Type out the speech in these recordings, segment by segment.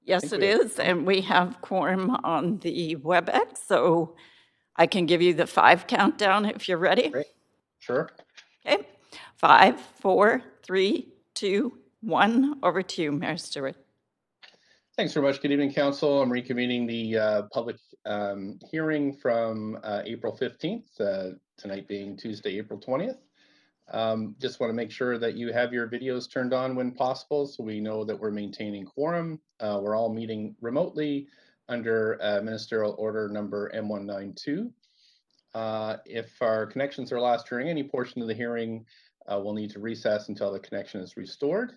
Yes, it is, and we have quorum on the WebEx, so I can give you the 5 countdown if you're ready. Great. Sure. Okay, 5, 4, 3, 2, 1. Over to you, Mayor Stewart. Thanks very much. Good evening, Council. I'm reconvening the public hearing from April 15th, tonight being Tuesday, April 20th. Just want to make sure that you have your videos turned on when possible, so we know that we're maintaining quorum. We're all meeting remotely under Ministerial Order number M192. If our connections are lost during any portion of the hearing, we'll need to recess until the connection is restored.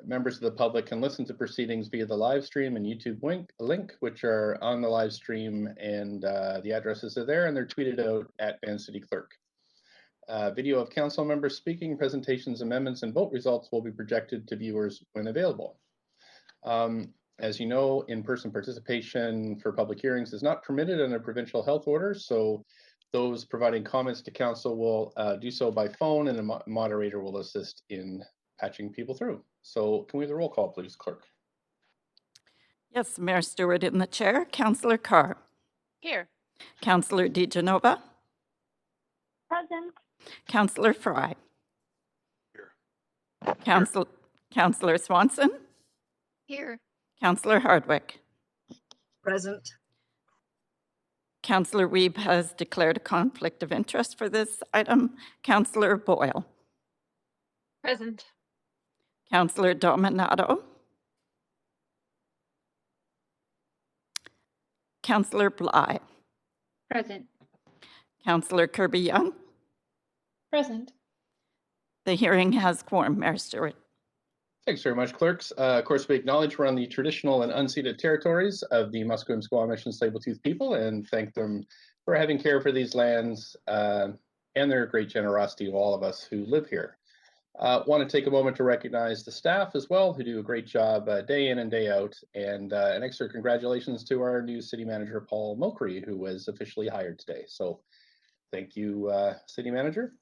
Members of the public can listen to proceedings via the live stream and YouTube link, which are on the live stream, and the addresses are there, and they're tweeted out at Van City Clerk. Video of council members speaking, presentations, amendments, and vote results will be projected to viewers when available. As you know, in-person participation for public hearings is not permitted under provincial health orders, so those providing comments to council will do so by phone, and a moderator will assist in patching people through. So can we have the roll call, please, Clerk? Yes, Mayor Stewart in the chair. Councillor Carr. Here. Councillor DiGenova. Present. Councillor Fry. Here. Councillor Swanson. Here. Councillor Hardwick. Present. Councillor Wiebe has declared a conflict of interest for this item. Councillor Boyle. Present. Councillor Dominato. Councillor Bly. Present. Councillor Kirby-Young. Present. The hearing has quorum, Mayor Stewart. Thanks very much, clerks. Of course, we acknowledge we're on the traditional and unceded territories of the Musqueam, Squamish, and Tsleil-Waututh people, and thank them for having care for these lands and their great generosity to all of us who live here. Want to take a moment to recognize the staff as well, who do a great job day in and day out, and an extra congratulations to our new city manager, Paul Mulcree, who was officially hired today. So thank you, city manager.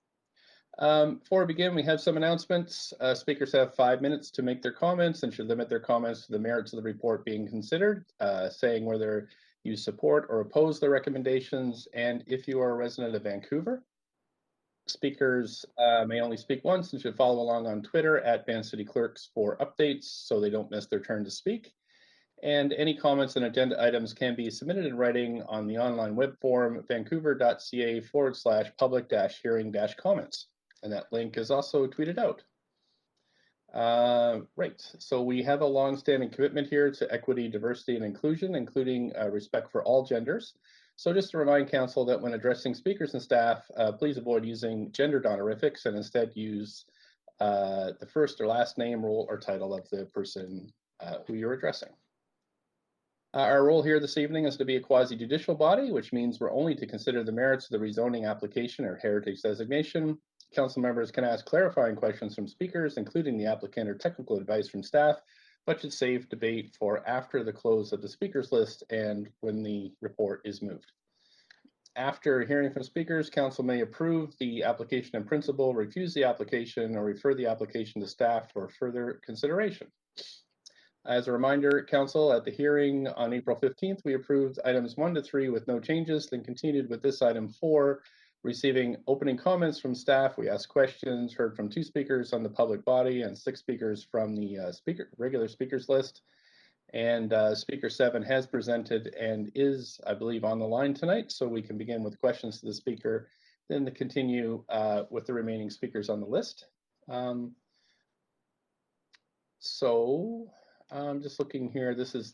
Before we begin, we have some announcements. Speakers have 5 minutes to make their comments and should limit their comments to the merits of the report being considered, saying whether you support or oppose the recommendations, and if you are a resident of Vancouver. Speakers may only speak once and should follow along on Twitter at Van City Clerks for updates so they don't miss their turn to speak. And any comments and agenda items can be submitted in writing on the online web forum, vancouver.ca/public-hearing-comments. And that link is also tweeted out. Right, so we have a long-standing commitment here to equity, diversity, and inclusion, including respect for all genders. So just to remind council that when addressing speakers and staff, please avoid using gendered honorifics and instead use the first or last name, role, or title of the person who you're addressing. Our role here this evening is to be a quasi-judicial body, which means we're only to consider the merits of the rezoning application or heritage designation. Council members can ask clarifying questions from speakers, including the applicant, or technical advice from staff, but should save debate for after the close of the speakers list and when the report is moved. After hearing from speakers, council may approve the application in principle, refuse the application, or refer the application to staff for further consideration. As a reminder, council, at the hearing on April 15th, we approved items 1 to 3 with no changes, then continued with this item 4, receiving opening comments from staff. We asked questions, heard from 2 speakers on the public body and 6 speakers from the regular speakers list. And Speaker 7 has presented and is, I believe, on the line tonight, so we can begin with questions to the speaker, then to continue with the remaining speakers on the list. I'm just looking here. This is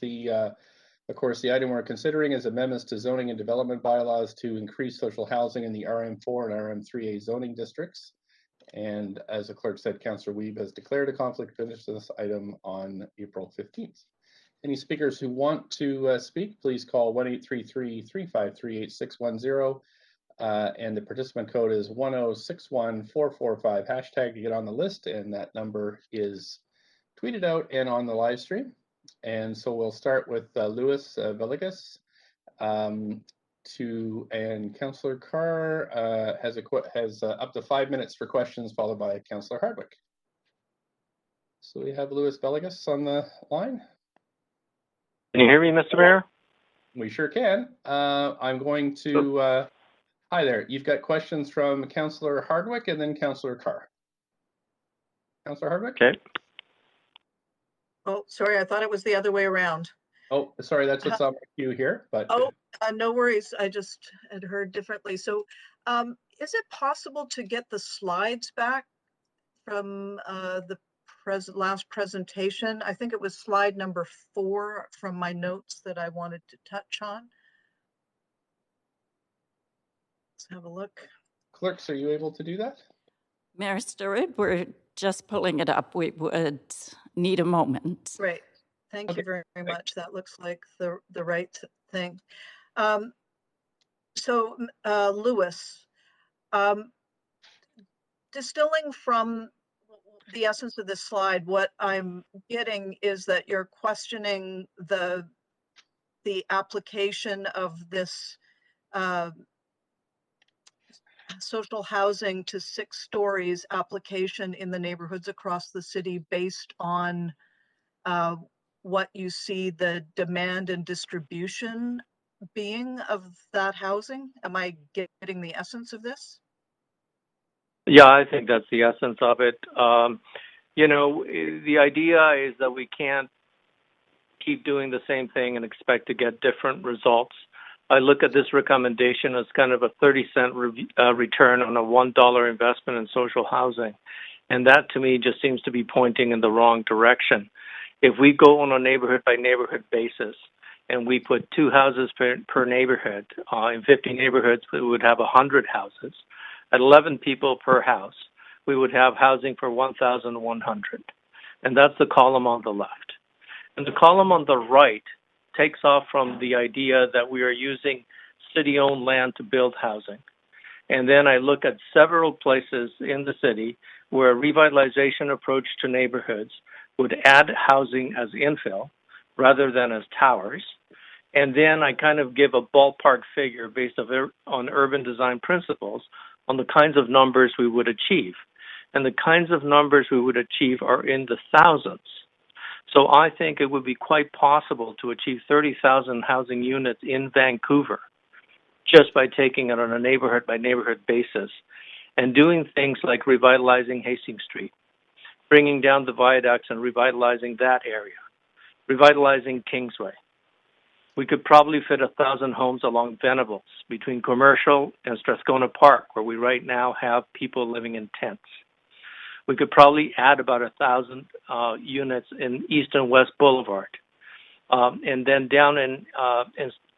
of course, the item we're considering is amendments to zoning and development bylaws to increase social housing in the RM4 and RM3A zoning districts. And as the clerk said, Councillor Wiebe has declared a conflict of interest in this item on April 15th. Any speakers who want to speak, please call 1-833-353-8610. And the participant code is 1061445 hashtag to get on the list, and that number is tweeted out and on the live stream. And so we'll start with Louis Villegas. And Councillor Carr has up to 5 minutes for questions, followed by Councillor Hardwick. So we have Louis Villegas on the line. Can you hear me, Mr. Mayor? We sure can. I'm going to, hi there. You've got questions from Councillor Hardwick and then Councillor Carr. Councillor Hardwick? Okay. Oh, sorry, I thought it was the other way around. Oh, sorry, that's what's on my queue here, but. Oh, no worries. I just had heard differently. So is it possible to get the slides back from the last presentation? I think it was slide number 4 from my notes that I wanted to touch on. Let's have a look. Clerks, are you able to do that? Mayor Sturridge, we're just pulling it up. We would need a moment. Great. Thank you very much. That looks like the right thing. So, Lewis, distilling from the essence of this slide, what I'm getting is that you're questioning the application of this social housing to 6 stories application in the neighborhoods across the city based on what you see the demand and distribution being of that housing. Am I getting the essence of this? Yeah, I think that's the essence of it. You know, the idea is that we can't keep doing the same thing and expect to get different results. I look at this recommendation as kind of a 30-cent return on a $1 investment in social housing. And that to me just seems to be pointing in the wrong direction. If we go on a neighborhood by neighborhood basis and we put 2 houses per neighborhood, in 50 neighborhoods, we would have 100 houses. At 11 people per house, we would have housing for 1,100. And that's the column on the left. And the column on the right takes off from the idea that we are using city-owned land to build housing. And then I look at several places in the city where a revitalization approach to neighborhoods would add housing as infill rather than as towers. And then I kind of give a ballpark figure based on urban design principles on the kinds of numbers we would achieve. And the kinds of numbers we would achieve are in the thousands. So I think it would be quite possible to achieve 30,000 housing units in Vancouver just by taking it on a neighborhood by neighborhood basis and doing things like revitalizing Hastings Street, bringing down the viaducts and revitalizing that area, revitalizing Kingsway. We could probably fit 1,000 homes along Venables between Commercial and Strathcona Park, where we right now have people living in tents. We could probably add about 1,000 units in East and West Boulevard. And then down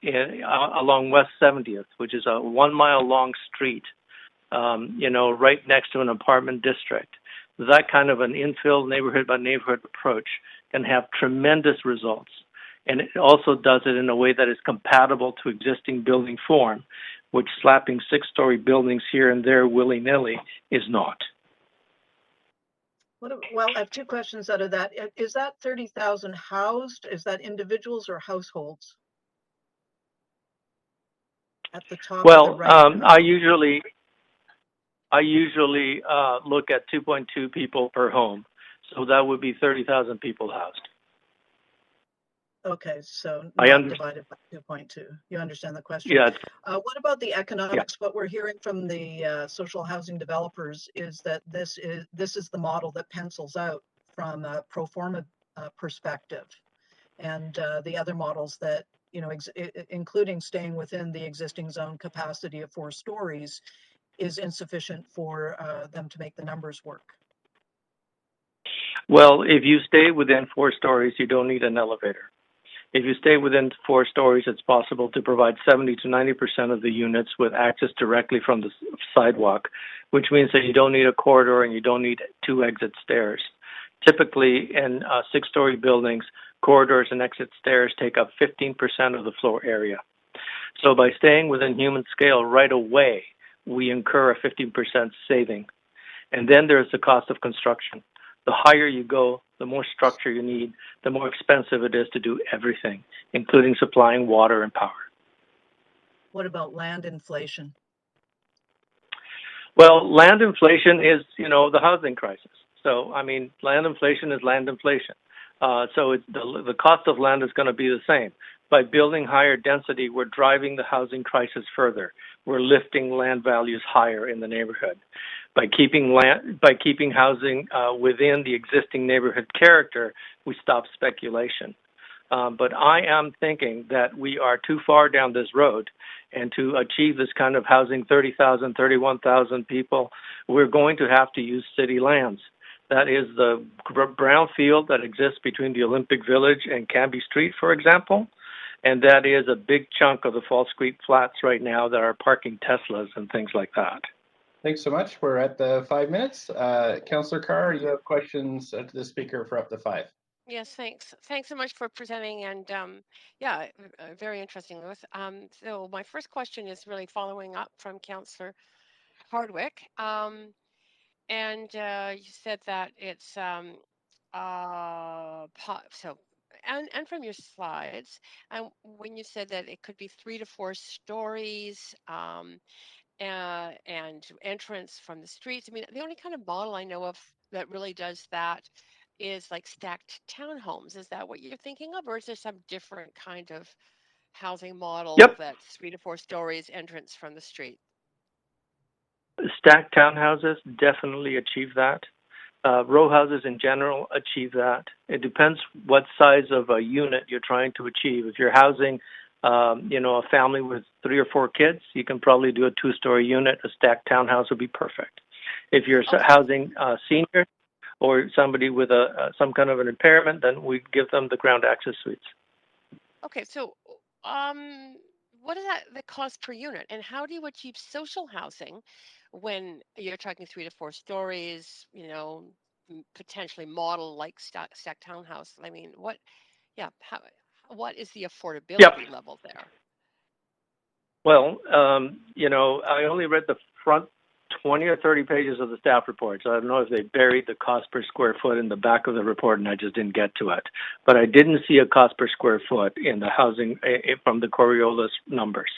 along West 70th, which is a 1 mile long street, right next to an apartment district. That kind of an infill neighborhood by neighborhood approach can have tremendous results. And it also does it in a way that is compatible to existing building form, which slapping 6-story buildings here and there willy-nilly is not. Well, I have 2 questions out of that. Is that 30,000 housed? Is that individuals or households? At the top of the right. I usually look at 2.2 people per home. So that would be 30,000 people housed. Okay, so not divided by 2.2. You understand the question? Yeah. What about the economics? Yeah. What we're hearing from the social housing developers is that this is the model that pencils out from a pro forma perspective, and the other models that, including staying within the existing zone capacity of 4 stories, is insufficient for them to make the numbers work. Well, if you stay within 4 stories, you don't need an elevator. If you stay within 4 stories, it's possible to provide 70 to 90% of the units with access directly from the sidewalk, which means that you don't need a corridor and you don't need 2 exit stairs. Typically, in 6-story buildings, corridors and exit stairs take up 15% of the floor area. So by staying within human scale right away, we incur a 15% saving. And then there's the cost of construction. The higher you go, the more structure you need, the more expensive it is to do everything, including supplying water and power. What about land inflation? Well, land inflation is, the housing crisis. So, land inflation is land inflation. So the cost of land is going to be the same. By building higher density, we're driving the housing crisis further. We're lifting land values higher in the neighborhood. By keeping housing within the existing neighborhood character, we stop speculation. But I am thinking that we are too far down this road, and to achieve this kind of housing, 30,000, 31,000 people, we're going to have to use city lands. That is the brownfield that exists between the Olympic Village and Canby Street, for example. And that is a big chunk of the Falls Creek Flats right now that are parking Teslas and things like that. Thanks so much. We're at the 5 minutes. Councillor Carr, you have questions to the speaker for up to 5. Yes, thanks. Thanks so much for presenting, and yeah, very interesting, Louis. So my first question is really following up from Councillor Hardwick. And you said that it's so and from your slides, and when you said that it could be 3 to 4 stories, and entrance from the streets. I mean, the only kind of model I know of that really does that is like stacked townhomes. Is that what you're thinking of, or is there some different kind of housing model Yep. that's 3 to 4 stories, entrance from the street? Stacked townhouses definitely achieve that. Row houses in general achieve that. It depends what size of a unit you're trying to achieve. If you're housing, a family with 3 or 4 kids, you can probably do a 2-story unit. A stacked townhouse would be perfect. If you're housing seniors or somebody with some kind of an impairment, then we give them the ground access suites. Okay, so what is the cost per unit, and how do you achieve social housing when you're talking 3 to 4 stories? Potentially model like stacked townhouse. I mean, what is the affordability level there? Well, I only read the front 20 or 30 pages of the staff report, so I don't know if they buried the cost per square foot in the back of the report and I just didn't get to it. But I didn't see a cost per square foot in the housing from the Coriolis numbers.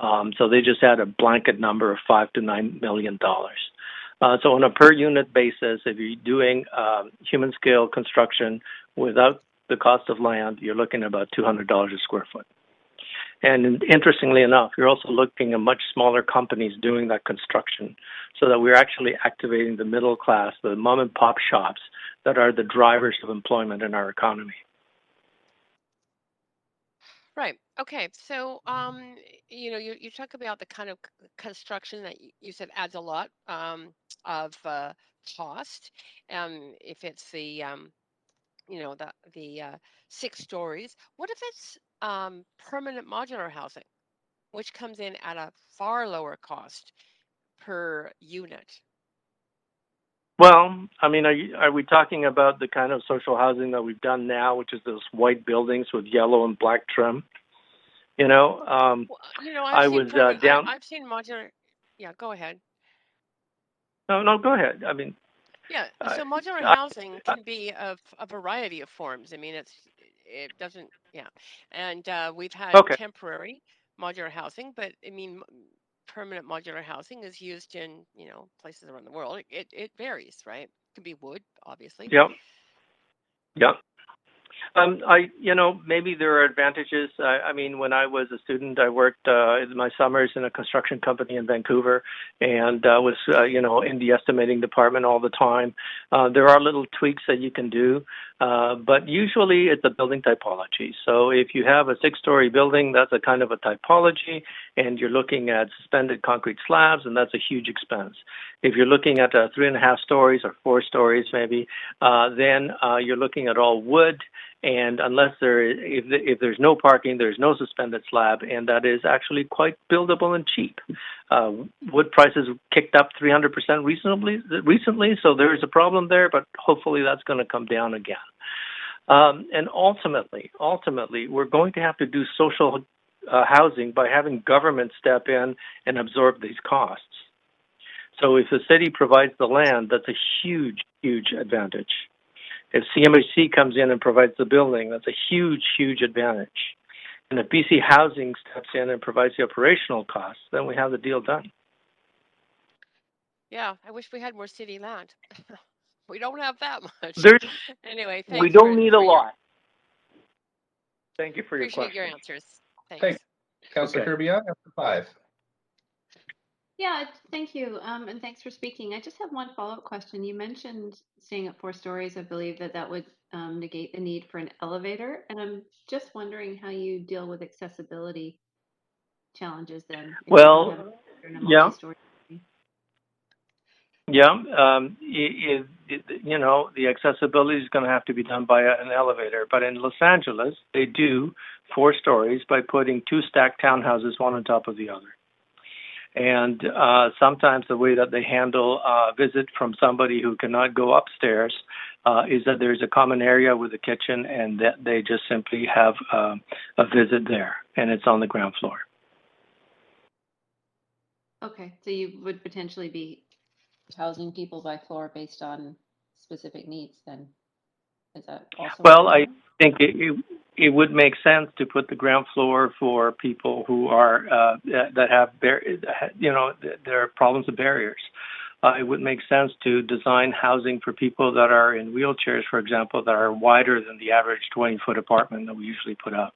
So they just had a blanket number of $5 to $9 million. So on a per unit basis, if you're doing human scale construction without the cost of land, you're looking at about $200 a square foot. And interestingly enough, you're also looking at much smaller companies doing that construction, so that we're actually activating the middle class, the mom and pop shops that are the drivers of employment in our economy. Right. Okay. So, you talk about the kind of construction that you said adds a lot of cost. If it's the 6 stories, what if it's permanent modular housing, which comes in at a far lower cost per unit? Well, I mean, are we talking about the kind of social housing that we've done now, which is those white buildings with yellow and black trim? I've I seen was down. I've seen modular. Yeah, go ahead. No, go ahead. I mean, Yeah, so modular housing can be of a variety of forms. I mean, it doesn't, yeah. And we've had okay. temporary modular housing, but I mean, permanent modular housing is used in, places around the world. It varies, right? It could be wood, obviously. Yep. Maybe there are advantages. I mean, when I was a student, I worked in my summers in a construction company in Vancouver, and was, in the estimating department all the time. There are little tweaks that you can do, but usually it's a building typology. So if you have a 6-story building, that's a kind of a typology, and you're looking at suspended concrete slabs, and that's a huge expense. If you're looking at 3.5 stories or 4 stories maybe, then you're looking at all wood. And unless if there's no parking, there's no suspended slab, and that is actually quite buildable and cheap. Wood prices kicked up 300% recently, so there is a problem there, but hopefully that's going to come down again. And ultimately, we're going to have to do social housing by having government step in and absorb these costs. So if the city provides the land, that's a huge, huge advantage. If CMHC comes in and provides the building, that's a huge, huge advantage. And if BC Housing steps in and provides the operational costs, then we have the deal done. Yeah, I wish we had more city land. We don't have that much. There's, Anyway, we thanks don't need a for your lot. Thank you for your appreciate your question. answers. Thanks. Thanks. Councillor Okay. Kirby on after 5. Yeah, thank you. And thanks for speaking. I just have one follow-up question. You mentioned staying at 4 stories. I believe that would negate the need for an elevator. And I'm just wondering how you deal with accessibility challenges then if you don't have Well, an elevator in a yeah, multi-story building. yeah. You know, the accessibility is going to have to be done by an elevator. But in Los Angeles, they do 4 stories by putting 2 stacked townhouses, one on top of the other. And sometimes the way that they handle a visit from somebody who cannot go upstairs is that there's a common area with a kitchen, and that they just simply have a visit there, and it's on the ground floor. Okay, so you would potentially be housing people by floor based on specific needs then? Is that also what Well, you're I doing? think it would make sense to put the ground floor for people who are that have there are problems with barriers. It would make sense to design housing for people that are in wheelchairs, for example, that are wider than the average 20-foot apartment that we usually put up.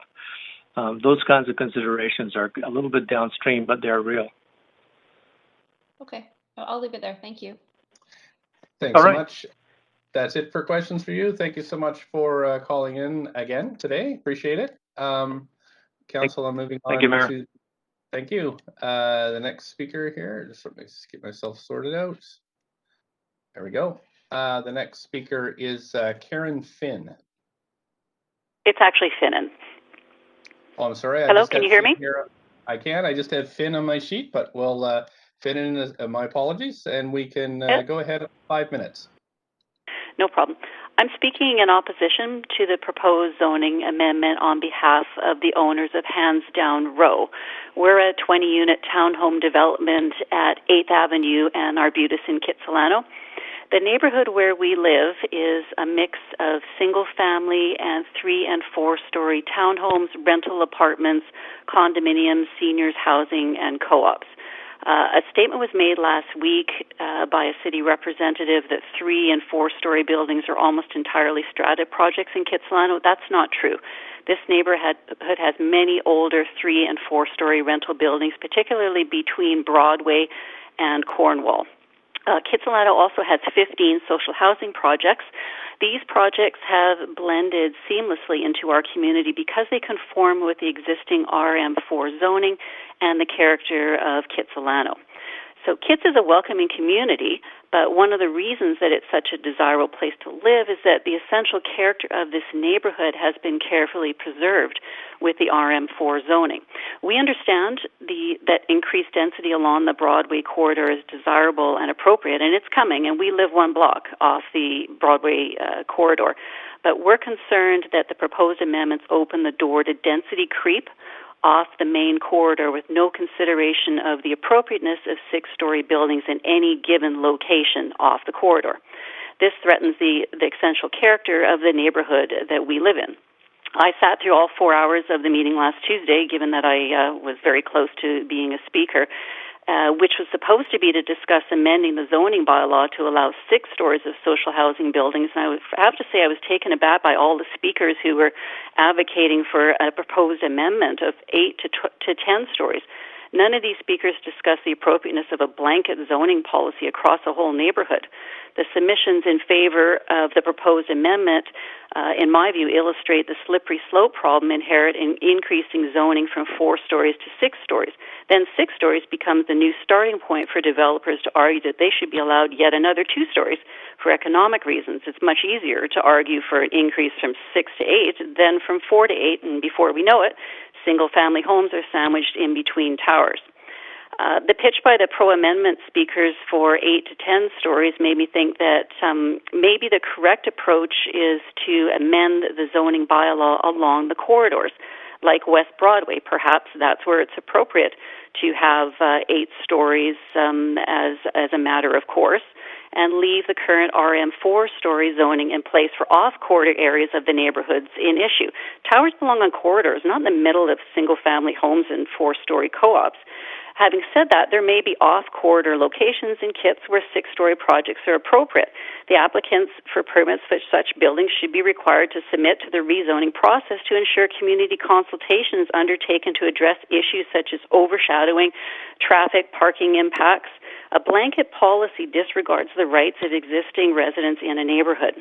Those kinds of considerations are a little bit downstream, but they're real. Okay, I'll leave it there. Thank you. Thanks All so right. much. That's it for questions for you. Thank you so much for calling in again today. Appreciate it. Council, I'm moving on Thank you, Mayor. to, thank you. The next speaker here, just let me get myself sorted out. There we go. The next speaker is Karen Finn. It's actually Finnan. Oh, I'm sorry. Hello, can you hear me? Here. I can. I just have Finn on my sheet, but we'll fit in my apologies, and we can go ahead 5 minutes. No problem. I'm speaking in opposition to the proposed zoning amendment on behalf of the owners of Hands Down Row. We're a 20-unit townhome development at 8th Avenue and Arbutus in Kitsilano. The neighborhood where we live is a mix of single-family and 3- and 4-story townhomes, rental apartments, condominiums, seniors housing, and co-ops. A statement was made last week by a city representative that 3- and 4-story buildings are almost entirely strata projects in Kitsilano. That's not true. This neighborhood has many older 3- and 4-story rental buildings, particularly between Broadway and Cornwall. Kitsilano also has 15 social housing projects. These projects have blended seamlessly into our community because they conform with the existing RM4 zoning and the character of Kitsilano. So Kits is a welcoming community, but one of the reasons that it's such a desirable place to live is that the essential character of this neighborhood has been carefully preserved with the RM4 zoning. We understand that increased density along the Broadway corridor is desirable and appropriate, and it's coming, and we live 1 block off the Broadway corridor. But we're concerned that the proposed amendments open the door to density creep off the main corridor with no consideration of the appropriateness of 6-story buildings in any given location off the corridor. This threatens the essential character of the neighborhood that we live in. I sat through all 4 hours of the meeting last Tuesday, given that I was very close to being a speaker, which was supposed to be to discuss amending the zoning bylaw to allow 6 stories of social housing buildings. And I have to say I was taken aback by all the speakers who were advocating for a proposed amendment of 8 to 10 stories. None of these speakers discussed the appropriateness of a blanket zoning policy across a whole neighborhood. The submissions in favor of the proposed amendment, in my view, illustrate the slippery slope problem inherent in increasing zoning from 4 stories to 6 stories. Then 6 stories becomes the new starting point for developers to argue that they should be allowed yet another 2 stories for economic reasons. It's much easier to argue for an increase from 6 to 8 than from 4 to 8, and before we know it, single-family homes are sandwiched in between towers. The pitch by the pro-amendment speakers for 8 to 10 stories made me think that maybe the correct approach is to amend the zoning bylaw along the corridors, like West Broadway. Perhaps that's where it's appropriate to have 8 stories as a matter of course, and leave the current RM4 story zoning in place for off-corridor areas of the neighborhoods in issue. Towers belong on corridors, not in the middle of single-family homes and 4-story co-ops. Having said that, there may be off-corridor locations in kits where 6-story projects are appropriate. The applicants for permits for such buildings should be required to submit to the rezoning process to ensure community consultation is undertaken to address issues such as overshadowing, traffic, parking impacts. A blanket policy disregards the rights of existing residents in a neighborhood.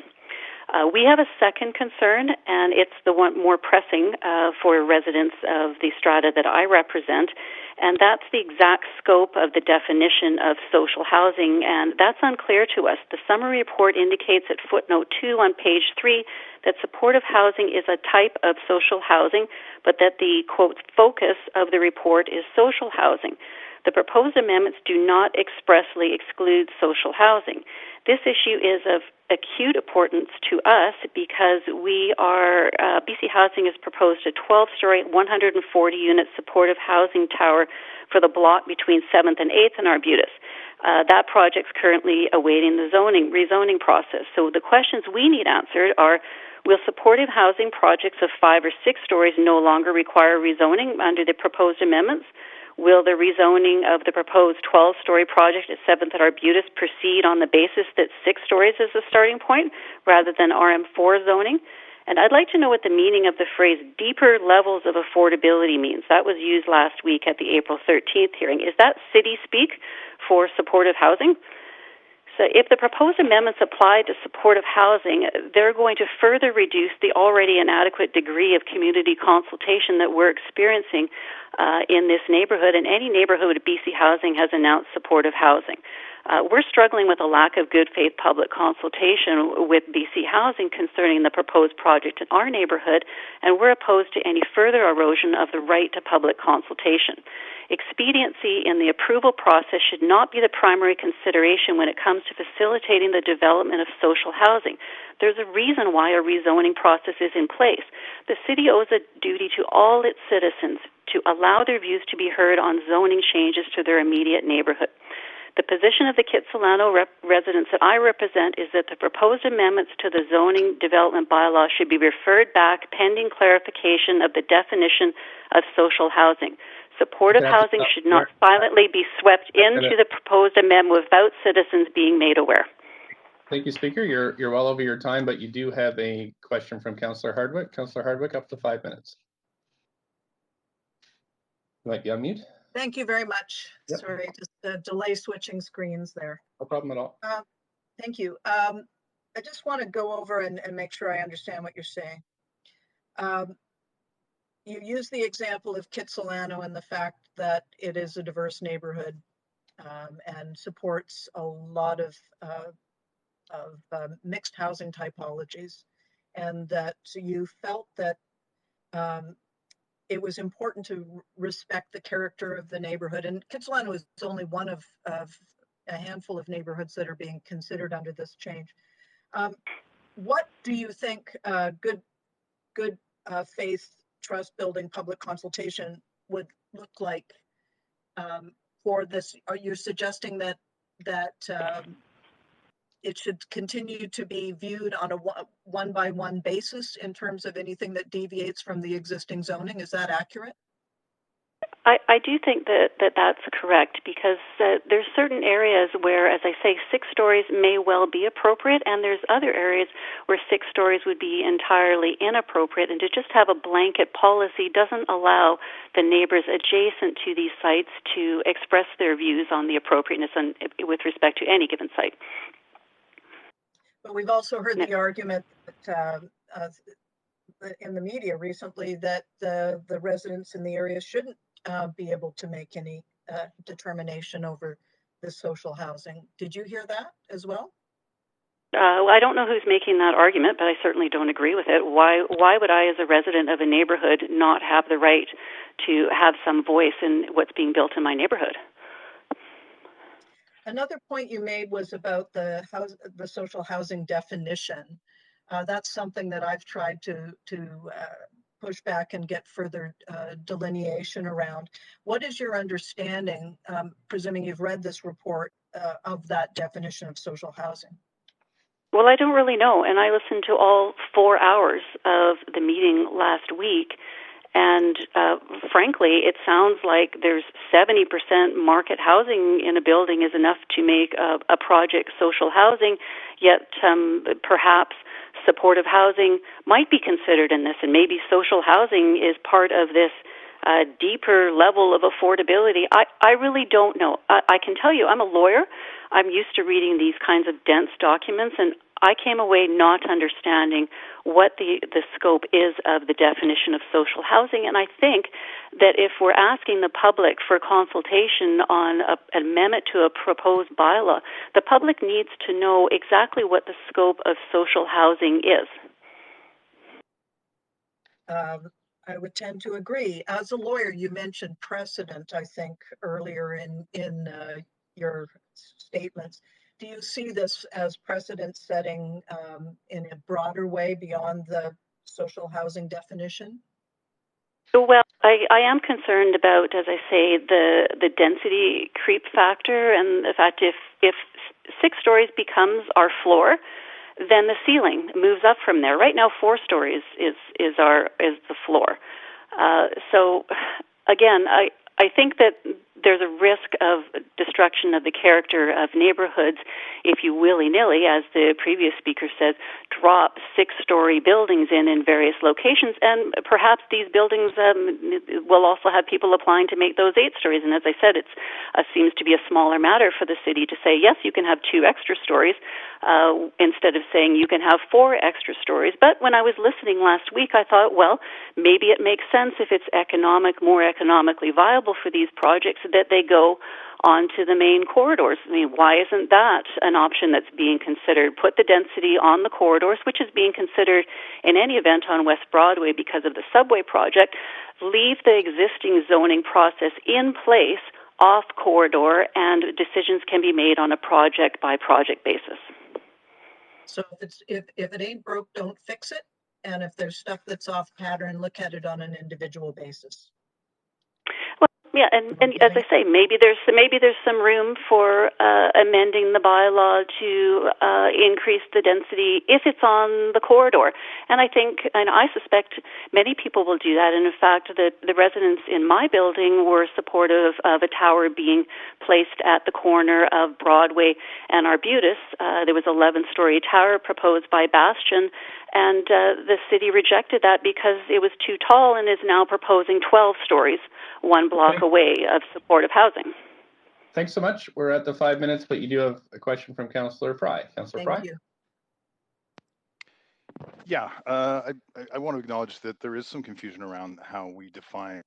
We have a second concern, and it's the one more pressing for residents of the strata that I represent, and that's the exact scope of the definition of social housing, and that's unclear to us. The summary report indicates at footnote 2 on page 3 that supportive housing is a type of social housing, but that the, quote, focus of the report is social housing. The proposed amendments do not expressly exclude social housing. This issue is of acute importance to us because BC Housing has proposed a 12-story, 140-unit supportive housing tower for the block between 7th and 8th in Arbutus. That project's currently awaiting the rezoning process. So the questions we need answered are, will supportive housing projects of 5 or 6 stories no longer require rezoning under the proposed amendments? Will the rezoning of the proposed 12-story project at 7th at Arbutus proceed on the basis that 6 stories is the starting point rather than RM4 zoning? And I'd like to know what the meaning of the phrase deeper levels of affordability means. That was used last week at the April 13th hearing. Is that city speak for supportive housing? So if the proposed amendments apply to supportive housing, they're going to further reduce the already inadequate degree of community consultation that we're experiencing in this neighborhood, and any neighborhood BC Housing has announced supportive housing. We're struggling with a lack of good faith public consultation with BC Housing concerning the proposed project in our neighborhood, and we're opposed to any further erosion of the right to public consultation. Expediency in the approval process should not be the primary consideration when it comes to facilitating the development of social housing. There's a reason why a rezoning process is in place. The city owes a duty to all its citizens to allow their views to be heard on zoning changes to their immediate neighborhood. The position of the Kitsilano residents that I represent is that the proposed amendments to the zoning development bylaw should be referred back pending clarification of the definition of social housing. Supportive housing should not silently be swept into the proposed amendment without citizens being made aware. Thank you, Speaker. You're well over your time, but you do have a question from Councillor Hardwick. Councillor Hardwick, up to 5 minutes. You might be on mute. Thank you very much. Yep. Sorry, just delay switching screens there. No problem at all. Thank you. I just want to go over and make sure I understand what you're saying. You use the example of Kitsilano and the fact that it is a diverse neighborhood and supports a lot of mixed housing typologies, and that you felt that it was important to respect the character of the neighborhood. And Kitsilano is only one of a handful of neighborhoods that are being considered under this change. What do you think good faith, trust building public consultation would look like for this? Are you suggesting that it should continue to be viewed on a one-by-one basis in terms of anything that deviates from the existing zoning? Is that accurate? I do think that's correct, because there's certain areas where, as I say, 6 stories may well be appropriate, and there's other areas where 6 stories would be entirely inappropriate. And to just have a blanket policy doesn't allow the neighbors adjacent to these sites to express their views on the appropriateness with respect to any given site. But we've also heard the argument that in the media recently that the residents in the area shouldn't be able to make any determination over the social housing. Did you hear that as well? I don't know who's making that argument, but I certainly don't agree with it. Why would I, as a resident of a neighborhood, not have the right to have some voice in what's being built in my neighborhood? Another point you made was about the social housing definition. That's something that I've tried to push back and get further delineation around. What is your understanding, presuming you've read this report, of that definition of social housing? Well, I don't really know, and I listened to all 4 hours of the meeting last week, And frankly, it sounds like there's 70% market housing in a building is enough to make a project social housing, yet perhaps supportive housing might be considered in this, and maybe social housing is part of this deeper level of affordability. I really don't know. I can tell you, I'm a lawyer. I'm used to reading these kinds of dense documents, and I came away not understanding what the scope is of the definition of social housing. And I think that if we're asking the public for consultation on an amendment to a proposed bylaw, the public needs to know exactly what the scope of social housing is. I would tend to agree. As a lawyer, you mentioned precedent, I think, earlier in your statements. Do you see this as precedent setting in a broader way beyond the social housing definition? Well, I am concerned about, as I say, the density creep factor, and the fact if 6 stories becomes our floor, then the ceiling moves up from there. Right now, 4 stories is the floor. So again, I think that there's a risk of destruction of the character of neighborhoods if you willy-nilly, as the previous speaker said, drop 6-story buildings in various locations. And perhaps these buildings will also have people applying to make those 8 stories. And as I said, it seems to be a smaller matter for the city to say, yes, you can have 2 extra stories instead of saying you can have 4 extra stories. But when I was listening last week, I thought, well, maybe it makes sense if it's more economically viable for these projects that they go onto the main corridors. I mean, why isn't that an option that's being considered? Put the density on the corridors, which is being considered in any event on West Broadway because of the subway project. Leave the existing zoning process in place off corridor, and decisions can be made on a project-by-project basis. So if it ain't broke, don't fix it. And if there's stuff that's off pattern, look at it on an individual basis. Well, yeah, and as I say, maybe there's some room for amending the bylaw to increase the density if it's on the corridor. And I suspect many people will do that. And in fact, the residents in my building were supportive of a tower being placed at the corner of Broadway and Arbutus. There was an 11-story tower proposed by Bastion, and the city rejected that because it was too tall and is now proposing 12 stories, 1 block away of supportive housing. Thanks so much. We're at the 5 minutes, but you do have a question from Councillor Fry. Councillor Fry? Thank you. Yeah, I want to acknowledge that there is some confusion around how we define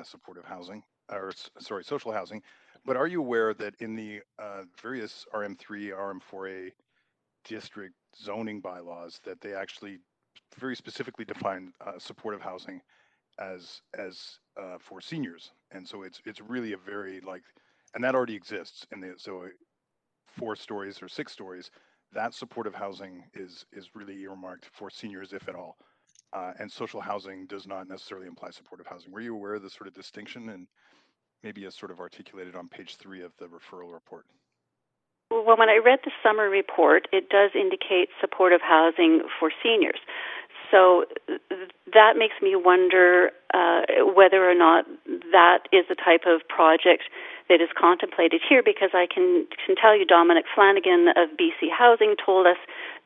supportive housing, or sorry, social housing. But are you aware that in the various RM3, RM4A district zoning bylaws, that they actually very specifically define supportive housing as for seniors, and so it's really a very and that already exists, and so 4 stories or 6 stories, that supportive housing is really earmarked for seniors, if at all, and social housing does not necessarily imply supportive housing. Were you aware of this sort of distinction, and maybe as sort of articulated on page 3 of the referral report? Well, when I read the summary report, it does indicate supportive housing for seniors. So that makes me wonder whether or not that is the type of project that is contemplated here, because I can tell you Dominic Flanagan of BC Housing told us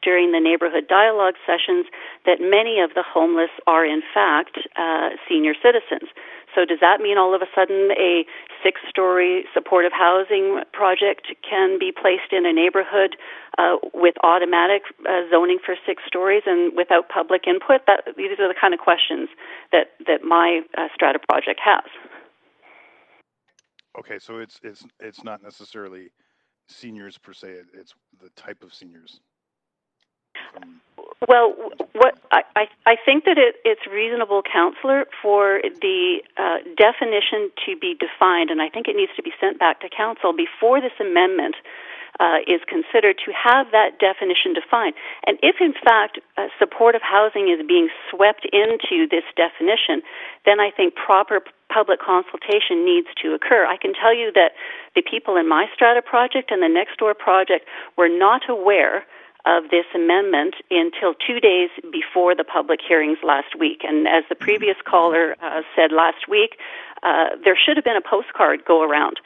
during the neighborhood dialogue sessions that many of the homeless are in fact senior citizens. So does that mean all of a sudden a 6-story supportive housing project can be placed in a neighborhood with automatic zoning for 6 stories and without public input? These are the kind of questions that my strata project has. Okay, so it's not necessarily seniors per se; it's the type of seniors. Well, what I think that it's reasonable, Councillor, for the definition to be defined, and I think it needs to be sent back to Council before this amendment is considered, to have that definition defined. And if, in fact, supportive housing is being swept into this definition, then I think proper public consultation needs to occur. I can tell you that the people in my strata project and the next door project were not aware of this amendment until 2 days before the public hearings last week. And as the previous caller said last week, there should have been a postcard go around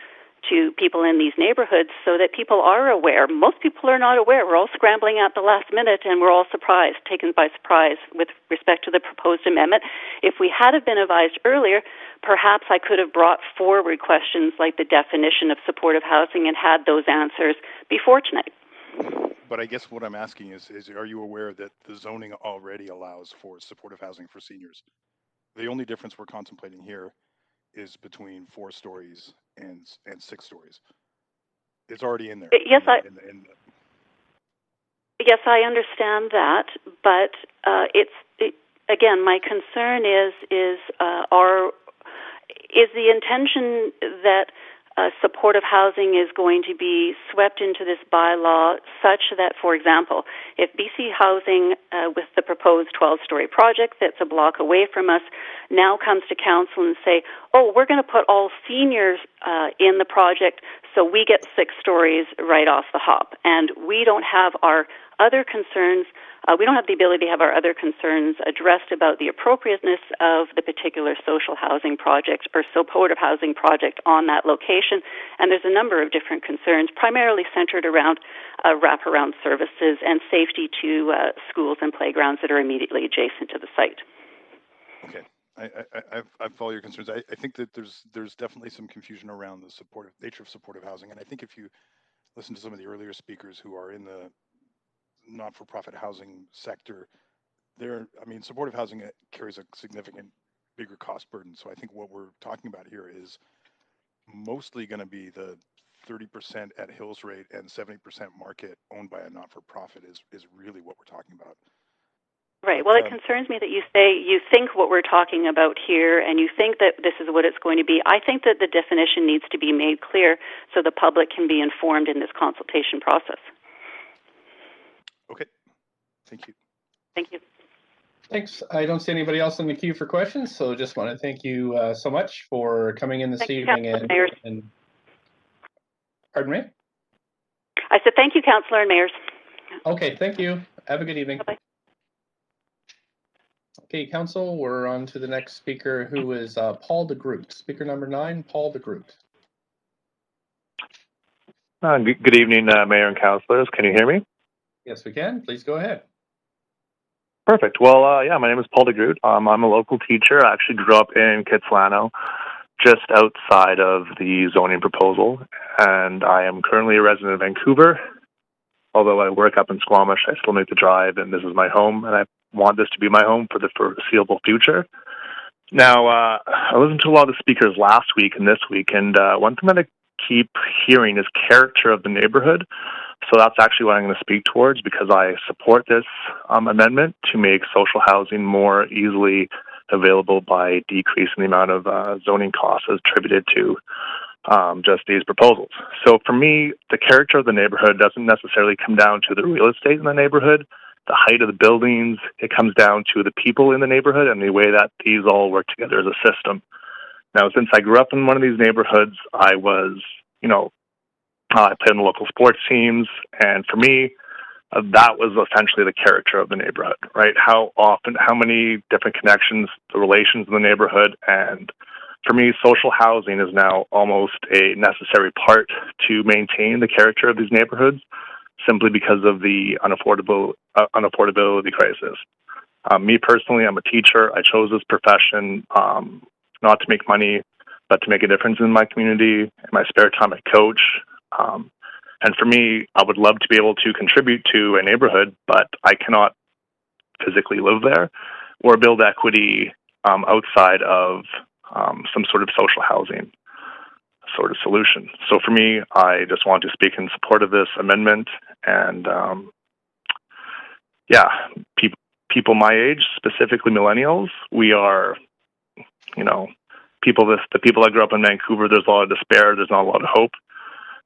to people in these neighborhoods so that people are aware. Most people are not aware. We're all scrambling at the last minute, and we're all surprised, taken by surprise with respect to the proposed amendment. If we had have been advised earlier, perhaps I could have brought forward questions like the definition of supportive housing and had those answers before tonight. But I guess what I'm asking is are you aware that the zoning already allows for supportive housing for seniors? The only difference we're contemplating here is between 4 stories and 6 stories. It's already in there. Yes, yes, I understand that, but again, my concern is the intention that supportive housing is going to be swept into this bylaw such that, for example, if BC Housing, with the proposed 12-story project that's a block away from us, now comes to council and say, oh, we're going to put all seniors in the project so we get 6 stories right off the hop, and we don't have our other concerns, we don't have the ability to have our other concerns addressed about the appropriateness of the particular social housing project or supportive housing project on that location. And there's a number of different concerns, primarily centered around wraparound services and safety to schools and playgrounds that are immediately adjacent to the site. Okay. I follow your concerns. I think that there's definitely some confusion around the nature of supportive housing. And I think if you listen to some of the earlier speakers who are in the not-for-profit housing sector, supportive housing carries a significant bigger cost burden. So I think what we're talking about here is mostly going to be the 30% at Hills rate and 70% market owned by a not-for-profit is really what we're talking about. Right. Well, it concerns me that you say you think what we're talking about here and you think that this is what it's going to be. I think that the definition needs to be made clear so the public can be informed in this consultation process. Okay. Thank you. Thank you. Thanks. I don't see anybody else in the queue for questions, so just want to thank you so much for coming in this evening. And pardon me? I said thank you, Councillor and Mayors. Okay, thank you. Have a good evening. Bye-bye. Okay, Council, we're on to the next speaker, who is Paul de Groot. Speaker number 9, Paul de Groot. Good evening, Mayor and Councillors. Can you hear me? Yes, we can. Please go ahead. Perfect. Well, my name is Paul de Groot. I'm a local teacher. I actually grew up in Kitsilano, just outside of the zoning proposal, and I am currently a resident of Vancouver. Although I work up in Squamish, I still make the drive, and this is my home, and I want this to be my home for the foreseeable future. Now, I listened to a lot of the speakers last week and this week, and one thing that I keep hearing is character of the neighborhood. So that's actually what I'm going to speak towards, because I support this amendment to make social housing more easily available by decreasing the amount of zoning costs attributed to just these proposals. So for me, the character of the neighborhood doesn't necessarily come down to the real estate in the neighborhood, the height of the buildings. It comes down to the people in the neighborhood and the way that these all work together as a system. Now, since I grew up in one of these neighborhoods, I was, I played in the local sports teams, and for me, that was essentially the character of the neighborhood, right? How many different connections, the relations in the neighborhood, and for me, social housing is now almost a necessary part to maintain the character of these neighborhoods, simply because of the unaffordability crisis. Me personally, I'm a teacher. I chose this profession not to make money, but to make a difference in my community. In my spare time, I coach. And for me, I would love to be able to contribute to a neighborhood, but I cannot physically live there or build equity outside of some sort of social housing sort of solution. So for me, I just want to speak in support of this amendment. And people my age, specifically millennials, we are, the people that grew up in Vancouver, there's a lot of despair, there's not a lot of hope.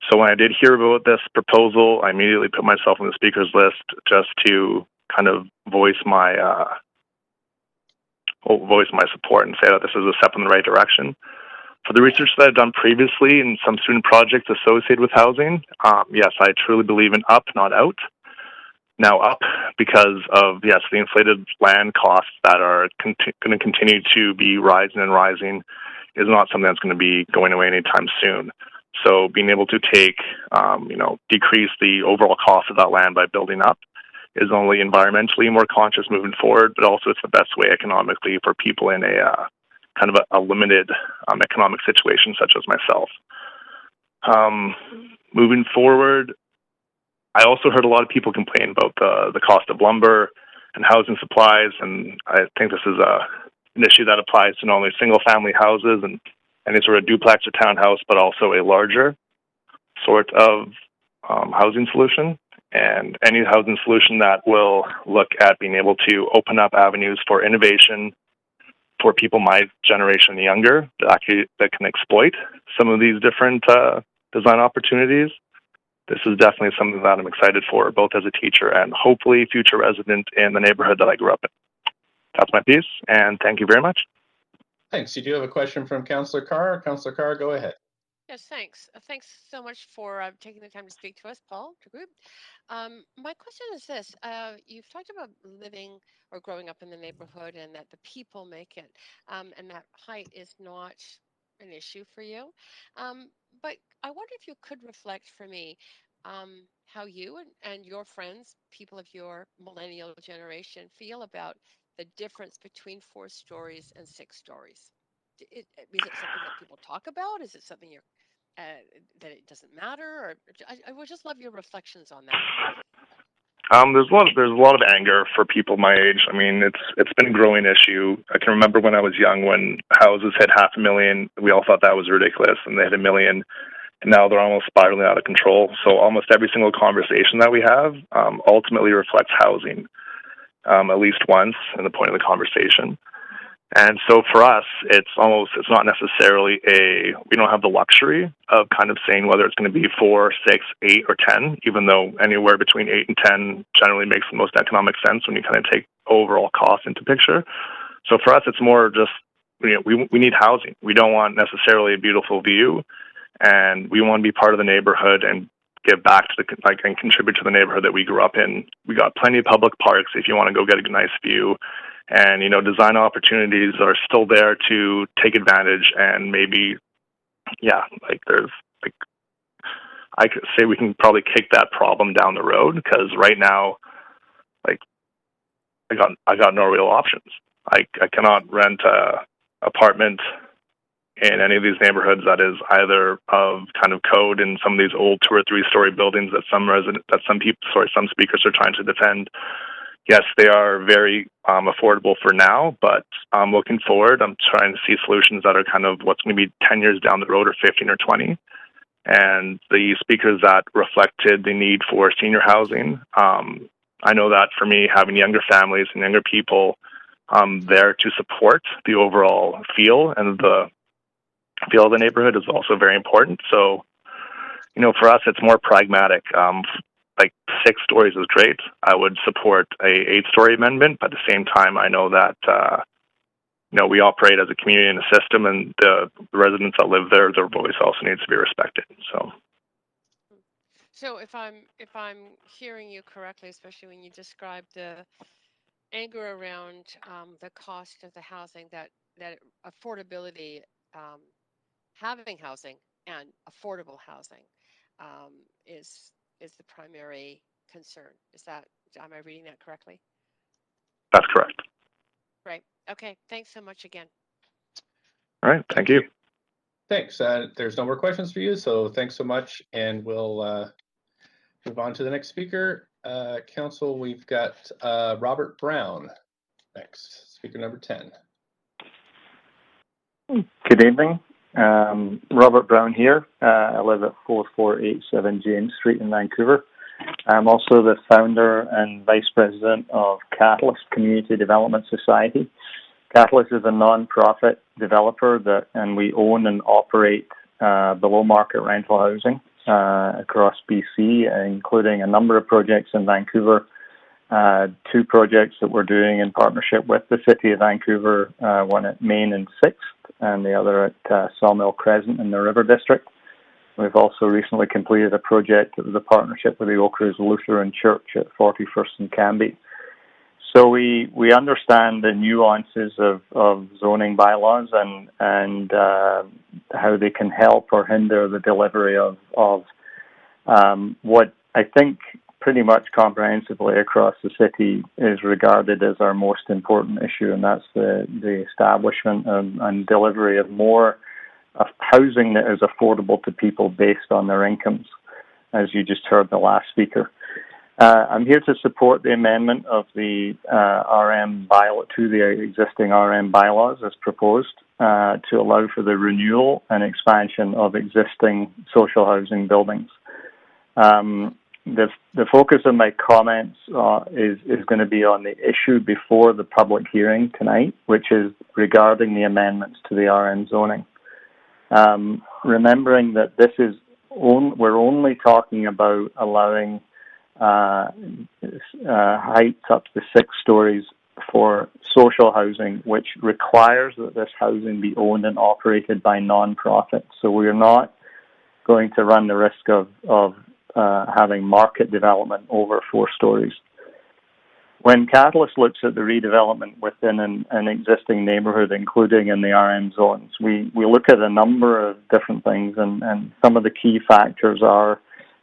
So when I did hear about this proposal, I immediately put myself on the speakers list just to kind of voice my support and say that this is a step in the right direction. For the research that I've done previously in some student projects associated with housing, yes, I truly believe in up, not out. now up because of, yes, the inflated land costs that are going to continue to be rising and rising is not something that's going to be going away anytime soon. So being able to take, decrease the overall cost of that land by building up is only environmentally more conscious moving forward, but also it's the best way economically for people in a kind of a limited economic situation such as myself. Moving forward, I also heard a lot of people complain about the cost of lumber and housing supplies, and I think this is an issue that applies to not only single-family houses and any sort of duplex or townhouse, but also a larger sort of housing solution, and any housing solution that will look at being able to open up avenues for innovation for people my generation and younger that can exploit some of these different design opportunities. This is definitely something that I'm excited for, both as a teacher and hopefully future resident in the neighborhood that I grew up in. That's my piece, and thank you very much. Thanks. You do have a question from Councillor Carr. Councillor Carr, go ahead. Yes, thanks. Thanks so much for taking the time to speak to us, Paul, to group. My question is this. You've talked about living or growing up in the neighborhood and that the people make it, and that height is not an issue for you. But I wonder if you could reflect for me how you and your friends, people of your millennial generation, feel about the difference between 4 stories and 6 stories. Is it something that people talk about? Is it something that it doesn't matter? Or I would just love your reflections on that. There's a lot of anger for people my age. I mean, it's been a growing issue. I can remember when I was young, when houses hit $500,000, we all thought that was ridiculous, and they hit $1 million, and now they're almost spiraling out of control. So almost every single conversation that we have ultimately reflects housing, at least once in the point of the conversation. And so for us, it's not necessarily we don't have the luxury of kind of saying whether it's going to be 4, 6, 8, or 10, even though anywhere between 8 and 10 generally makes the most economic sense when you kind of take overall cost into picture. So for us, it's more just, we need housing. We don't want necessarily a beautiful view, and we want to be part of the neighborhood and give back to and contribute to the neighborhood that we grew up in. We got plenty of public parks if you want to go get a nice view. And, design opportunities are still there to take advantage, and maybe, I could say we can probably kick that problem down the road, because right now, I got no real options. I cannot rent a apartment in any of these neighborhoods that is either of kind of code in some of these old 2 or 3 story buildings that some speakers are trying to defend. Yes, they are very affordable for now, but looking forward, I'm trying to see solutions that are kind of what's going to be 10 years down the road, or 15 or 20. And the speakers that reflected the need for senior housing, I know that for me, having younger families and younger people there to support the overall feel and the feel of the neighborhood is also very important. So, for us, it's more pragmatic. 6 stories is great. I would support a 8-story amendment, but at the same time, I know that we operate as a community in a system, and the residents that live there, their voice also needs to be respected. So if I'm hearing you correctly, especially when you describe the anger around the cost of the housing, that affordability, having housing and affordable housing is the primary concern. Am I reading that correctly? That's correct. Right. Okay. Thanks so much again. All right. Thank you. Thanks. There's no more questions for you, so thanks so much, and we'll move on to the next speaker. Council, we've got Robert Brown next, speaker number 10. Good evening. Robert Brown here. I live at 4487 James Street in Vancouver. I'm also the founder and vice president of Catalyst Community Development Society. Catalyst is a non-profit developer and we own and operate below market rental housing across BC, including a number of projects in Vancouver, 2 projects that we're doing in partnership with the City of Vancouver, one at Main and 6th, and the other at Sawmill Crescent in the River District. We've also recently completed a project with a partnership with the Oak Ridge Lutheran Church at 41st and Canby. So we understand the nuances of zoning bylaws and how they can help or hinder the delivery of what I think pretty much comprehensively across the city is regarded as our most important issue, and that's the establishment and delivery of more of housing that is affordable to people based on their incomes, as you just heard the last speaker. I'm here to support the amendment of the RM bylaw to the existing RM bylaws as proposed to allow for the renewal and expansion of existing social housing buildings. The focus of my comments is going to be on the issue before the public hearing tonight, which is regarding the amendments to the RM zoning. Remembering that this is we're only talking about allowing heights up to 6 stories for social housing, which requires that this housing be owned and operated by non-profits. So we're not going to run the risk of having market development over 4 stories. When Catalyst looks at the redevelopment within an existing neighbourhood, including in the RM zones, we look at a number of different things, and some of the key factors are: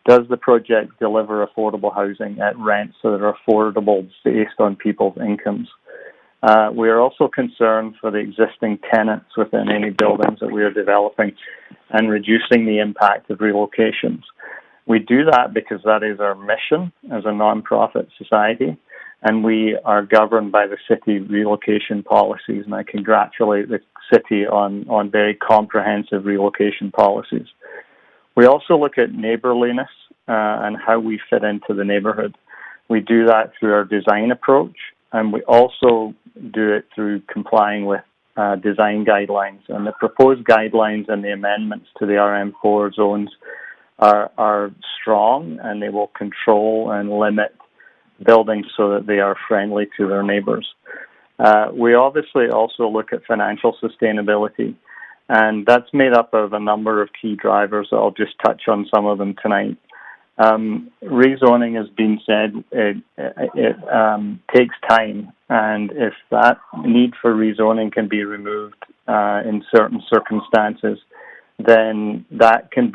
does the project deliver affordable housing at rents that are affordable based on people's incomes? We are also concerned for the existing tenants within any buildings that we are developing and reducing the impact of relocations. We do that because that is our mission as a non-profit society, and we are governed by the city relocation policies, and I congratulate the city on very comprehensive relocation policies. We also look at neighbourliness and how we fit into the neighbourhood. We do that through our design approach, and we also do it through complying with design guidelines. And the proposed guidelines and the amendments to the RM4 zones are strong, and they will control and limit buildings so that they are friendly to their neighbours. We obviously also look at financial sustainability, and that's made up of a number of key drivers. I'll just touch on some of them tonight. Rezoning has been said, it takes time, and if that need for rezoning can be removed in certain circumstances, then that can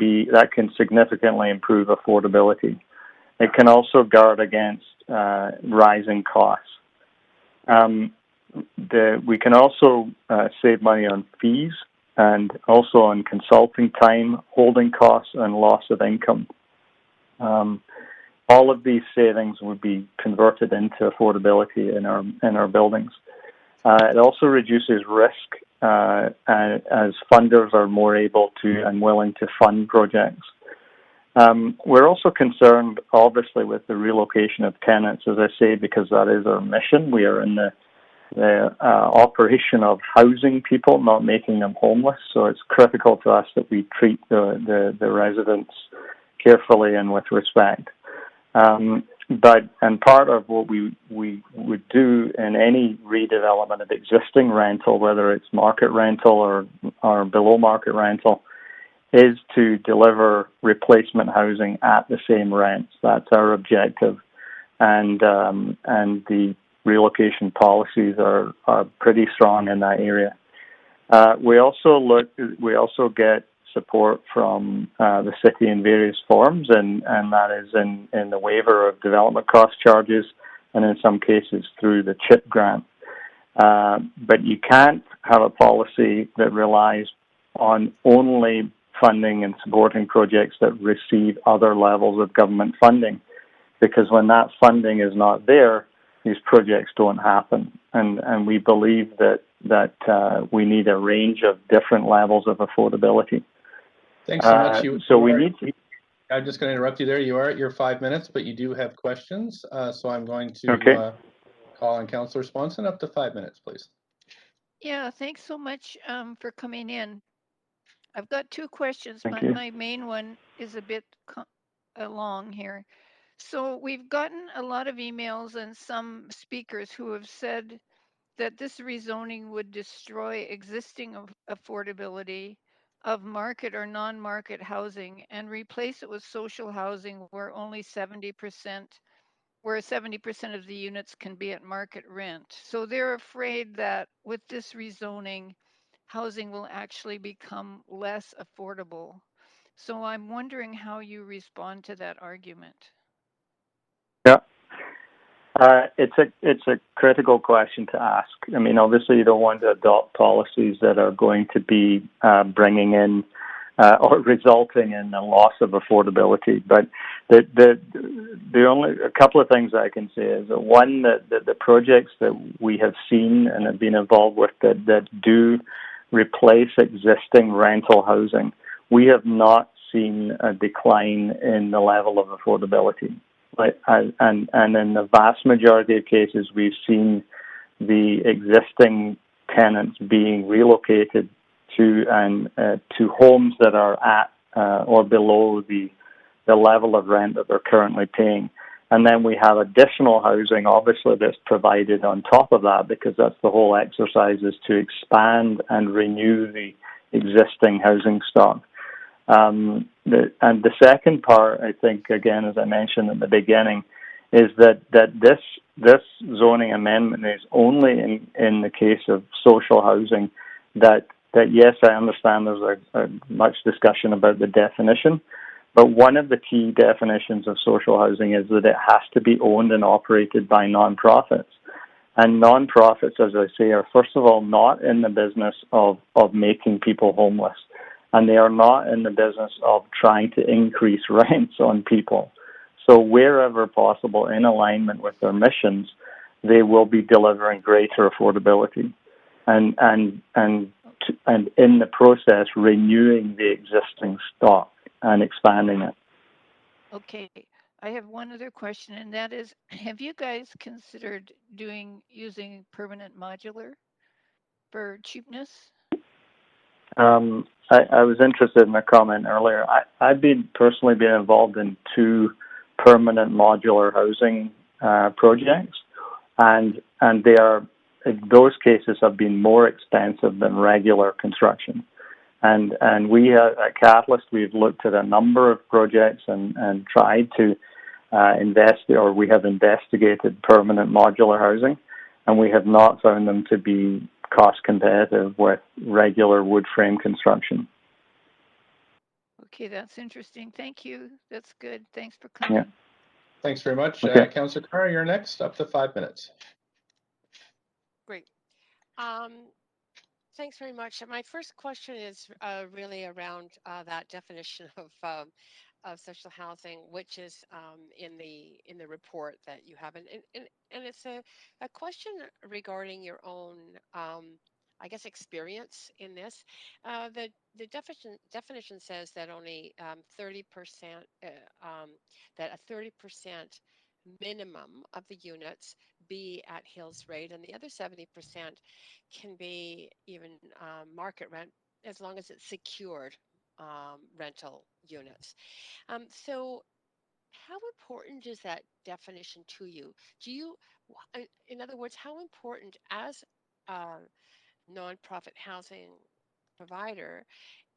significantly improve affordability. It can also guard against rising costs. We can also save money on fees and also on consulting time, holding costs, and loss of income. All of these savings would be converted into affordability in our buildings. It also reduces risk as funders are more able to and willing to fund projects. We're also concerned, obviously, with the relocation of tenants, as I say, because that is our mission. We are in the operation of housing people, not making them homeless. So it's critical to us that we treat the residents carefully and with respect. And part of what we would do in any redevelopment of existing rental, whether it's market rental or below market rental, is to deliver replacement housing at the same rents. That's our objective, and the relocation policies are pretty strong in that area. We also get support from the city in various forms, and that is in the waiver of development cost charges, and in some cases through the CHIP grant. But you can't have a policy that relies on only funding and supporting projects that receive other levels of government funding, because when that funding is not there, these projects don't happen. And we believe that we need a range of different levels of affordability. Thanks so much. I'm just going to interrupt you there. You are at your 5 minutes, but you do have questions. So I'm going to call on Councillor Swanson. Up to 5 minutes, please. Yeah, thanks so much for coming in. I've got 2 questions. My main one is a bit long here. So we've gotten a lot of emails and some speakers who have said that this rezoning would destroy existing affordability of market or non-market housing and replace it with social housing where 70% of the units can be at market rent. So they're afraid that with this rezoning, housing will actually become less affordable. So I'm wondering how you respond to that argument. Yeah. It's a critical question to ask. I mean, obviously, you don't want to adopt policies that are going to be bringing in or resulting in a loss of affordability. But the only a couple of things I can say is that one, that the projects that we have seen and have been involved with that do replace existing rental housing, we have not seen a decline in the level of affordability. And in the vast majority of cases, we've seen the existing tenants being relocated to homes that are at or below the level of rent that they're currently paying. And then we have additional housing, obviously, that's provided on top of that, because that's the whole exercise, is to expand and renew the existing housing stock. And the second part, I think, again, as I mentioned at the beginning, is that this zoning amendment is only in the case of social housing. That yes, I understand there's a much discussion about the definition, but one of the key definitions of social housing is that it has to be owned and operated by nonprofits. And nonprofits, as I say, are first of all not in the business of making people homeless. And they are not in the business of trying to increase rents on people. So wherever possible, in alignment with their missions, they will be delivering greater affordability, and in the process renewing the existing stock and expanding it. Okay, I have one other question, and that is, have you guys considered using permanent modular for cheapness? I was interested in a comment earlier. I've personally been involved in 2 permanent modular housing projects, and those cases have been more expensive than regular construction. And we at Catalyst, we've looked at a number of projects and tried to we have investigated permanent modular housing, and we have not found them to be cost competitive with regular wood frame construction. Okay, that's interesting. Thank you. That's good. Thanks for coming. Yeah. Thanks very much. Okay. Councillor Carr, you're next, up to 5 minutes. Great. Thanks very much. My first question is really around that definition of social housing, which is in the report that you have, and it's a question regarding your own, I guess, experience in this. The definition says that only 30%, that a 30% minimum of the units be at Hills rate, and the other 70% can be even market rent, as long as it's secured rental units. So how important is that definition to you? In other words, how important as a nonprofit housing provider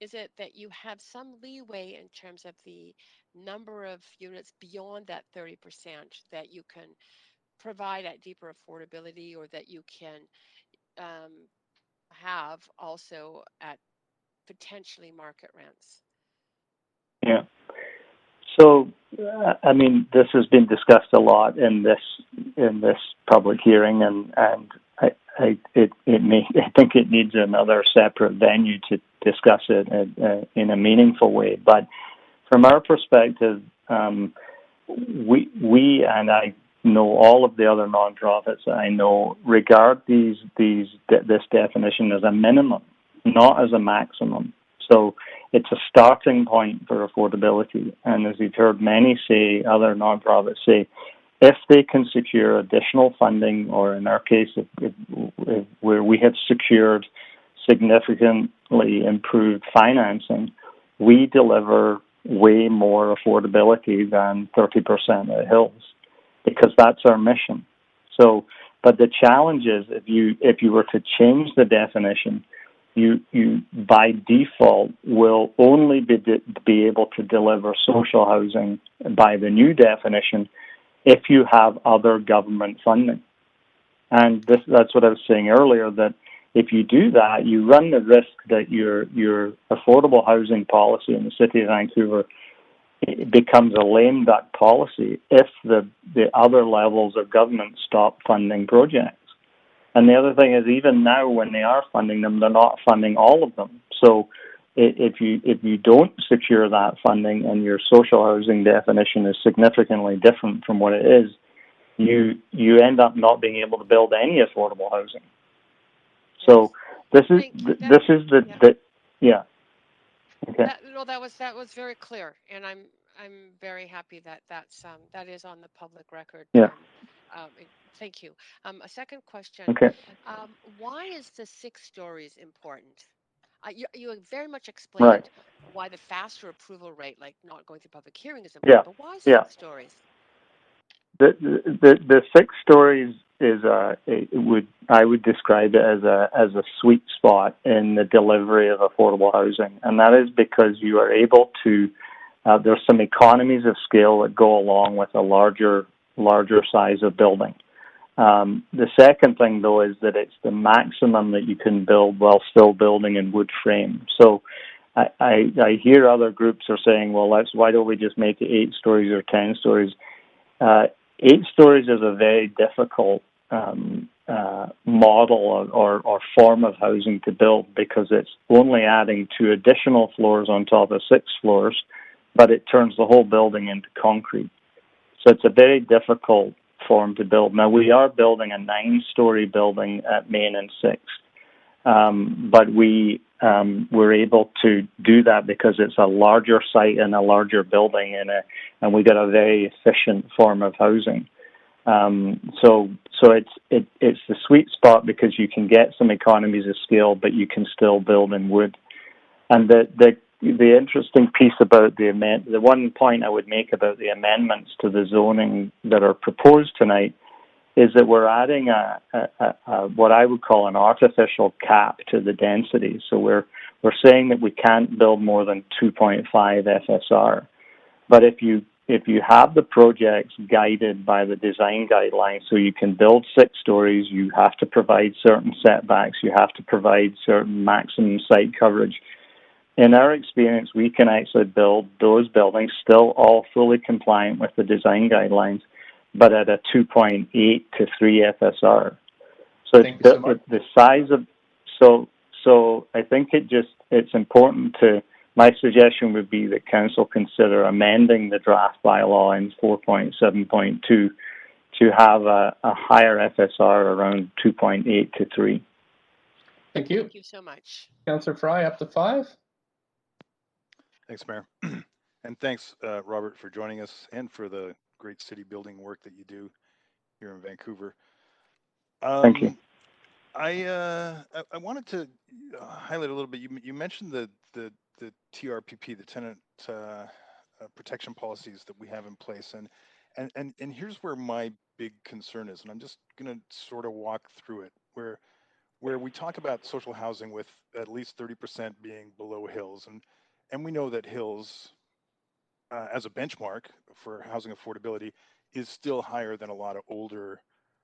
is it that you have some leeway in terms of the number of units beyond that 30% that you can provide at deeper affordability, or that you can have also at potentially market rents? Yeah. So, I mean, this has been discussed a lot in this public hearing, and I think it needs another separate venue to discuss it in a meaningful way. But from our perspective, we and I know all of the other nonprofits I know regard this definition as a minimum, not as a maximum. So it's a starting point for affordability. And as you've heard many say, other nonprofits say, if they can secure additional funding, or in our case, where we have secured significantly improved financing, we deliver way more affordability than 30% at Hills, because that's our mission. So, but the challenge is, if you were to change the definition, you by default will only be able to deliver social housing by the new definition if you have other government funding. And that's what I was saying earlier, that if you do that, you run the risk that your affordable housing policy in the city of Vancouver becomes a lame duck policy if the other levels of government stop funding projects. And the other thing is, even now when they are funding them, they're not funding all of them. So if you don't secure that funding and your social housing definition is significantly different from what it is, you end up not being able to build any affordable housing. So this is the yeah. Okay. That was very clear, and I'm very happy that that is on the public record. Yeah. Thank you. A second question. Okay. Why is the 6 stories important? You very much explained why the faster approval rate, like not going through public hearing, is important. But why 6 stories? The 6 stories is I would describe it as a sweet spot in the delivery of affordable housing, and that is because you are able to. There's some economies of scale that go along with a larger size of building. The second thing, though, is that it's the maximum that you can build while still building in wood frame. So I hear other groups are saying, well, why don't we just make it 8 stories or 10 stories? 8 stories is a very difficult model or form of housing to build because it's only adding 2 additional floors on top of 6 floors, but it turns the whole building into concrete. So it's a very difficult form to build. Now, we are building a 9-story building at Main and 6th, but we're able to do that because it's a larger site and a larger building, and we got a very efficient form of housing. So it's the sweet spot because you can get some economies of scale, but you can still build in wood. And the interesting piece about the one point I would make about the amendments to the zoning that are proposed tonight is that we're adding a what I would call an artificial cap to the density. So we're saying that we can't build more than 2.5 FSR. But if you have the projects guided by the design guidelines, so you can build 6 stories, you have to provide certain setbacks, you have to provide certain maximum site coverage. In our experience, we can actually build those buildings still all fully compliant with the design guidelines, but at a 2.8 to 3 FSR. So the size of so I think it's important to. My suggestion would be that council consider amending the draft bylaw in 4.7.2 to have a higher FSR around 2.8 to 3. Thank you. Thank you so much. Councillor Fry, up to 5. Thanks, Mayor. And thanks, Robert, for joining us and for the great city building work that you do here in Vancouver. Thank you. I wanted to highlight a little bit. You mentioned the TRPP, the tenant protection policies that we have in place, and here's where my big concern is, and I'm just going to sort of walk through it, where we talk about social housing with at least 30% being below hills, and we know that hills, as a benchmark for housing affordability, is still higher than a lot of older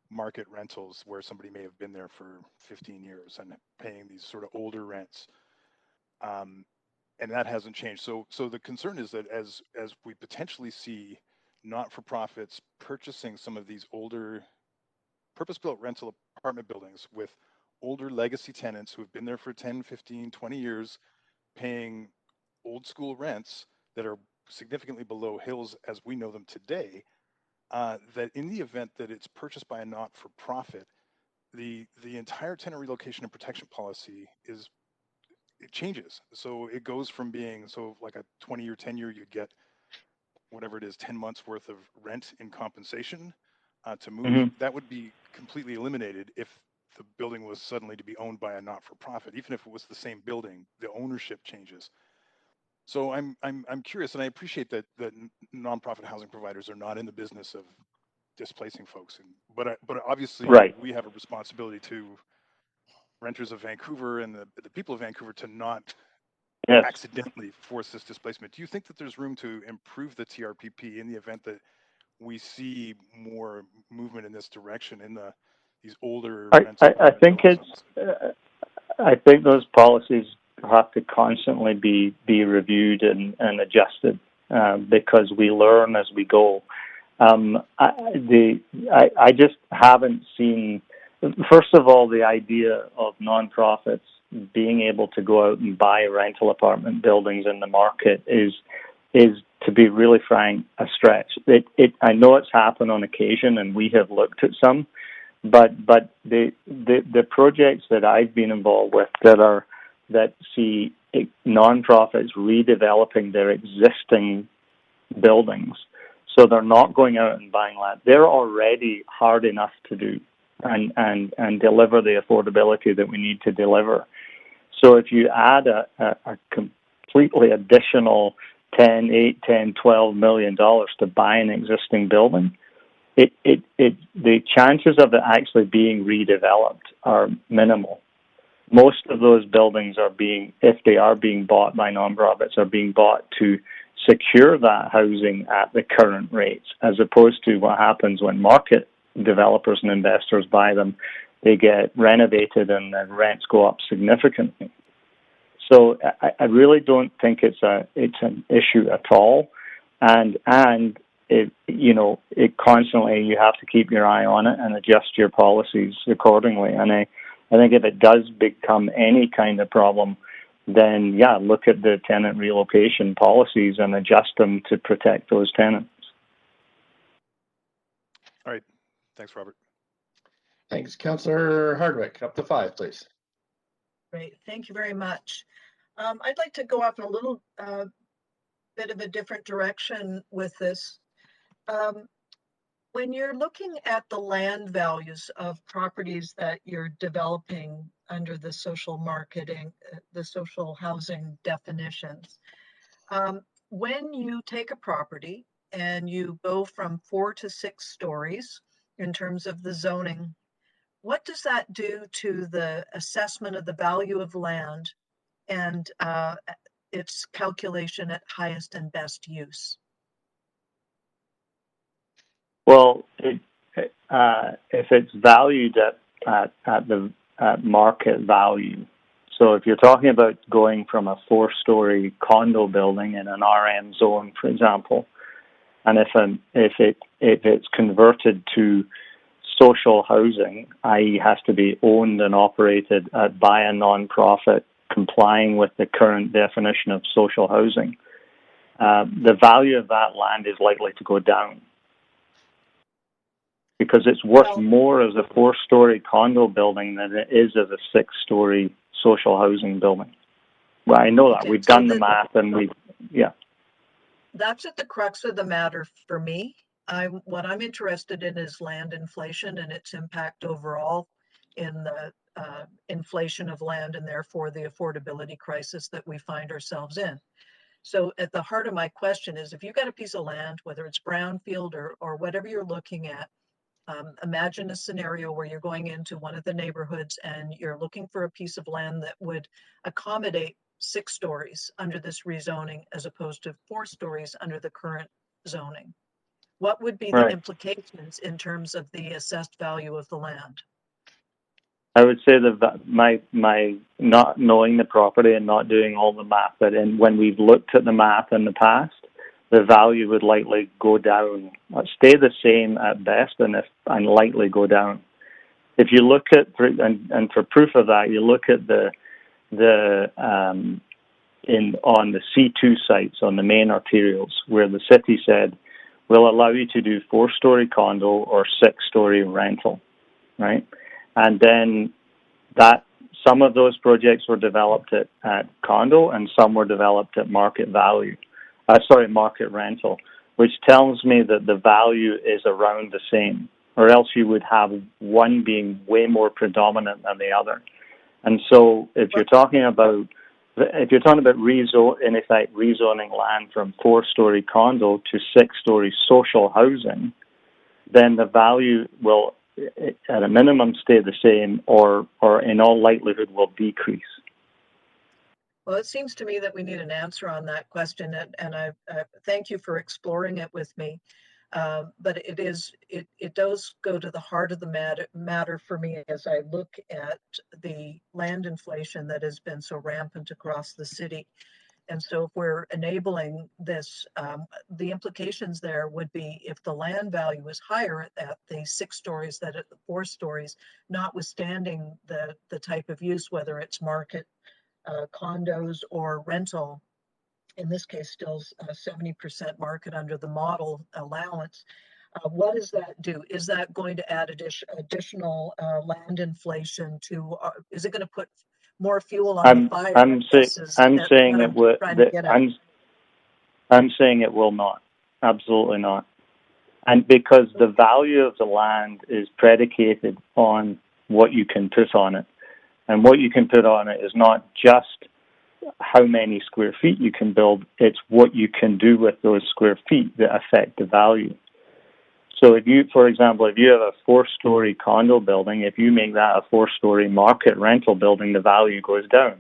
market rentals where somebody may have been there for 15 years and paying these sort of older rents. And that hasn't changed. So the concern is that as we potentially see not-for-profits purchasing some of these older purpose-built rental apartment buildings with older legacy tenants who have been there for 10, 15, 20 years, paying old school rents that are significantly below hills as we know them today, that in the event that it's purchased by a not-for-profit, the entire tenant relocation and protection policy it changes. So it goes from being like a 20-year tenure, you'd get whatever it is, 10 months worth of rent in compensation to move. Mm-hmm. That would be completely eliminated if the building was suddenly to be owned by a not-for-profit. Even if it was the same building, the ownership changes. So I'm curious, and I appreciate that nonprofit housing providers are not in the business of displacing folks, but obviously we have a responsibility to renters of Vancouver and the people of Vancouver to not Yes. accidentally force this displacement. Do you think that there's room to improve the TRPP in the event that we see more movement in this direction in these older I think I think those policies have to constantly be reviewed and adjusted because we learn as we go. I just haven't seen. First of all, the idea of nonprofits being able to go out and buy rental apartment buildings in the market is, to be really frank, a stretch. I know it's happened on occasion, and we have looked at some, but the projects that I've been involved with that see nonprofits redeveloping their existing buildings, so they're not going out and buying land. They're already hard enough to do and deliver the affordability that we need to deliver. So if you add a completely additional $12 million to buy an existing building, the chances of it actually being redeveloped are minimal. Most of those buildings if they are being bought by nonprofits, are being bought to secure that housing at the current rates, as opposed to what happens when market developers and investors buy them. They get renovated and the rents go up significantly. So I really don't think it's an issue at all, and it constantly, you have to keep your eye on it and adjust your policies accordingly. And I think if it does become any kind of problem, then look at the tenant relocation policies and adjust them to protect those tenants. All right. Thanks, Robert. Thanks. Councillor Hardwick, up to 5, please. Great. Thank you very much. I'd like to go off in a little bit of a different direction with this. When you're looking at the land values of properties that you're developing under the social marketing, the social housing definitions, when you take a property and you go from 4 to 6 stories in terms of the zoning, what does that do to the assessment of the value of land and its calculation at highest and best use? Well, if it's valued at the market value, so if you're talking about going from a 4-story condo building in an RM zone, for example, and if it's converted to social housing, i.e. has to be owned and operated by a non-profit complying with the current definition of social housing, the value of that land is likely to go down, because it's worth more as a 4-story condo building than it is as a 6-story social housing building. Well, I know that. We've done the math, and that's at the crux of the matter for me. What I'm interested in is land inflation and its impact overall in the inflation of land, and therefore the affordability crisis that we find ourselves in. So at the heart of my question is, if you've got a piece of land, whether it's brownfield or whatever you're looking at, imagine a scenario where you're going into one of the neighborhoods and you're looking for a piece of land that would accommodate 6 stories under this rezoning as opposed to 4 stories under the current zoning. What would be the implications in terms of the assessed value of the land? I would say that my not knowing the property and not doing all the math, but when we've looked at the math in the past, the value would likely go down, stay the same at best, and likely go down. If you look at, and for proof of that, you look at on the C2 sites on the main arterials, where the city said, we'll allow you to do 4-story condo or 6-story rental, right? And then some of those projects were developed at condo, and some were developed at market rental, which tells me that the value is around the same, or else you would have one being way more predominant than the other. And so if you're talking about rezoning land from 4-story condo to 6-story social housing, then the value will at a minimum stay the same, or in all likelihood will decrease? Well, it seems to me that we need an answer on that question, and I thank you for exploring it with me. But it does go to the heart of the matter for me as I look at the land inflation that has been so rampant across the city. And so if we're enabling this, the implications there would be if the land value is higher at the 6 stories than at the 4 stories, notwithstanding the type of use, whether it's market, condos or rental, in this case still 70% market under the model allowance. What does that do? Is that going to add additional land inflation to, is it going to put more fuel on the fire? I'm saying it will not. Absolutely not. And because the value of the land is predicated on what you can put on it. And what you can put on it is not just how many square feet you can build, it's what you can do with those square feet that affect the value. So if you, for example, if you have a 4-story condo building, if you make that a 4-story market rental building, the value goes down.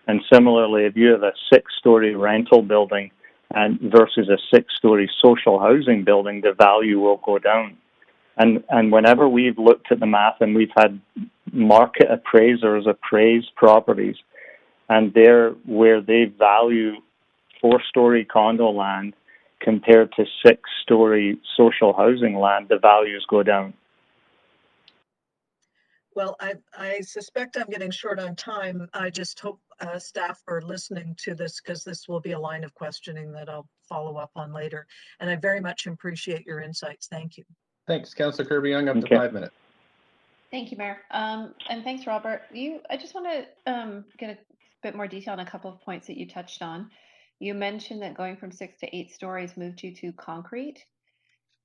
And similarly, if you have a 6-story rental building and versus a 6-story social housing building, the value will go down. And whenever we've looked at the math and we've had market appraisers appraise properties, and they're where they value 4-story condo land compared to 6-story social housing land, the values go down. Well, I suspect I'm getting short on time. I just hope staff are listening to this, because this will be a line of questioning that I'll follow up on later. And I very much appreciate your insights. Thank you. Thanks, Councillor Kirby-Young. Up to 5 minutes. Thank you, Mayor. And thanks, Robert. I just want to get a bit more detail on a couple of points that you touched on. You mentioned that going from 6 to 8 stories moved you to concrete.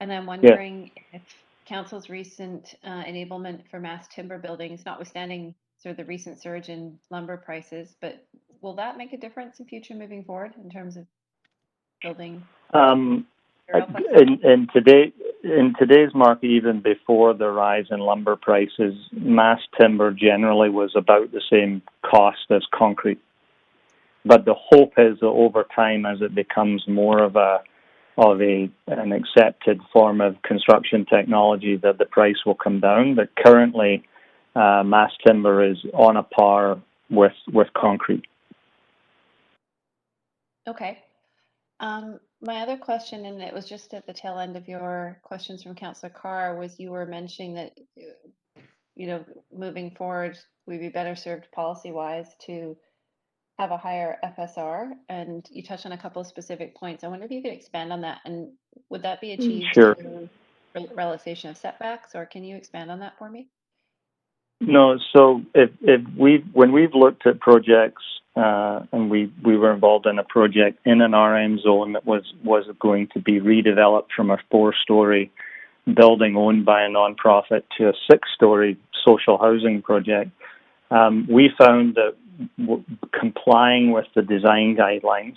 And I'm wondering if Council's recent enablement for mass timber buildings, notwithstanding sort of the recent surge in lumber prices, but will that make a difference in future moving forward in terms of building? In today's market, even before the rise in lumber prices, mass timber generally was about the same cost as concrete. But the hope is that over time, as it becomes more of an accepted form of construction technology, that the price will come down. But currently, mass timber is on a par with concrete. Okay. My other question, and it was just at the tail end of your questions from Councillor Carr, was you were mentioning that, moving forward, we'd be better served policy-wise to have a higher FSR, and you touched on a couple of specific points. I wonder if you could expand on that, and would that be achieved through relaxation of setbacks, or can you expand on that for me? No, so when we've looked at projects, and we were involved in a project in an RM zone that was going to be redeveloped from a 4-story building owned by a nonprofit to a 6-story social housing project, we found that complying with the design guidelines,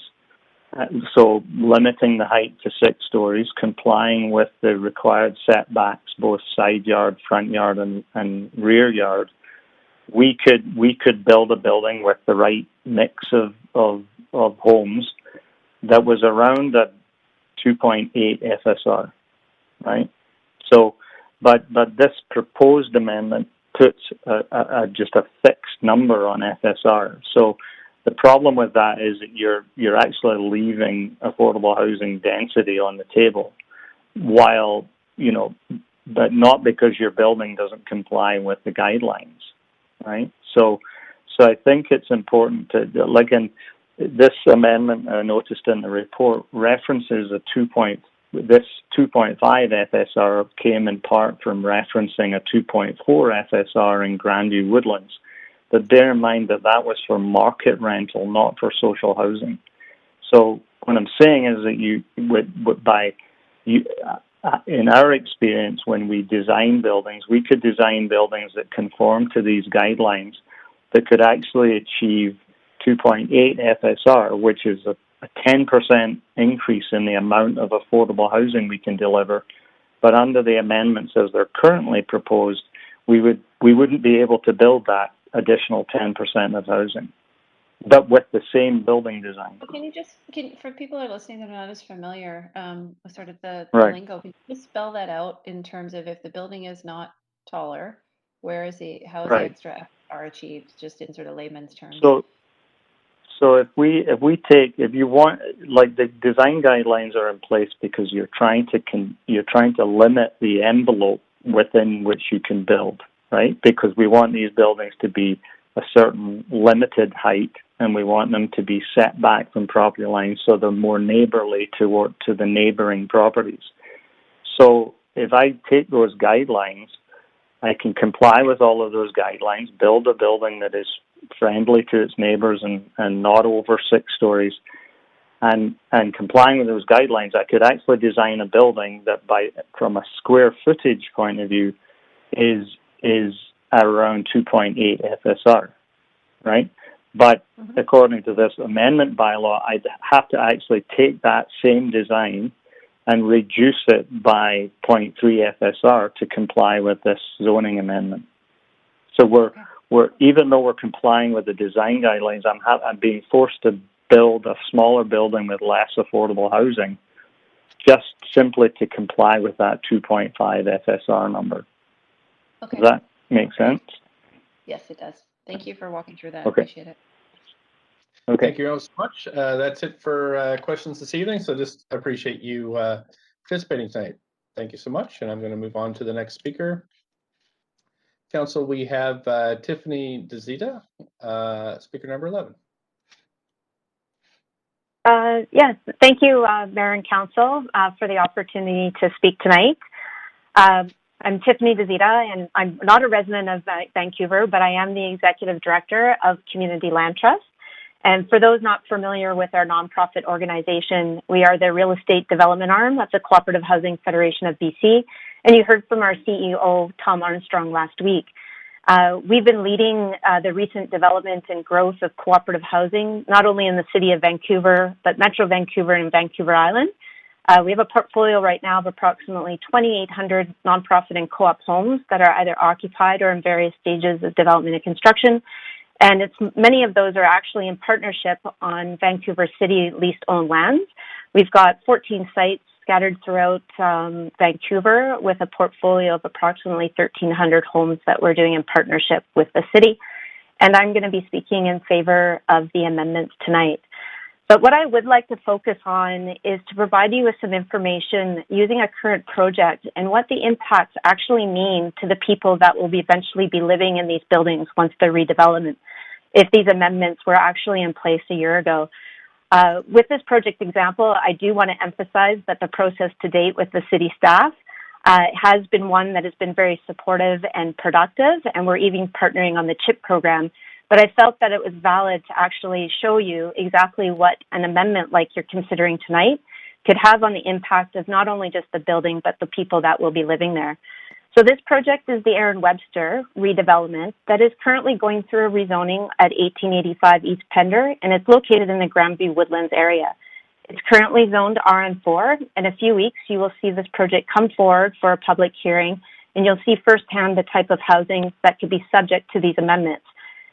so limiting the height to 6 stories, complying with the required setbacks, both side yard, front yard, and rear yard, we could build a building with the right mix of homes that was around a 2.8 FSR, right? So, but this proposed amendment puts just a fixed number on FSR. So the problem with that is that you're actually leaving affordable housing density on the table, while, but not because your building doesn't comply with the guidelines, right? So I think it's important to, like in this amendment I noticed in the report, references this 2.5 FSR came in part from referencing a 2.4 FSR in Grandview Woodlands. But bear in mind that was for market rental, not for social housing. So what I'm saying is that in our experience, when we design buildings, we could design buildings that conform to these guidelines that could actually achieve 2.8 FSR, which is a 10% increase in the amount of affordable housing we can deliver, But under the amendments as they're currently proposed, we wouldn't be able to build that additional 10% of housing, but with the same building design. But for people who are listening that are not as familiar with sort of the Right. lingo, can you just spell that out in terms of if the building is not taller, how is the extra are achieved, just in sort of layman's terms? So if you want, like, the design guidelines are in place because you're trying to limit the envelope within which you can build, right? Because we want these buildings to be a certain limited height, and we want them to be set back from property lines so they're more neighborly to the neighboring properties. So if I take those guidelines, I can comply with all of those guidelines, build a building that is friendly to its neighbors and not over 6 stories. And complying with those guidelines, I could actually design a building that, from a square footage point of view, is at around 2.8 FSR, right? But according to this amendment bylaw, I'd have to actually take that same design and reduce it by 0.3 FSR to comply with this zoning amendment. So we're even though we're complying with the design guidelines, I'm being forced to build a smaller building with less affordable housing, just simply to comply with that 2.5 FSR number. Okay. Does that make sense? Yes, it does. Thank you for walking through that. Okay. Appreciate it. Okay. Thank you all so much. That's it for questions this evening. So just appreciate you participating tonight. Thank you so much. And I'm going to move on to the next speaker. Council, we have Tiffany DeZita, speaker number 11. Yes, thank you, Mayor and Council, for the opportunity to speak tonight. I'm Tiffany DeZita, and I'm not a resident of Vancouver, but I am the Executive Director of Community Land Trust. And for those not familiar with our nonprofit organization, we are the real estate development arm of the Cooperative Housing Federation of BC. And you heard from our CEO, Tom Armstrong, last week. We've been leading the recent development and growth of cooperative housing, not only in the city of Vancouver, but Metro Vancouver and Vancouver Island. We have a portfolio right now of approximately 2,800 nonprofit and co-op homes that are either occupied or in various stages of development and construction. And many of those are actually in partnership on Vancouver City leased-owned lands. We've got 14 sites scattered throughout Vancouver with a portfolio of approximately 1,300 homes that we're doing in partnership with the city. And I'm going to be speaking in favor of the amendments tonight. But what I would like to focus on is to provide you with some information using a current project and what the impacts actually mean to the people that will eventually be living in these buildings once they're redeveloped, if these amendments were actually in place a year ago. With this project example, I do want to emphasize that the process to date with the city staff has been one that has been very supportive and productive, and we're even partnering on the CHIP program. But I felt that it was valid to actually show you exactly what an amendment like you're considering tonight could have on the impact of not only just the building, but the people that will be living there. So this project is the Aaron Webster redevelopment that is currently going through a rezoning at 1885 East Pender, and it's located in the Grandview Woodlands area. It's currently zoned RM4. In a few weeks, you will see this project come forward for a public hearing, and you'll see firsthand the type of housing that could be subject to these amendments.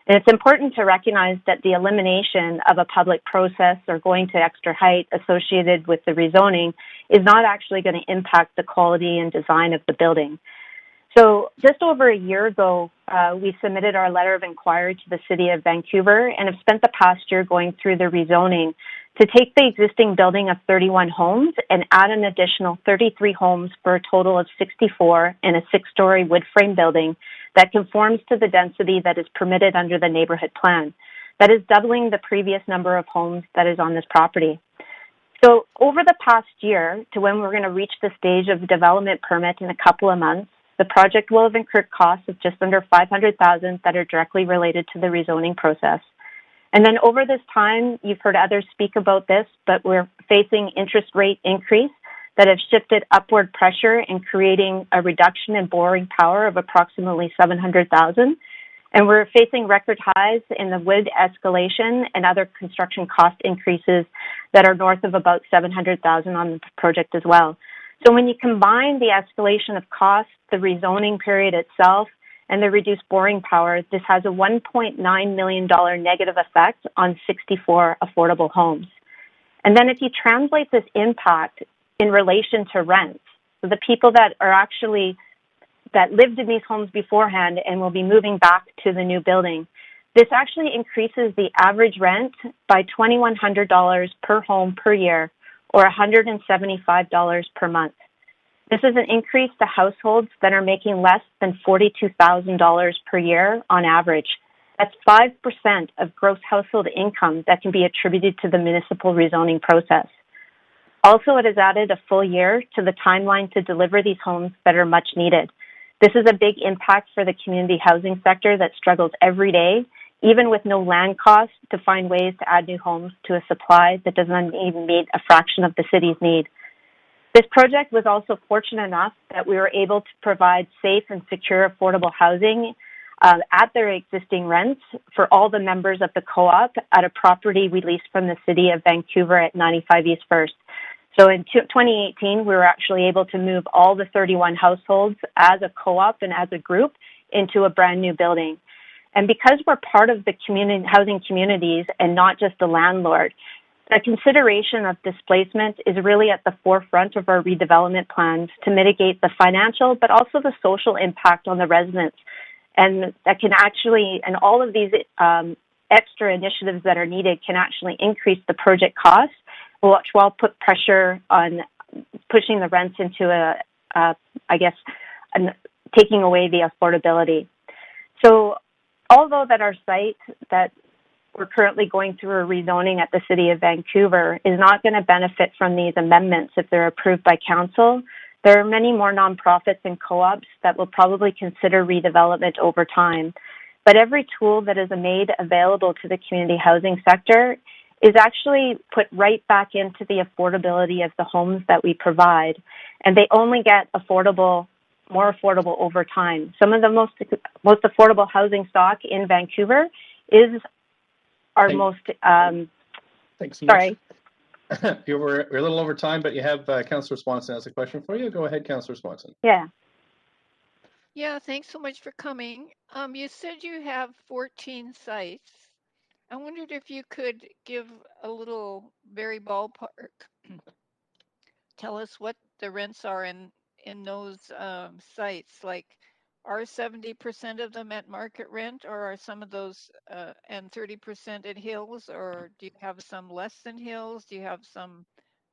And it's important to recognize that the elimination of a public process or going to extra height associated with the rezoning is not actually going to impact the quality and design of the building. So just over a year ago, we submitted our letter of inquiry to the City of Vancouver and have spent the past year going through the rezoning to take the existing building of 31 homes and add an additional 33 homes for a total of 64 in a 6-story wood frame building that conforms to the density that is permitted under the neighborhood plan. That is doubling the previous number of homes that is on this property. So over the past year to when we're going to reach the stage of development permit in a couple of months, the project will have incurred costs of just under $500,000 that are directly related to the rezoning process. And then over this time, you've heard others speak about this, but we're facing interest rate increase that have shifted upward pressure and creating a reduction in borrowing power of approximately $700,000. And we're facing record highs in the wood escalation and other construction cost increases that are north of about $700,000 on the project as well. So when you combine the escalation of costs, the rezoning period itself, and the reduced borrowing power, this has a $1.9 million negative effect on 64 affordable homes. And then if you translate this impact in relation to rents, so the people that are actually, that lived in these homes beforehand and will be moving back to the new building, this actually increases the average rent by $2,100 per home per year, or $175 per month. This is an increase to households that are making less than $42,000 per year on average. That's 5% of gross household income that can be attributed to the municipal rezoning process. Also, it has added a full year to the timeline to deliver these homes that are much needed. This is a big impact for the community housing sector that struggles every day, even with no land costs, to find ways to add new homes to a supply that doesn't even meet a fraction of the city's need. This project was also fortunate enough that we were able to provide safe and secure affordable housing at their existing rents for all the members of the co-op at a property we leased from the City of Vancouver at 95 East 1st. So in 2018, we were actually able to move all the 31 households as a co-op and as a group into a brand new building. And because we're part of the community housing communities and not just the landlord, the consideration of displacement is really at the forefront of our redevelopment plans to mitigate the financial but also the social impact on the residents. And that can actually, and all of these extra initiatives that are needed can actually increase the project costs, which will put pressure on pushing the rents into taking away the affordability. So although that our site that we're currently going through a rezoning at the City of Vancouver is not going to benefit from these amendments if they're approved by council, there are many more nonprofits and co-ops that will probably consider redevelopment over time. But every tool that is made available to the community housing sector is actually put right back into the affordability of the homes that we provide. And they only get more affordable over time. Some of the most affordable housing stock in Vancouver is our most, thanks so sorry. much. We're a little over time, but you have Councillor Swanson has a question for you. Go ahead, Councillor Swanson. Yeah. Yeah, thanks so much for coming. You said you have 14 sites. I wondered if you could give a little very ballpark, tell us what the rents are in those sites. Like, are 70% of them at market rent, or are some of those and 30% at Hills, or do you have some less than Hills? Do you have some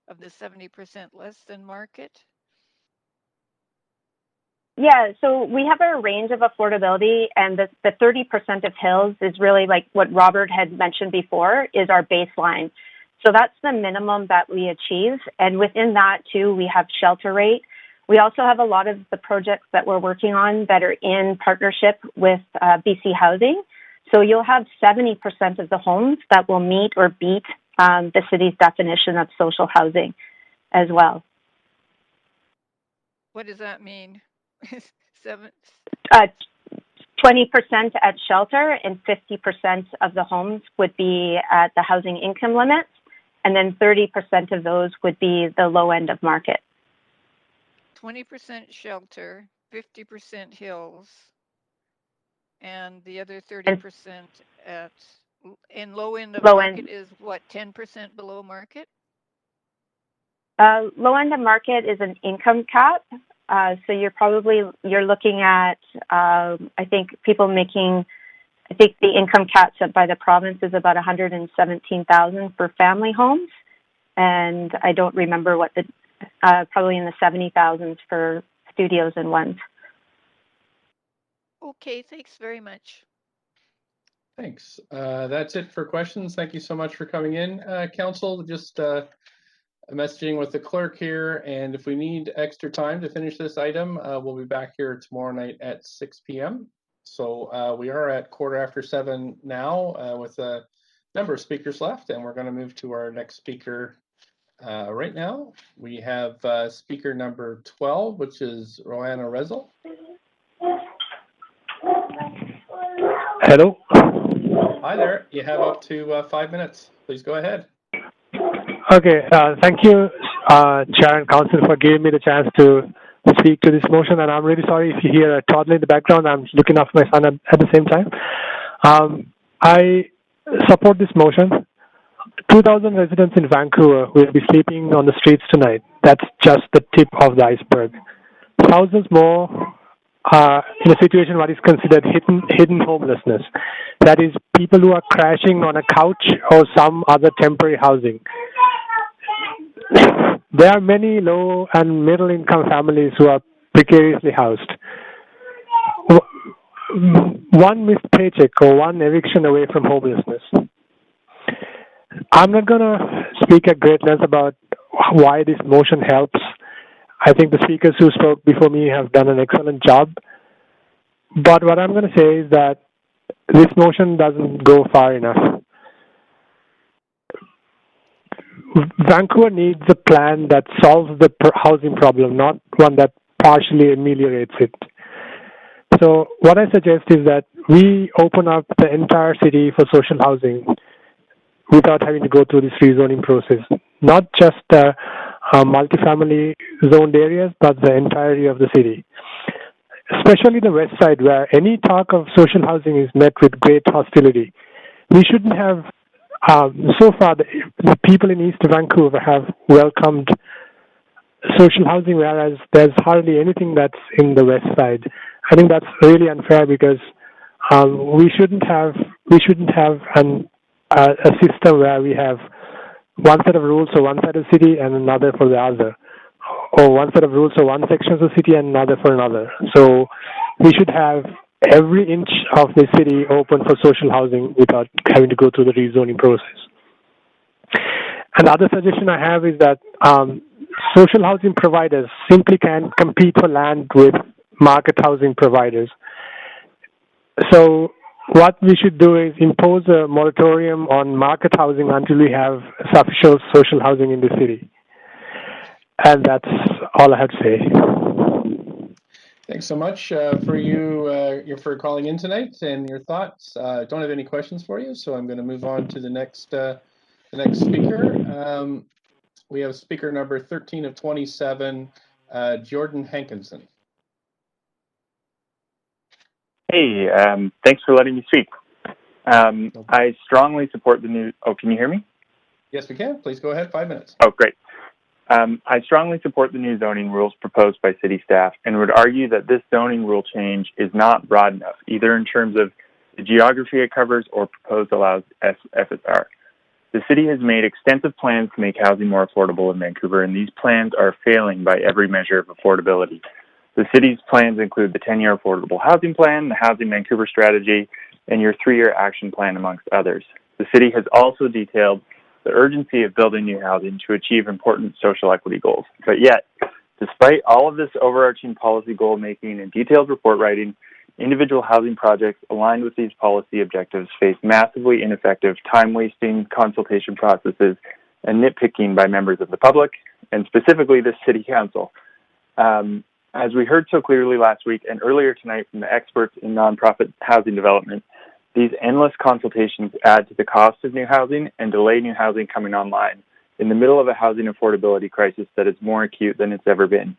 of the 70% less than market? Yeah, so we have a range of affordability, and the 30% of Hills is really like what Robert had mentioned before is our baseline. So that's the minimum that we achieve. And within that, too, we have shelter rate. We also have a lot of the projects that we're working on that are in partnership with BC Housing. So you'll have 70% of the homes that will meet or beat the city's definition of social housing as well. What does that mean? 20% at shelter, and 50% of the homes would be at the housing income limits, and then 30% of those would be the low end of market. 20% shelter, 50% Hills, and the other 30% in low end of market is what, 10% below market? Low end of market is an income cap. So you're looking at, I think the income cap set by the province is about $117,000 for family homes. And I don't remember what probably in the 70,000s for studios and ones. Okay, thanks very much. Thanks. That's it for questions. Thank you so much for coming in, Council. Just messaging with the clerk here, and if we need extra time to finish this item, we'll be back here tomorrow night at 6 p.m. So we are at 7:15 now with a number of speakers left, and we're going to move to our next speaker right now. We have speaker number 12, which is Roanna Rezel. Hello. Hi there. You have up to 5 minutes. Please go ahead. Okay. Thank you Chair and Council, for giving me the chance to speak to this motion. And I'm really sorry if you hear a toddler in the background. I'm looking after my son at the same time. I support this motion. 2,000 residents in Vancouver will be sleeping on the streets tonight. That's just the tip of the iceberg. Thousands more in a situation what is considered hidden homelessness. That is, people who are crashing on a couch or some other temporary housing. There are many low and middle income families who are precariously housed. One missed paycheck or one eviction away from homelessness. I'm not going to speak at great length about why this motion helps. I think the speakers who spoke before me have done an excellent job. But what I'm going to say is that this motion doesn't go far enough. Vancouver needs a plan that solves the housing problem, not one that partially ameliorates it. So what I suggest is that we open up the entire city for social housing without having to go through this rezoning process. Not just multifamily zoned areas, but the entirety of the city. Especially the west side, where any talk of social housing is met with great hostility. We shouldn't have, so far, the people in East Vancouver have welcomed social housing, whereas there's hardly anything that's in the west side. I think that's really unfair because we shouldn't have a system where we have one set of rules for one side of the city and another for the other, or one set of rules for one section of the city and another for another. So we should have every inch of the city open for social housing without having to go through the rezoning process. And the other suggestion I have is that social housing providers simply can't compete for land with market housing providers. So what we should do is impose a moratorium on market housing until we have sufficient social housing in the city. And that's all I have to say. Thanks so much for you for calling in tonight and your thoughts. I don't have any questions for you, so I'm going to move on to the next speaker. We have speaker number 13 of 27, Jordan Hankinson. Hey, thanks for letting me speak. I strongly support the new... Oh, can you hear me? Yes, we can. Please go ahead. 5 minutes. Oh, great. I strongly support the new zoning rules proposed by city staff and would argue that this zoning rule change is not broad enough, either in terms of the geography it covers or proposed allows FSR. The city has made extensive plans to make housing more affordable in Vancouver, and these plans are failing by every measure of affordability. The city's plans include the 10-year affordable housing plan, the Housing Vancouver strategy, and your 3-year action plan, amongst others. The city has also detailed the urgency of building new housing to achieve important social equity goals. But yet, despite all of this overarching policy goal making and detailed report writing, individual housing projects aligned with these policy objectives face massively ineffective, time-wasting consultation processes and nitpicking by members of the public, and specifically this city council. As we heard so clearly last week and earlier tonight from the experts in nonprofit housing development, these endless consultations add to the cost of new housing and delay new housing coming online in the middle of a housing affordability crisis that is more acute than it's ever been.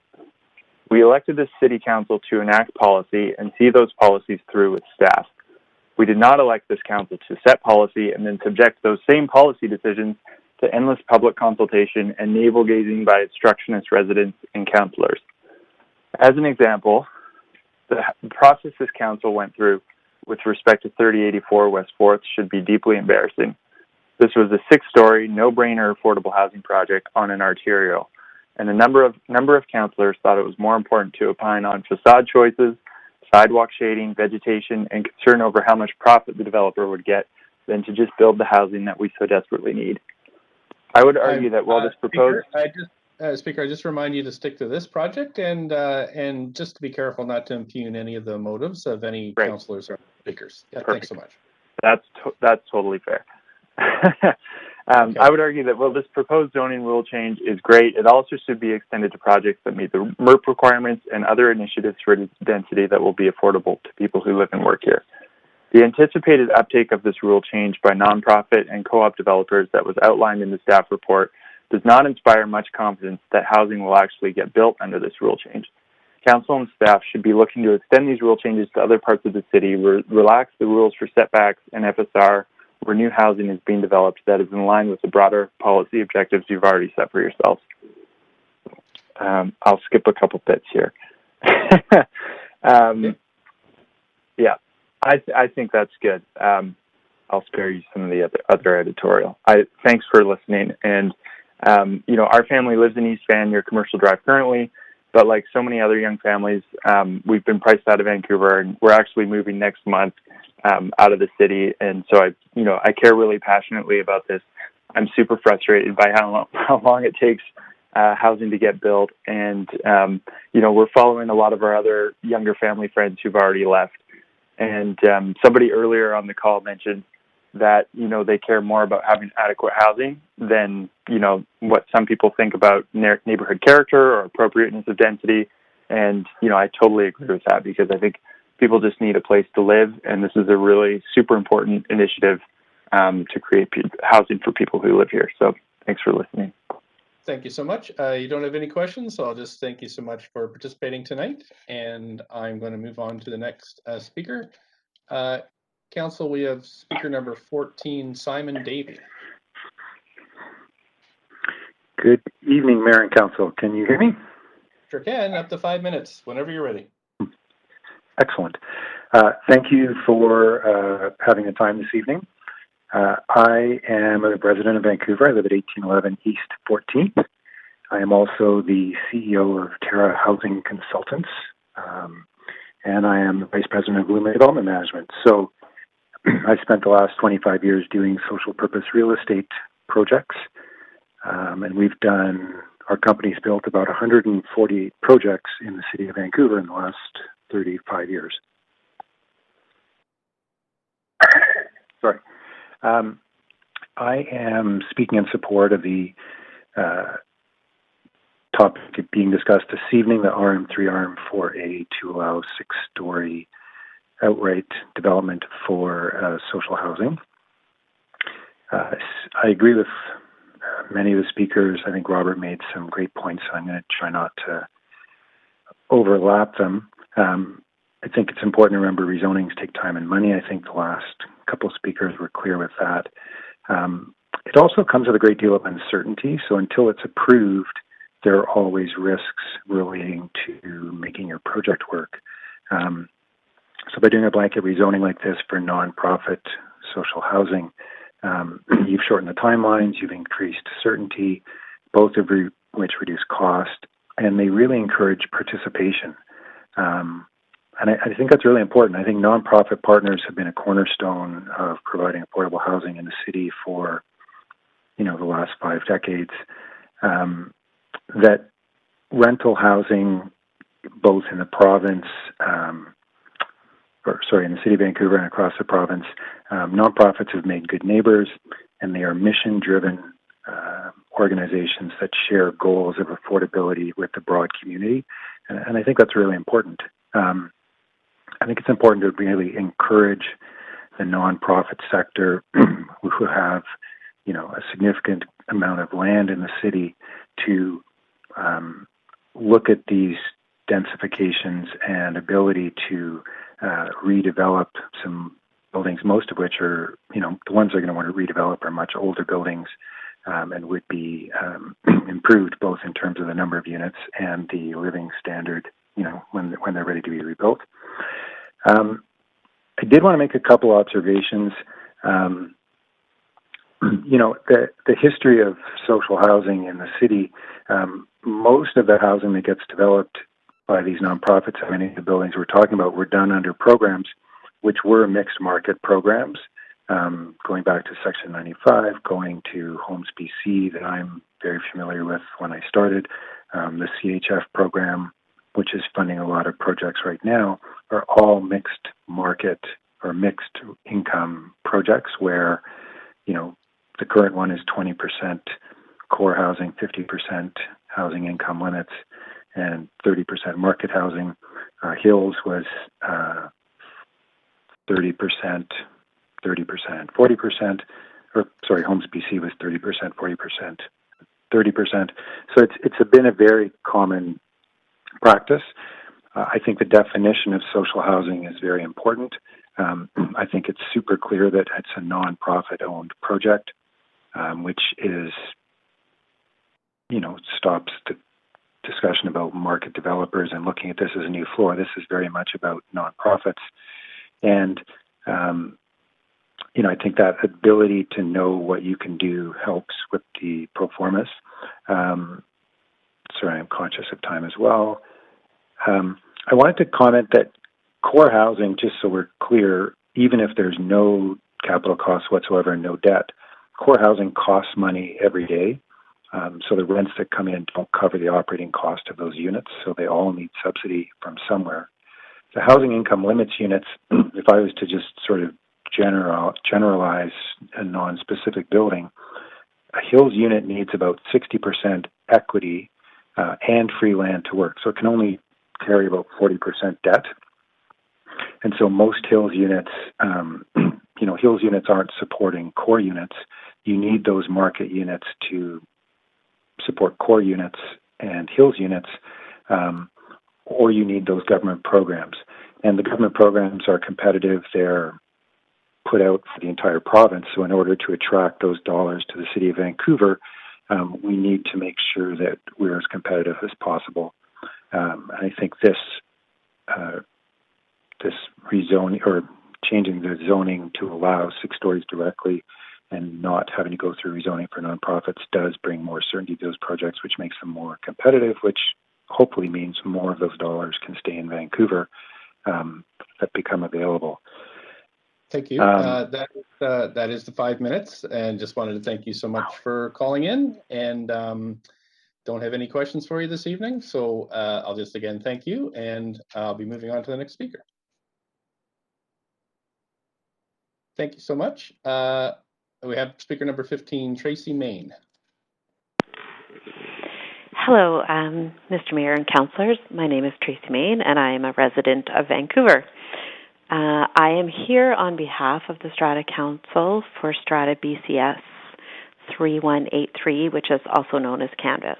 We elected this city council to enact policy and see those policies through with staff. We did not elect this council to set policy and then subject those same policy decisions to endless public consultation and navel-gazing by obstructionist residents and councillors. As an example, the process this council went through with respect to 3084 West 4th should be deeply embarrassing. This was a 6-story, no-brainer affordable housing project on an arterial, and a number of councillors thought it was more important to opine on facade choices, sidewalk shading, vegetation, and concern over how much profit the developer would get than to just build the housing that we so desperately need. I would argue that while this proposed... Speaker, I just remind you to stick to this project and just to be careful not to impugn any of the motives of any councillors or speakers. Yeah, thanks so much. That's totally fair. Okay. I would argue that while this proposed zoning rule change is great, it also should be extended to projects that meet the MERP requirements and other initiatives for density that will be affordable to people who live and work here. The anticipated uptake of this rule change by nonprofit and co-op developers that was outlined in the staff report does not inspire much confidence that housing will actually get built under this rule change. Council and staff should be looking to extend these rule changes to other parts of the city, relax the rules for setbacks and FSR, where new housing is being developed that is in line with the broader policy objectives you've already set for yourselves. I'll skip a couple bits here. Yeah, I think that's good. I'll spare you some of the other editorial. Thanks for listening. And, our family lives in East Van near Commercial Drive currently, but like so many other young families, we've been priced out of Vancouver, and we're actually moving next month out of the city. And so I care really passionately about this. I'm super frustrated by how long it takes housing to get built. And, we're following a lot of our other younger family friends who've already left. And somebody earlier on the call mentioned that, they care more about having adequate housing than, what some people think about neighborhood character or appropriateness of density. And, I totally agree with that, because I think people just need a place to live. And this is a really super important initiative to create housing for people who live here. So thanks for listening. Thank you so much. You don't have any questions, so I'll just thank you so much for participating tonight. And I'm going to move on to the next speaker. Council, we have speaker number 14, Simon Davey. Good evening, Mayor and Council. Can you hear me? Sure can, up to 5 minutes, whenever you're ready. Excellent. Thank you for having the time this evening. I am a resident of Vancouver. I live at 1811 East 14th. I am also the CEO of Terra Housing Consultants, and I am the Vice President of Lumen Development Management. So I spent the last 25 years doing social purpose real estate projects, and our company's built about 148 projects in the city of Vancouver in the last 35 years. Sorry. I am speaking in support of the topic being discussed this evening, the RM3, RM4A, to allow 6-story outright development for social housing. I agree with many of the speakers. I think Robert made some great points, so I'm going to try not to overlap them. I think it's important to remember rezonings take time and money. I think the last couple of speakers were clear with that. It also comes with a great deal of uncertainty. So until it's approved, there are always risks relating to making your project work. So by doing a blanket rezoning like this for nonprofit social housing, you've shortened the timelines, you've increased certainty, both of which reduce cost, and they really encourage participation. And I think that's really important. I think nonprofit partners have been a cornerstone of providing affordable housing in the city for, the last 5 decades. That rental housing, both in the province, in the city of Vancouver and across the province, nonprofits have made good neighbors, and they are mission-driven organizations that share goals of affordability with the broad community. And I think that's really important. I think it's important to really encourage the nonprofit sector who have, a significant amount of land in the city to look at these densifications and ability to redevelop some buildings, most of which are, the ones they're going to want to redevelop are much older buildings and would be improved both in terms of the number of units and the living standard, when they're ready to be rebuilt. I did want to make a couple observations. The history of social housing in the city, most of the housing that gets developed by these nonprofits, and many of the buildings we're talking about, were done under programs which were mixed market programs, going back to Section 95, going to Homes BC that I'm very familiar with when I started, the CHF program, which is funding a lot of projects right now, are all mixed market or mixed income projects where, the current one is 20% core housing, 50% housing income limits, and 30% market housing. Hills was 30%, 40%, Homes BC was 30%, 40%, 30%. So it's been a very common practice. I think the definition of social housing is very important. I think it's super clear that it's a nonprofit-owned project, which is, stops the discussion about market developers and looking at this as a new floor. This is very much about nonprofits. And, I think that ability to know what you can do helps with the pro formas. Sorry, I'm conscious of time as well. I wanted to comment that core housing, just so we're clear, even if there's no capital costs whatsoever and no debt, core housing costs money every day. So the rents that come in don't cover the operating cost of those units, so they all need subsidy from somewhere. The housing income limits units, if I was to just sort of generalize a non-specific building, a Hills unit needs about 60% equity and free land to work. So it can only carry about 40% debt. And so most Hills units, Hills units aren't supporting core units. You need those market units to support core units and Hills units, or you need those government programs. And the government programs are competitive. They're put out for the entire province. So in order to attract those dollars to the city of Vancouver, we need to make sure that we're as competitive as possible. I think this rezoning or changing the zoning to allow 6 stories directly and not having to go through rezoning for nonprofits does bring more certainty to those projects, which makes them more competitive, which hopefully means more of those dollars can stay in Vancouver that become available. Thank you. That is the 5 minutes, and just wanted to thank you so much for calling in, and don't have any questions for you this evening. So I'll just again thank you, and I'll be moving on to the next speaker. Thank you so much. We have speaker number 15, Tracy Main. Hello, Mr. Mayor and councillors. My name is Tracy Main, and I am a resident of Vancouver. I am here on behalf of the Strata Council for Strata BCS 3183, which is also known as Canvas.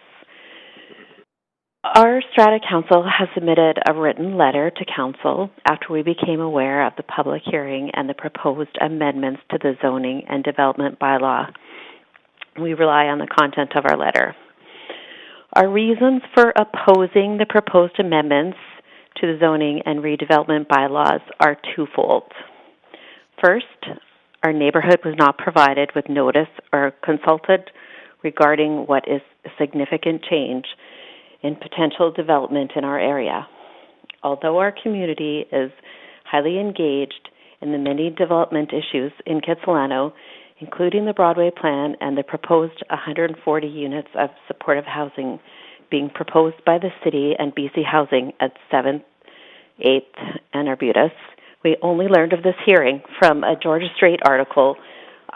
Our Strata Council has submitted a written letter to Council after we became aware of the public hearing and the proposed amendments to the zoning and development bylaw. We rely on the content of our letter. Our reasons for opposing the proposed amendments to the zoning and redevelopment bylaws are twofold. First, our neighborhood was not provided with notice or consulted regarding what is a significant change in potential development in our area. Although our community is highly engaged in the many development issues in Kitsilano, including the Broadway plan and the proposed 140 units of supportive housing being proposed by the city and BC Housing at 7th, 8th, and Arbutus, we only learned of this hearing from a Georgia Straight article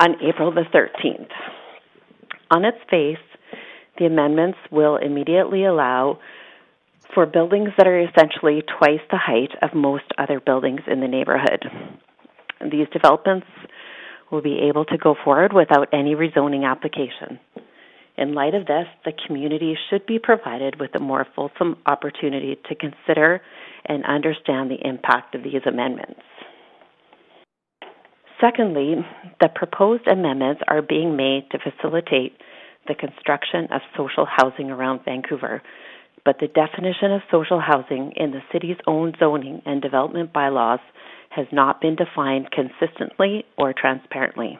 on April the 13th. On its face, the amendments will immediately allow for buildings that are essentially twice the height of most other buildings in the neighborhood. These developments will be able to go forward without any rezoning application. In light of this, the community should be provided with a more fulsome opportunity to consider and understand the impact of these amendments. Secondly, the proposed amendments are being made to facilitate the construction of social housing around Vancouver, but the definition of social housing in the city's own zoning and development bylaws has not been defined consistently or transparently.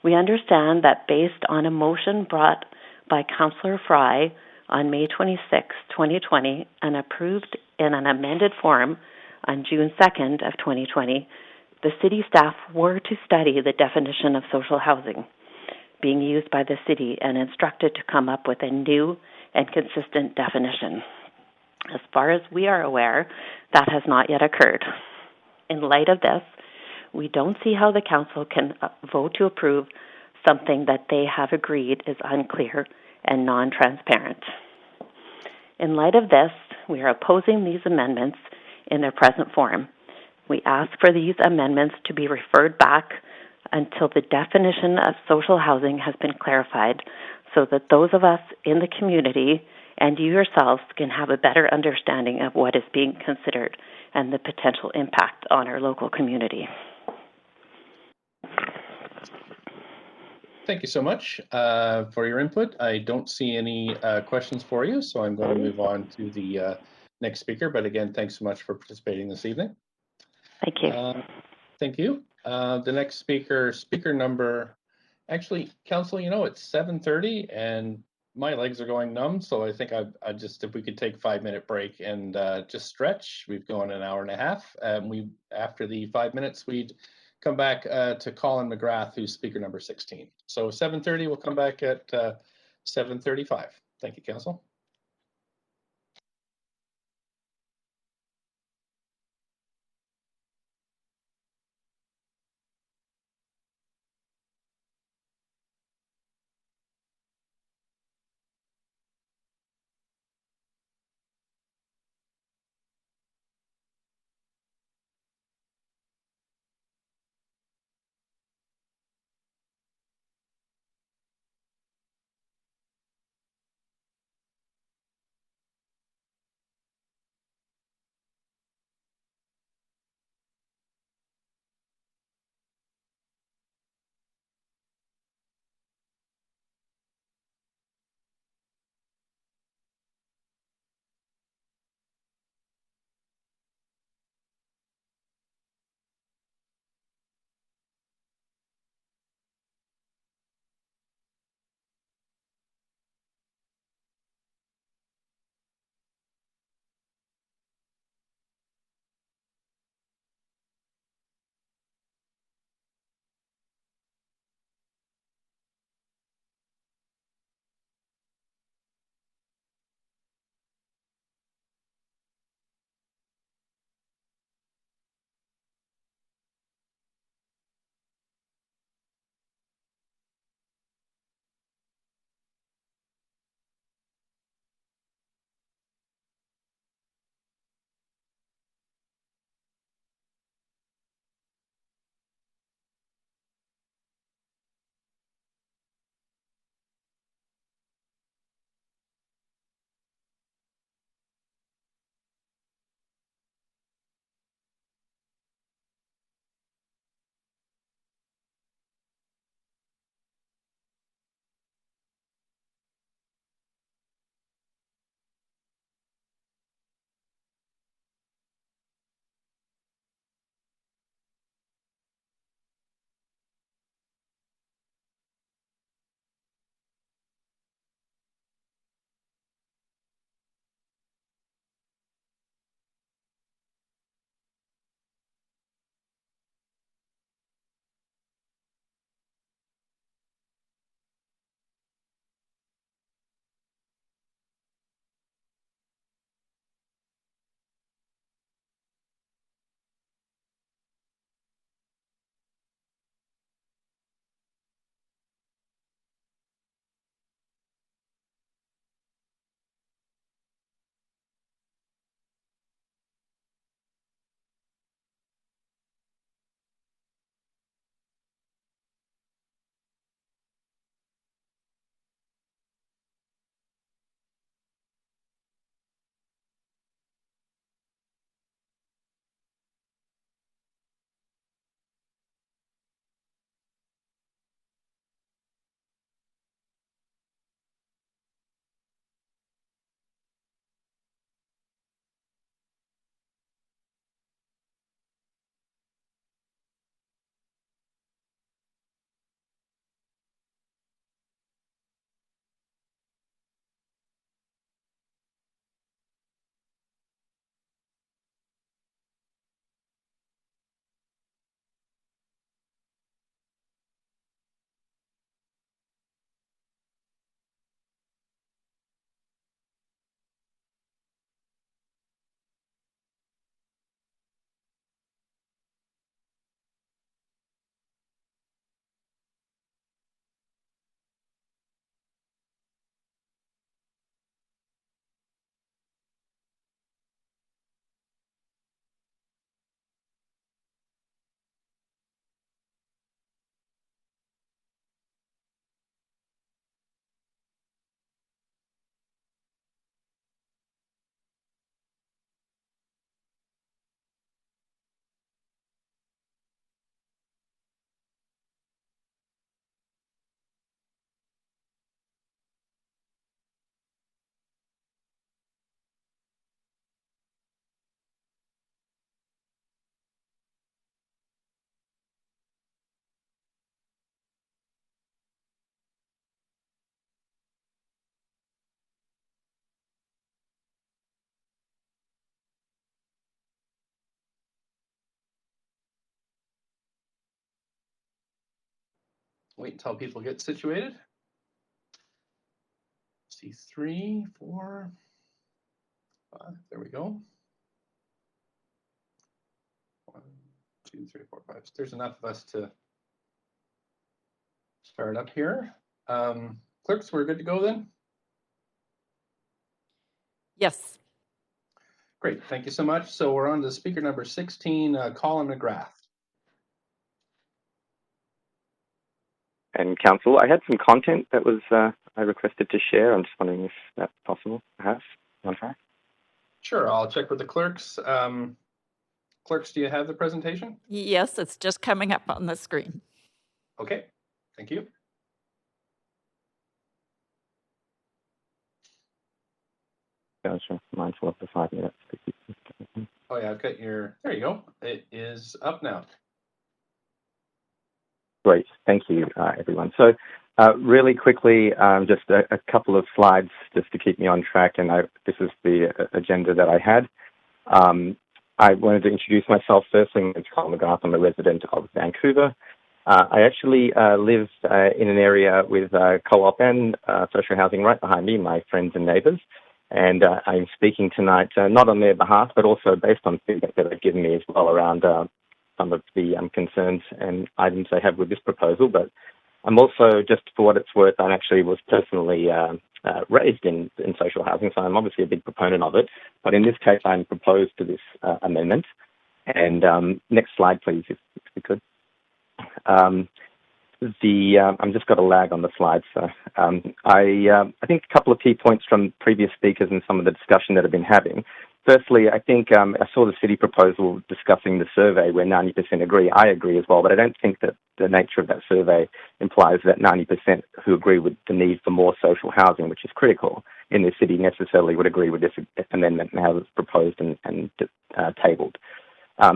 We understand that based on a motion brought by Councillor Fry on May 26, 2020, and approved in an amended form on June 2nd of 2020, the city staff were to study the definition of social housing being used by the city and instructed to come up with a new and consistent definition. As far as we are aware, that has not yet occurred. In light of this, we don't see how the council can vote to approve something that they have agreed is unclear and non-transparent. In light of this, we are opposing these amendments in their present form. We ask for these amendments to be referred back until the definition of social housing has been clarified so that those of us in the community and you yourselves can have a better understanding of what is being considered and the potential impact on our local community. Thank you so much for your input. I don't see any questions for you, so I'm going to move on to the next speaker. But again, thanks so much for participating this evening. Thank you. Thank you. The next speaker, speaker number, actually, Council, you know, it's 7:30 and my legs are going numb, so I think I just, if we could take 5-minute break and just stretch. We've gone an hour and a half. After the 5 minutes, we'd come back to Colin McGrath, who's speaker number 16. So 7:30, we'll come back at 7:35. Thank you, Council. Wait until people get situated. See 3, 4, 5. There we go. 1, 2, 3, 4, 5. There's enough of us to start up here. Clerks, we're good to go then? Yes. Great, thank you so much. So we're on to speaker number 16, Colin McGrath. And Council, I had some content that was I requested to share. I'm just wondering if that's possible, perhaps, on track. Sure, I'll check with the clerks. Clerks, do you have the presentation? Yes, it's just coming up on the screen. Okay, thank you. Gotcha. Mindful of the 5 minutes. Oh yeah, I've got your, there you go. It is up now. Great. Thank you, everyone. So really quickly, just a couple of slides just to keep me on track. And this is the agenda that I had. I wanted to introduce myself first. My name is Colin McGrath. I'm a resident of Vancouver. I actually live in an area with co-op and social housing right behind me, my friends and neighbours. And I'm speaking tonight not on their behalf, but also based on feedback that they've given me as well around some of the concerns and items they have with this proposal. But I'm also, just for what it's worth, I actually was personally raised in social housing, so I'm obviously a big proponent of it. But in this case, I'm proposed to this amendment. And next slide, please, if we could. I'm just got a lag on the slides. So I think a couple of key points from previous speakers and some of the discussion that I've been having. Firstly, I think I saw the city proposal discussing the survey where 90% agree. I agree as well, but I don't think that the nature of that survey implies that 90% who agree with the need for more social housing, which is critical in the city, necessarily would agree with this amendment and how it's proposed and tabled.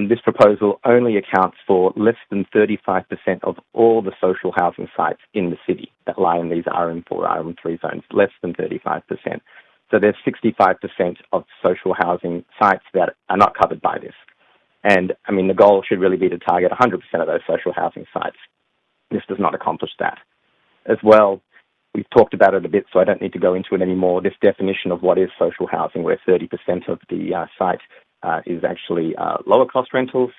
This proposal only accounts for less than 35% of all the social housing sites in the city that lie in these RM4, RM3 zones, less than 35%. So there's 65% of social housing sites that are not covered by this. And, I mean, the goal should really be to target 100% of those social housing sites. This does not accomplish that. As well, we've talked about it a bit, so I don't need to go into it anymore. This definition of what is social housing, where 30% of the site is actually lower cost rentals,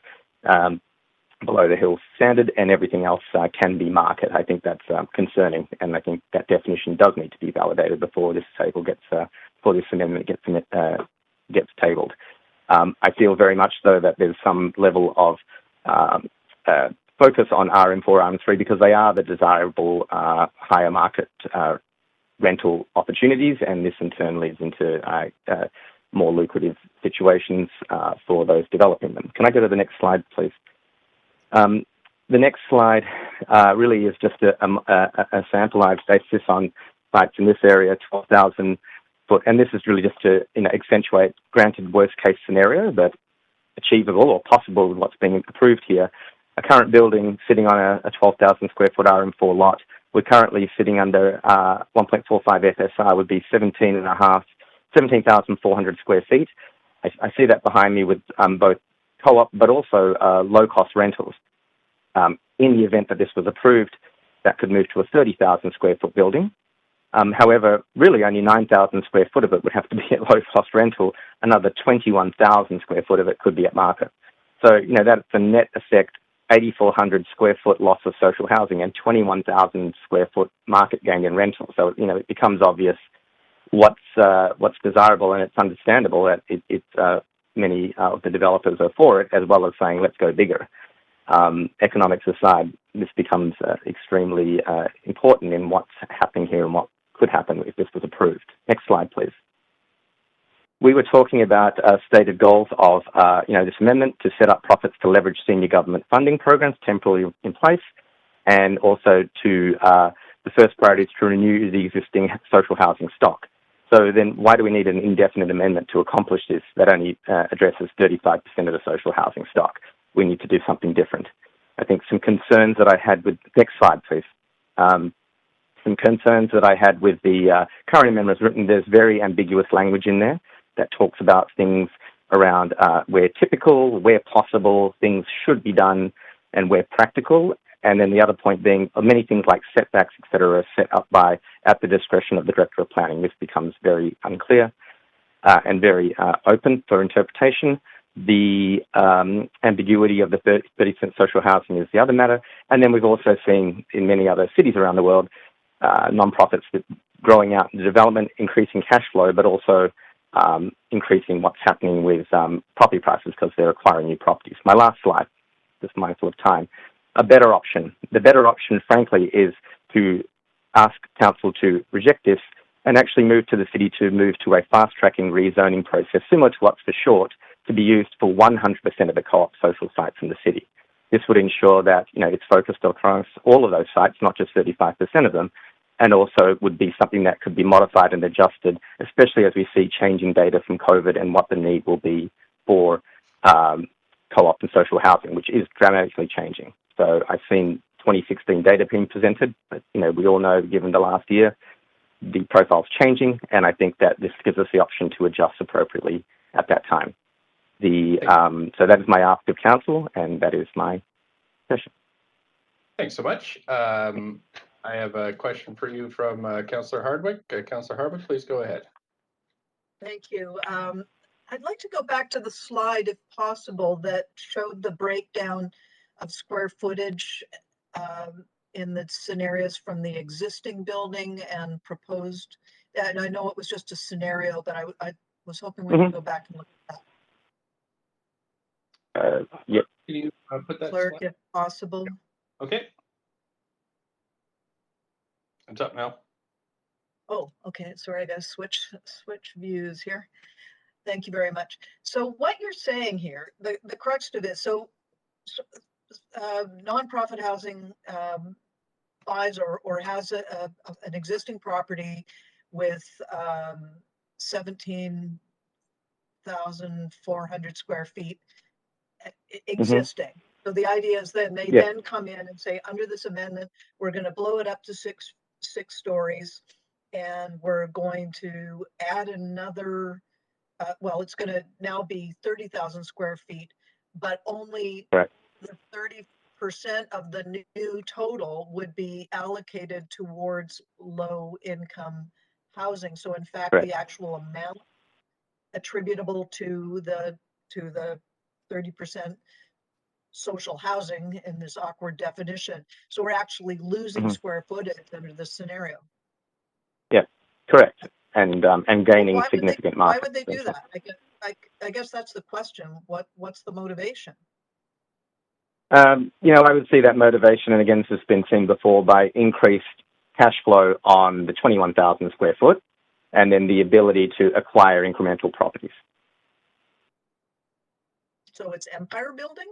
below the hill standard, and everything else can be market. I think that's concerning, and I think that definition does need to be validated before this table gets, before this amendment gets tabled. I feel very much, though, that there's some level of focus on RM4, RM3 because they are the desirable higher market rental opportunities, and this in turn leads into more lucrative situations for those developing them. Can I go to the next slide, please? The next slide really is just a sample. I've based this on sites in this area, 12,000 foot, and this is really just to accentuate, granted worst case scenario, but achievable or possible with what's being approved here. A current building sitting on a 12,000 square foot RM4 lot, we're currently sitting under 1.45 FSR would be 17,400 square feet. I see that behind me with both co-op but also low-cost rentals. In the event that this was approved, that could move to a 30,000 square foot building. However, really only 9,000 square foot of it would have to be at low-cost rental. Another 21,000 square foot of it could be at market. So, that's a net effect, 8,400 square foot loss of social housing and 21,000 square foot market gain in rental. So, it becomes obvious what's desirable, and it's understandable that many of the developers are for it, as well as saying, let's go bigger. Economics aside, this becomes extremely important in what's happening here and what could happen if this was approved. Next slide, please. We were talking about stated goals of this amendment to set up profits to leverage senior government funding programs temporarily in place, and also to the first priority is to renew the existing social housing stock. So then why do we need an indefinite amendment to accomplish this that only addresses 35% of the social housing stock? We need to do something different. I think some concerns that I had with, next slide, please. Some concerns that I had with the current amendment is written, there's very ambiguous language in there that talks about things around where typical, where possible, things should be done, and where practical. And then the other point being many things like setbacks, et cetera, are set up at the discretion of the Director of Planning. This becomes very unclear and very open for interpretation. The ambiguity of the 30% social housing is the other matter. And then we've also seen in many other cities around the world, non-profits growing out into development, increasing cash flow, but also increasing what's happening with property prices because they're acquiring new properties. My last slide, just mindful of time. A better option. The better option, frankly, is to ask council to reject this and actually move to the city to move to a fast-tracking rezoning process, similar to what's for short, to be used for 100% of the co-op social sites in the city. This would ensure that, it's focused across all of those sites, not just 35% of them, and also would be something that could be modified and adjusted, especially as we see changing data from COVID and what the need will be for co-op and social housing, which is dramatically changing. So I've seen 2016 data being presented, but, we all know, given the last year, the profile's changing, and I think that this gives us the option to adjust appropriately at that time. So that is my ask of council, and that is my session. Thanks so much. I have a question for you from Councillor Hardwick. Councillor Hardwick, please go ahead. Thank you. I'd like to go back to the slide, if possible, that showed the breakdown of square footage in the scenarios from the existing building and proposed. And I know it was just a scenario, but I was hoping we could go back and look at that. Yep. Can you put that Clerk, slide? if possible. Okay. It's up now. Oh, okay. Sorry, I gotta switch views here. Thank you very much. So what you're saying here, the crux to this, nonprofit housing buys or has an existing property with 17,400 square feet existing. So the idea is then they then come in and say, under this amendment, we're going to blow it up to six stories, and we're going to add another. It's going to now be 30,000 square feet, but only the 30% of the new total would be allocated towards low income housing. So in fact, the actual amount attributable to the 30% social housing in this awkward definition. So we're actually losing square footage under this scenario. Yeah, correct. And gaining significant market. Why would they do that? I guess that's the question. What's the motivation? I would see that motivation, and again, this has been seen before, by increased cash flow on the 21,000 square foot, and then the ability to acquire incremental properties. So it's empire building?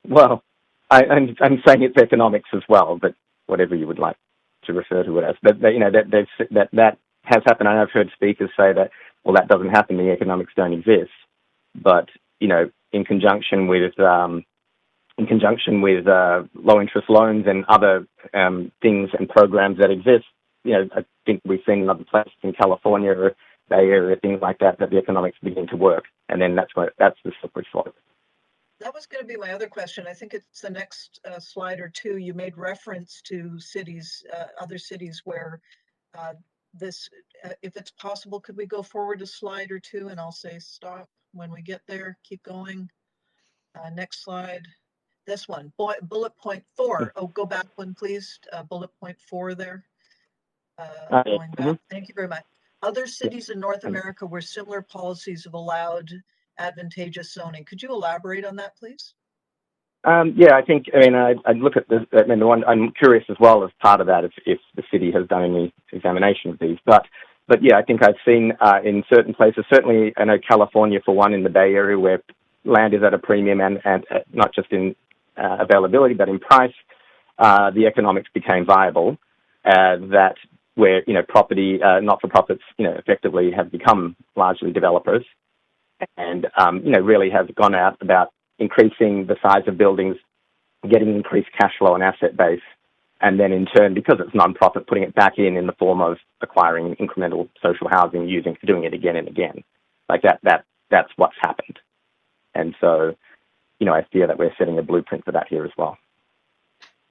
Well, I'm saying it's economics as well, but whatever you would like to refer to it as. But that has happened. I've heard speakers say that, well, that doesn't happen. The economics don't exist. But in conjunction with low interest loans and other things and programs that exist, I think we've seen in other places in California or Bay Area, things like that, that the economics begin to work, and then that's the slippery slope. That was going to be my other question. I think it's the next slide or two. You made reference to cities, other cities where this, if it's possible, could we go forward a slide or two, and I'll say stop when we get there. Keep going. Next slide. This one, bullet point 4. Oh, go back one, please. Bullet point 4 there. Going back. Thank you very much. Other cities in North America where similar policies have allowed advantageous zoning. Could you elaborate on that, please? I think, I'd look at this. The one I'm curious as well as part of that if the city has done any examination of these. But yeah, I think I've seen in certain places, certainly I know California for one, in the Bay Area, where land is at a premium and not just in availability, but in price, the economics became viable. That where, property, not-for-profits, effectively have become largely developers and, really have gone out about increasing the size of buildings, getting increased cash flow and asset base, and then in turn, because it's non-profit, putting it back in the form of acquiring incremental social housing, doing it again and again. Like that's what's happened. And so I fear that we're setting a blueprint for that here as well.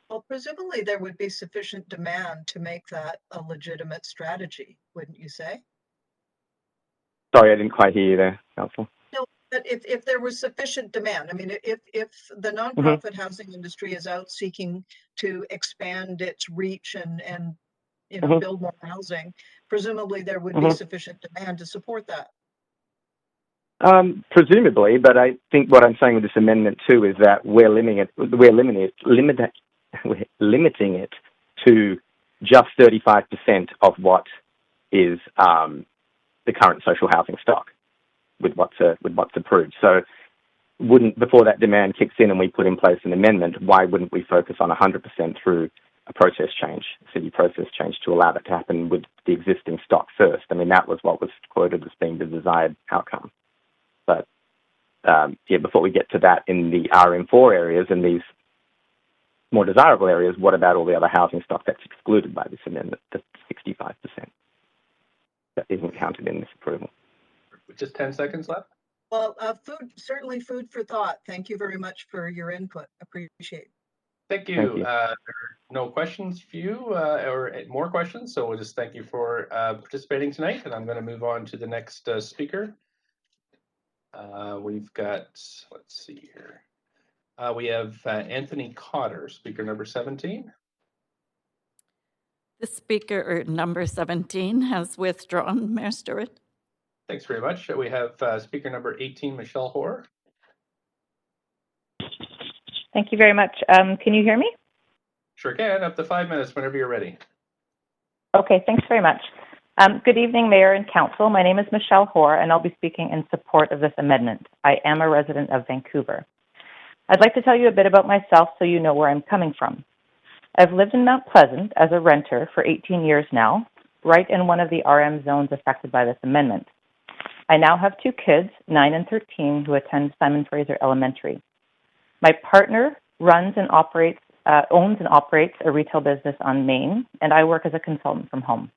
Well, presumably there would be sufficient demand to make that a legitimate strategy, wouldn't you say? Sorry, I didn't quite hear you there, Council. No, but if there was sufficient demand, I mean, if the nonprofit housing industry is out seeking to expand its reach and build more housing, presumably there would be sufficient demand to support that. Presumably, but I think what I'm saying with this amendment too is that we're limiting it to just 35% of what is the current social housing stock with what's approved. So, before that demand kicks in and we put in place an amendment, why wouldn't we focus on 100% through a process change, city process change, to allow that to happen with the existing stock first? I mean, that was what was quoted as being the desired outcome. But before we get to that in the RM4 areas and these more desirable areas, what about all the other housing stock that's excluded by this amendment, the 65%? That isn't counted in this approval. Just 10 seconds left. Well, certainly food for thought. Thank you very much for your input. Appreciate it. Thank you. There are no questions for you or more questions, so we'll just thank you for participating tonight, and I'm going to move on to the next speaker. We've got, let's see here. We have Anthony Cotter, speaker number 17. The speaker number 17 has withdrawn, Mayor Stewart. Thanks very much. We have speaker number 18, Michelle Hoare. Thank you very much. Can you hear me? Sure can. Up to 5 minutes whenever you're ready. Okay, thanks very much. Good evening, Mayor and Council. My name is Michelle Hoare, and I'll be speaking in support of this amendment. I am a resident of Vancouver. I'd like to tell you a bit about myself so you know where I'm coming from. I've lived in Mount Pleasant as a renter for 18 years now, right in one of the RM zones affected by this amendment. I now have 2 kids, 9 and 13, who attend Simon Fraser Elementary. My partner owns and operates a retail business on Main, and I work as a consultant from home.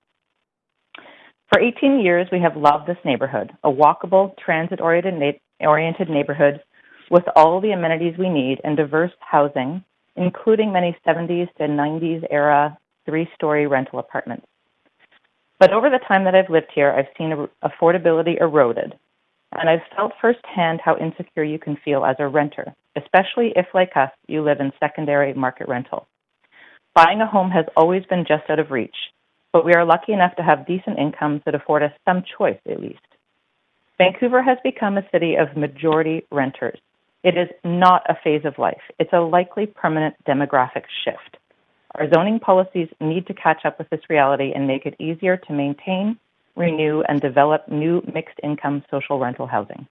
For 18 years, we have loved this neighborhood, a walkable, transit-oriented neighborhood with all the amenities we need and diverse housing, including many 70s to 90s era 3-story rental apartments. But over the time that I've lived here, I've seen affordability eroded, and I've felt firsthand how insecure you can feel as a renter, especially if, like us, you live in secondary market rental. Buying a home has always been just out of reach, but we are lucky enough to have decent incomes that afford us some choice, at least. Vancouver has become a city of majority renters. It is not a phase of life. It's a likely permanent demographic shift. Our zoning policies need to catch up with this reality and make it easier to maintain, renew, and develop new mixed-income social rental housing.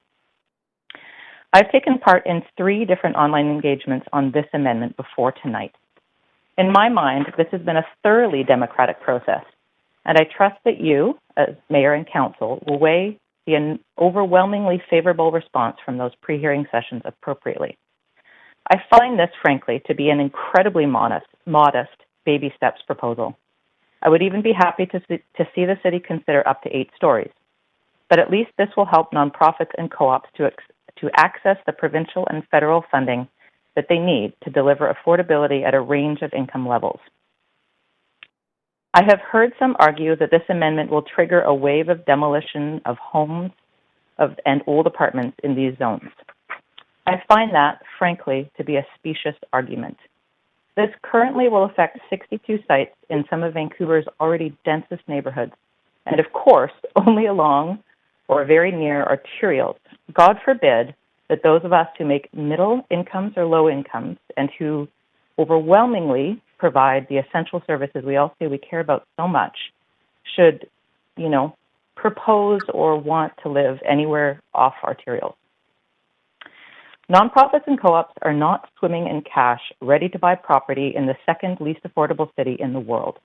I've taken part in 3 different online engagements on this amendment before tonight. In my mind, this has been a thoroughly democratic process, and I trust that you, as Mayor and Council, will weigh the overwhelmingly favorable response from those pre-hearing sessions appropriately. I find this, frankly, to be an incredibly modest baby steps proposal. I would even be happy to see the city consider up to 8 stories. But at least this will help nonprofits and co-ops to access the provincial and federal funding that they need to deliver affordability at a range of income levels. I have heard some argue that this amendment will trigger a wave of demolition of homes and old apartments in these zones. I find that, frankly, to be a specious argument. This currently will affect 62 sites in some of Vancouver's already densest neighborhoods, and of course, only along or very near arterials. God forbid that those of us who make middle incomes or low incomes and who overwhelmingly provide the essential services we all say we care about so much should, propose or want to live anywhere off arterials. Nonprofits and co-ops are not swimming in cash, ready to buy property in the second least affordable city in the world.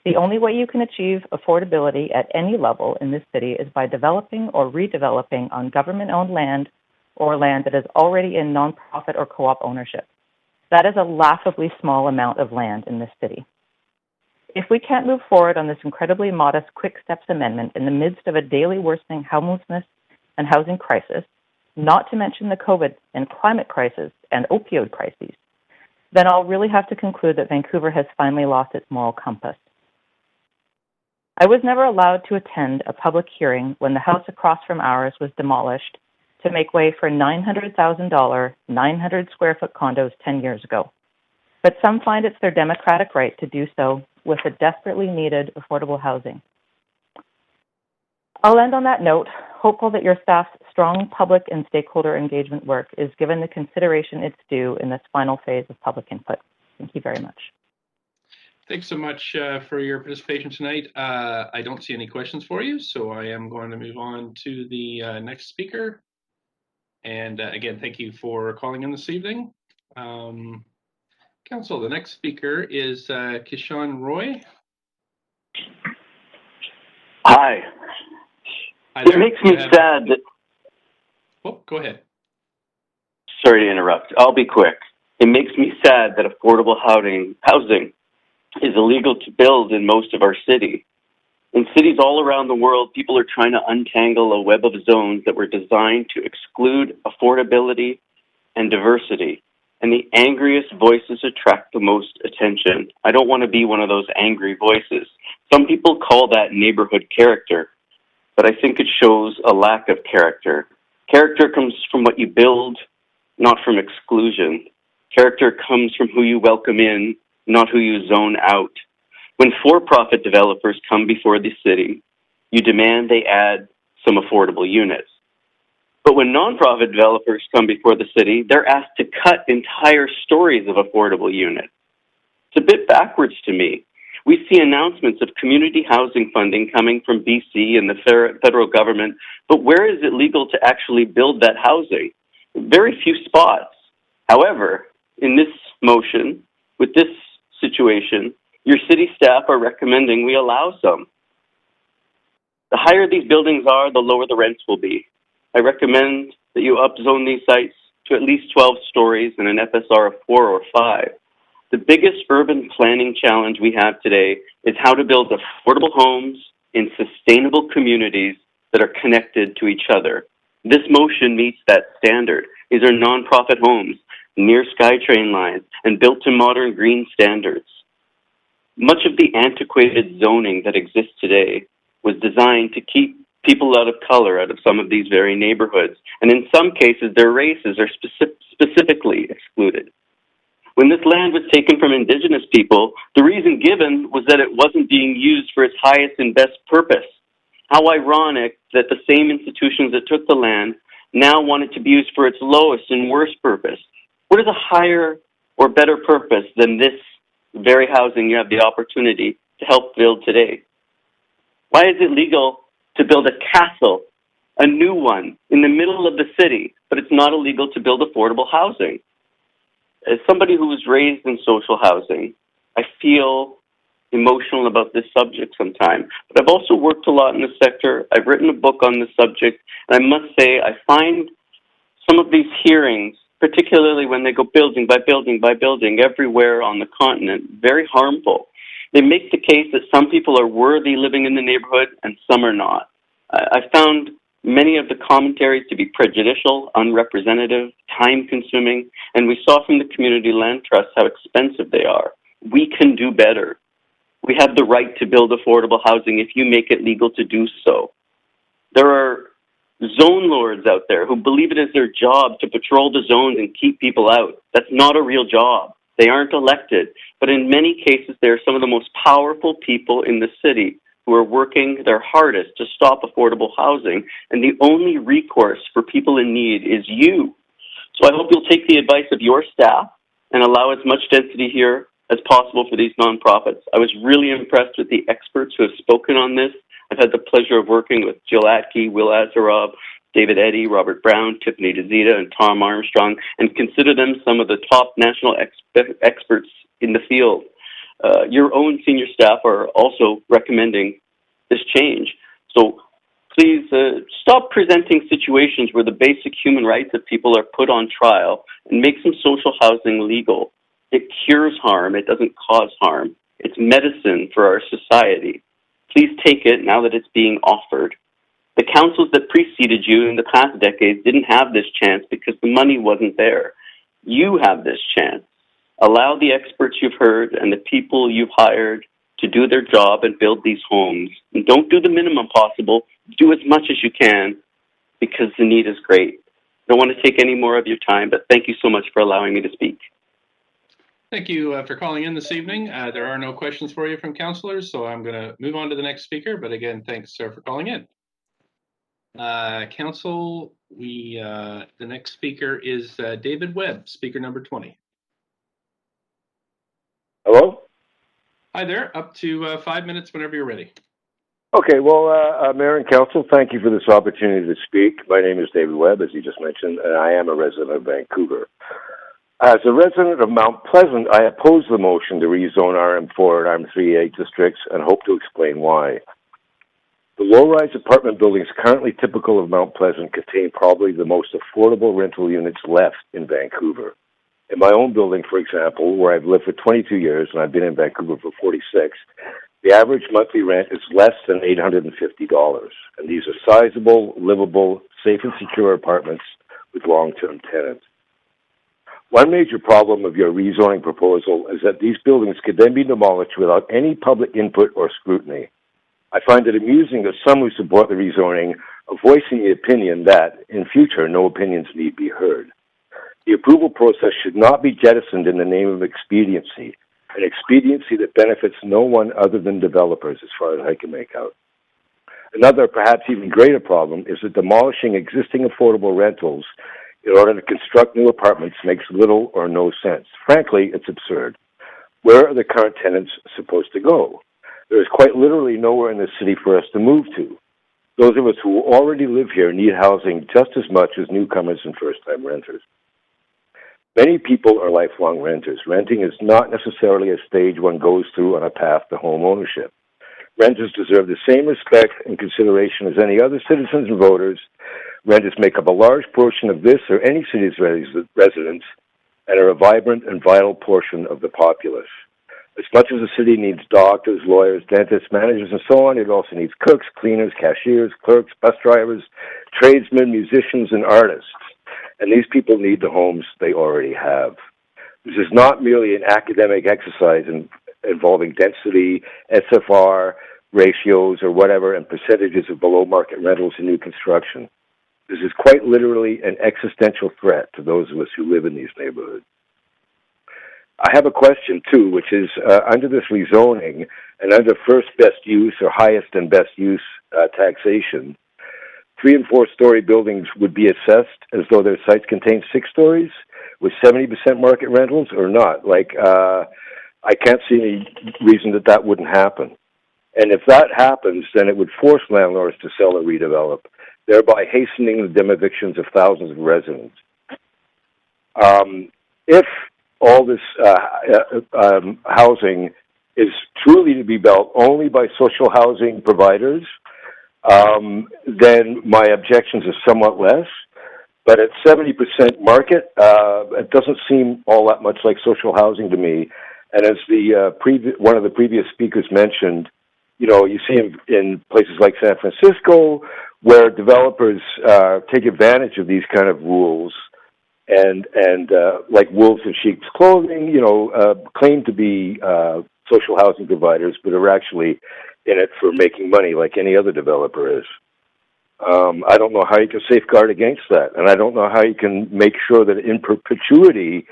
The only way you can achieve affordability at any level in this city is by developing or redeveloping on government-owned land or land that is already in nonprofit or co-op ownership. That is a laughably small amount of land in this city. If we can't move forward on this incredibly modest Quick Steps amendment in the midst of a daily worsening homelessness and housing crisis, not to mention the COVID and climate crisis and opioid crises, then I'll really have to conclude that Vancouver has finally lost its moral compass. I was never allowed to attend a public hearing when the house across from ours was demolished to make way for $900,000, 900 square foot condos 10 years ago. But some find it's their democratic right to do so with the desperately needed affordable housing. I'll end on that note, hopeful that your staff's strong public and stakeholder engagement work is given the consideration it's due in this final phase of public input. Thank you very much. Thanks so much for your participation tonight. I don't see any questions for you, so I am going to move on to the next speaker. And again, thank you for calling in this evening. Council, the next speaker is Kishan Roy. Hi. It makes me sad that... Oh, go ahead. Sorry to interrupt. I'll be quick. It makes me sad that affordable housing is illegal to build in most of our city. In cities all around the world, people are trying to untangle a web of zones that were designed to exclude affordability and diversity. And the angriest voices attract the most attention. I don't want to be one of those angry voices. Some people call that neighborhood character, but I think it shows a lack of character. Character comes from what you build, not from exclusion. Character comes from who you welcome in, not who you zone out. When for-profit developers come before the city, you demand they add some affordable units. But when nonprofit developers come before the city, they're asked to cut entire stories of affordable units. It's a bit backwards to me. We see announcements of community housing funding coming from BC and the federal government, but where is it legal to actually build that housing? Very few spots. However, in this motion, with this situation, your city staff are recommending we allow some. The higher these buildings are, the lower the rents will be. I recommend that you upzone these sites to at least 12 stories and an FSR of 4 or 5. The biggest urban planning challenge we have today is how to build affordable homes in sustainable communities that are connected to each other. This motion meets that standard. These are nonprofit homes near SkyTrain lines and built to modern green standards. Much of the antiquated zoning that exists today was designed to keep people out of color out of some of these very neighborhoods, and in some cases their races are specifically excluded. When this land was taken from Indigenous people, the reason given was that it wasn't being used for its highest and best purpose. How ironic that the same institutions that took the land now want it to be used for its lowest and worst purpose. What is a higher or better purpose than this very housing you have the opportunity to help build today? Why is it legal to build a castle, a new one, in the middle of the city, but it's not illegal to build affordable housing? As somebody who was raised in social housing, I feel emotional about this subject sometimes. But I've also worked a lot in the sector. I've written a book on the subject, and I must say I find some of these hearings, particularly when they go building by building by building everywhere on the continent, very harmful. They make the case that some people are worthy living in the neighborhood and some are not. I found many of the commentaries to be prejudicial, unrepresentative, time-consuming, and we saw from the community land trusts how expensive they are. We can do better. We have the right to build affordable housing if you make it legal to do so. There are zone lords out there who believe it is their job to patrol the zones and keep people out. That's not a real job. They aren't elected. But in many cases, they are some of the most powerful people in the city who are working their hardest to stop affordable housing. And the only recourse for people in need is you. So I hope you'll take the advice of your staff and allow as much density here as possible for these nonprofits. I was really impressed with the experts who have spoken on this. I've had the pleasure of working with Jill Atke, Will Azarov, David Eddy, Robert Brown, Tiffany DeZita, and Tom Armstrong, and consider them some of the top national experts in the field. Your own senior staff are also recommending this change. So please stop presenting situations where the basic human rights of people are put on trial and make some social housing legal. It cures harm. It doesn't cause harm. It's medicine for our society. Please take it now that it's being offered. The councils that preceded you in the past decades didn't have this chance because the money wasn't there. You have this chance. Allow the experts you've heard and the people you've hired to do their job and build these homes. And don't do the minimum possible. Do as much as you can because the need is great. I don't want to take any more of your time, but thank you so much for allowing me to speak. Thank you for calling in this evening. There are no questions for you from councillors, so I'm going to move on to the next speaker. But again, thanks for calling in. Council, the next speaker is David Webb, speaker number 20. Hello? Hi there, up to 5 minutes whenever you're ready. Okay, well, Mayor and Council, thank you for this opportunity to speak. My name is David Webb, as you just mentioned, and I am a resident of Vancouver. As a resident of Mount Pleasant, I oppose the motion to rezone RM4 and RM3A districts and hope to explain why. The low-rise apartment buildings currently typical of Mount Pleasant contain probably the most affordable rental units left in Vancouver. In my own building, for example, where I've lived for 22 years and I've been in Vancouver for 46, the average monthly rent is less than $850, and these are sizable, livable, safe and secure apartments with long-term tenants. One major problem of your rezoning proposal is that these buildings could then be demolished without any public input or scrutiny. I find it amusing that some who support the rezoning are voicing the opinion that, in future, no opinions need be heard. The approval process should not be jettisoned in the name of expediency, an expediency that benefits no one other than developers, as far as I can make out. Another, perhaps even greater problem is that demolishing existing affordable rentals in order to construct new apartments makes little or no sense. Frankly, it's absurd. Where are the current tenants supposed to go? There is quite literally nowhere in the city for us to move to. Those of us who already live here need housing just as much as newcomers and first-time renters. Many people are lifelong renters. Renting is not necessarily a stage one goes through on a path to home ownership. Renters deserve the same respect and consideration as any other citizens and voters. Renters make up a large portion of this or any city's residents and are a vibrant and vital portion of the populace. As much as the city needs doctors, lawyers, dentists, managers, and so on, it also needs cooks, cleaners, cashiers, clerks, bus drivers, tradesmen, musicians, and artists. And these people need the homes they already have. This is not merely an academic exercise involving density, SFR, ratios, or whatever, and percentages of below-market rentals in new construction. This is quite literally an existential threat to those of us who live in these neighborhoods. I have a question, too, which is, under this rezoning and under first best use or highest and best use taxation, 3- and 4-story buildings would be assessed as though their sites contain 6 stories with 70% market rentals or not. I can't see any reason that that wouldn't happen. And if that happens, then it would force landlords to sell or redevelop, thereby hastening the demevictions of thousands of residents. If all this housing is truly to be built only by social housing providers, then my objections are somewhat less. But at 70% market, it doesn't seem all that much like social housing to me. And as one of the previous speakers mentioned, you see in places like San Francisco where developers take advantage of these kind of rules and like wolves in sheep's clothing, claim to be social housing providers, but are actually in it for making money like any other developer is. I don't know how you can safeguard against that, and I don't know how you can make sure that in perpetuity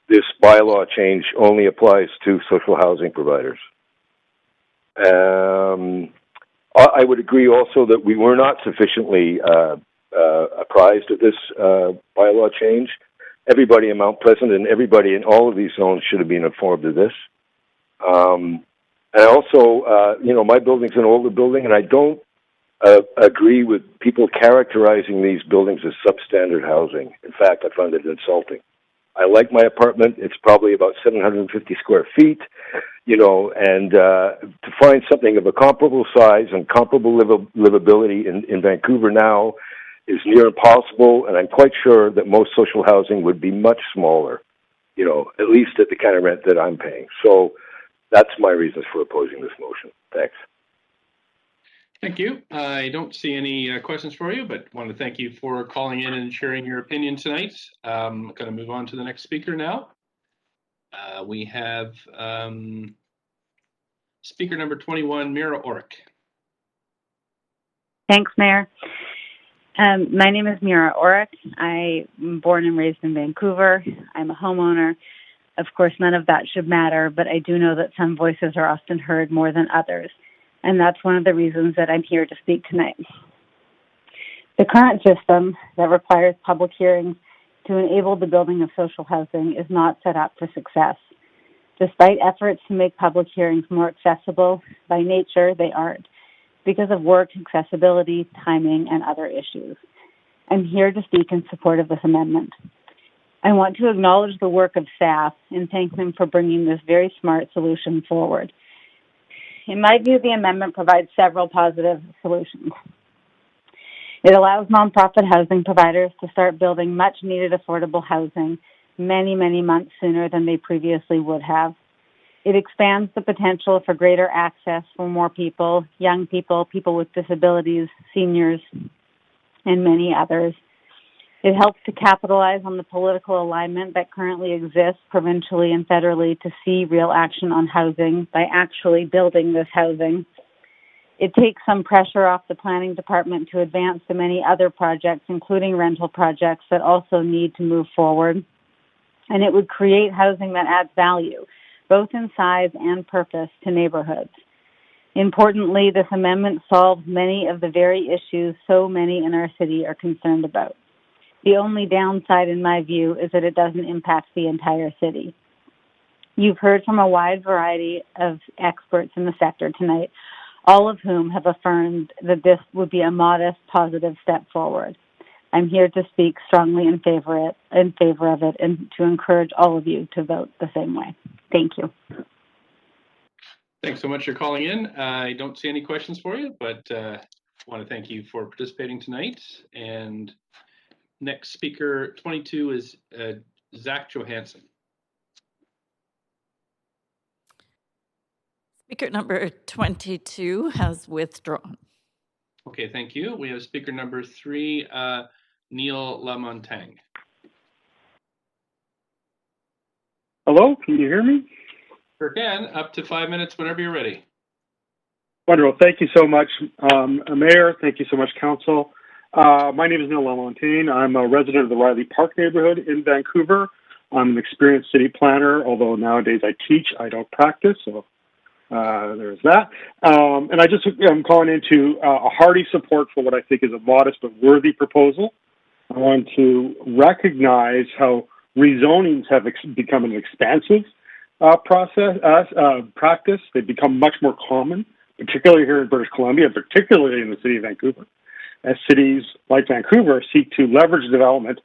this bylaw change only applies to social housing providers. I would agree also that we were not sufficiently apprised of this bylaw change. Everybody in Mount Pleasant and everybody in all of these zones should have been informed of this. And also, my building's an older building, and I don't agree with people characterizing these buildings as substandard housing. In fact, I find it insulting. I like my apartment. It's probably about 750 square feet, and to find something of a comparable size and comparable livability in Vancouver now is near impossible, and I'm quite sure that most social housing would be much smaller, at least at the kind of rent that I'm paying. So that's my reasons for opposing this motion. Thanks. Thank you. I don't see any questions for you, but want to thank you for calling in and sharing your opinion tonight. I'm going to move on to the next speaker now. We have speaker number 21, Mira Orrick. Thanks, Mayor. My name is Mira Orrick. I'm born and raised in Vancouver. I'm a homeowner. Of course, none of that should matter, but I do know that some voices are often heard more than others. And that's one of the reasons that I'm here to speak tonight. The current system that requires public hearings to enable the building of social housing is not set up for success. Despite efforts to make public hearings more accessible, by nature, they aren't, because of work, accessibility, timing, and other issues. I'm here to speak in support of this amendment. I want to acknowledge the work of staff and thank them for bringing this very smart solution forward. In my view, the amendment provides several positive solutions. It allows nonprofit housing providers to start building much-needed affordable housing many, many months sooner than they previously would have. It expands the potential for greater access for more people, young people, people with disabilities, seniors, and many others. It helps to capitalize on the political alignment that currently exists provincially and federally to see real action on housing by actually building this housing. It takes some pressure off the planning department to advance the many other projects, including rental projects, that also need to move forward. And it would create housing that adds value, both in size and purpose, to neighborhoods. Importantly, this amendment solves many of the very issues so many in our city are concerned about. The only downside, in my view, is that it doesn't impact the entire city. You've heard from a wide variety of experts in the sector tonight, all of whom have affirmed that this would be a modest, positive step forward. I'm here to speak strongly in favor of it and to encourage all of you to vote the same way. Thank you. Thanks so much for calling in. I don't see any questions for you, but want to thank you for participating tonight. And next speaker, 22, is Zach Johansson. Speaker number 22 has withdrawn. Okay, thank you. We have speaker number 3, Neil Lamontagne. Hello, can you hear me? Sure can. Up to 5 minutes whenever you're ready. Wonderful. Thank you so much, Mayor. Thank you so much, Council. My name is Neil Lamontagne. I'm a resident of the Riley Park neighborhood in Vancouver. I'm an experienced city planner, although nowadays I teach, I don't practice, so there's that. And I'm calling into a hearty support for what I think is a modest but worthy proposal. I want to recognize how rezonings have become an expansive practice. They've become much more common, particularly here in British Columbia, particularly in the city of Vancouver, as cities like Vancouver seek to leverage development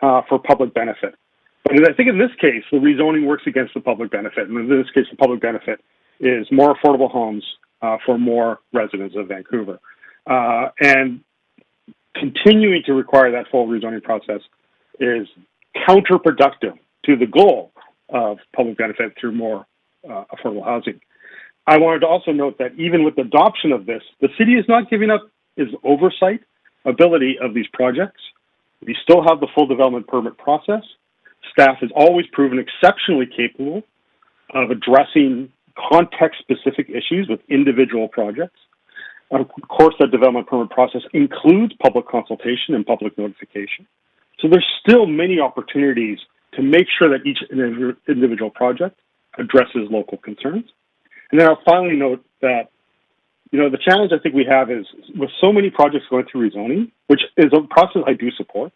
for public benefit. But I think in this case, the rezoning works against the public benefit. And in this case, the public benefit is more affordable homes for more residents of Vancouver. And continuing to require that full rezoning process is counterproductive to the goal of public benefit through more affordable housing. I wanted to also note that even with the adoption of this, the city is not giving up its oversight ability of these projects. We still have the full development permit process. Staff has always proven exceptionally capable of addressing context-specific issues with individual projects. Of course, that development permit process includes public consultation and public notification. So there's still many opportunities to make sure that each individual project addresses local concerns. And then I'll finally note that, the challenge I think we have is with so many projects going through rezoning, which is a process I do support,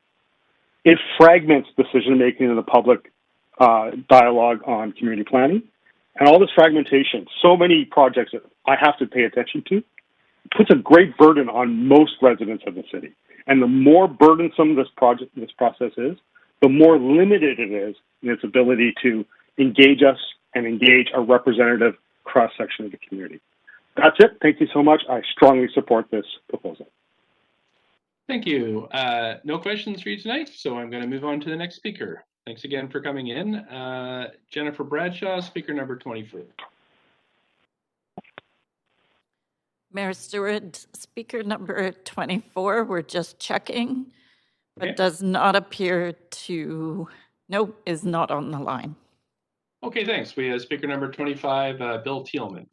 it fragments decision-making in the public dialogue on community planning. And all this fragmentation, so many projects that I have to pay attention to, puts a great burden on most residents of the city. And the more burdensome this process is, the more limited it is in its ability to engage us and engage a representative cross-section of the community. That's it. Thank you so much. I strongly support this proposal. Thank you. No questions for you tonight, so I'm going to move on to the next speaker. Thanks again for coming in. Jennifer Bradshaw, speaker number 24. Mayor Stewart, speaker number 24, we're just checking, but does not appear to, nope, is not on the line. Okay, thanks. We have speaker number 25, Bill Thielman.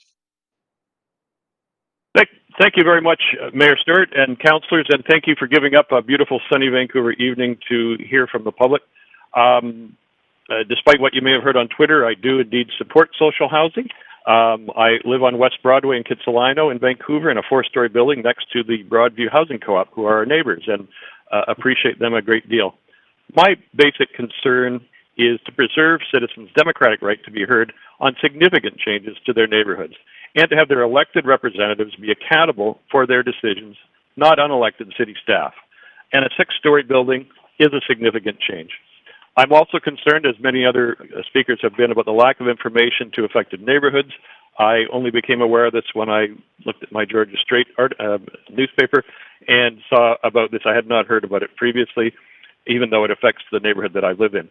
Thank you very much, Mayor Stewart and councillors, and thank you for giving up a beautiful sunny Vancouver evening to hear from the public. Despite what you may have heard on Twitter, I do indeed support social housing. I live on West Broadway in Kitsilano in Vancouver in a 4-story building next to the Broadview Housing Co-op, who are our neighbors, and appreciate them a great deal. My basic concern is to preserve citizens' democratic right to be heard on significant changes to their neighborhoods, and to have their elected representatives be accountable for their decisions, not unelected city staff. And a 6-story building is a significant change. I'm also concerned, as many other speakers have been, about the lack of information to affected neighborhoods. I only became aware of this when I looked at my Georgia Straight newspaper and saw about this. I had not heard about it previously, even though it affects the neighborhood that I live in.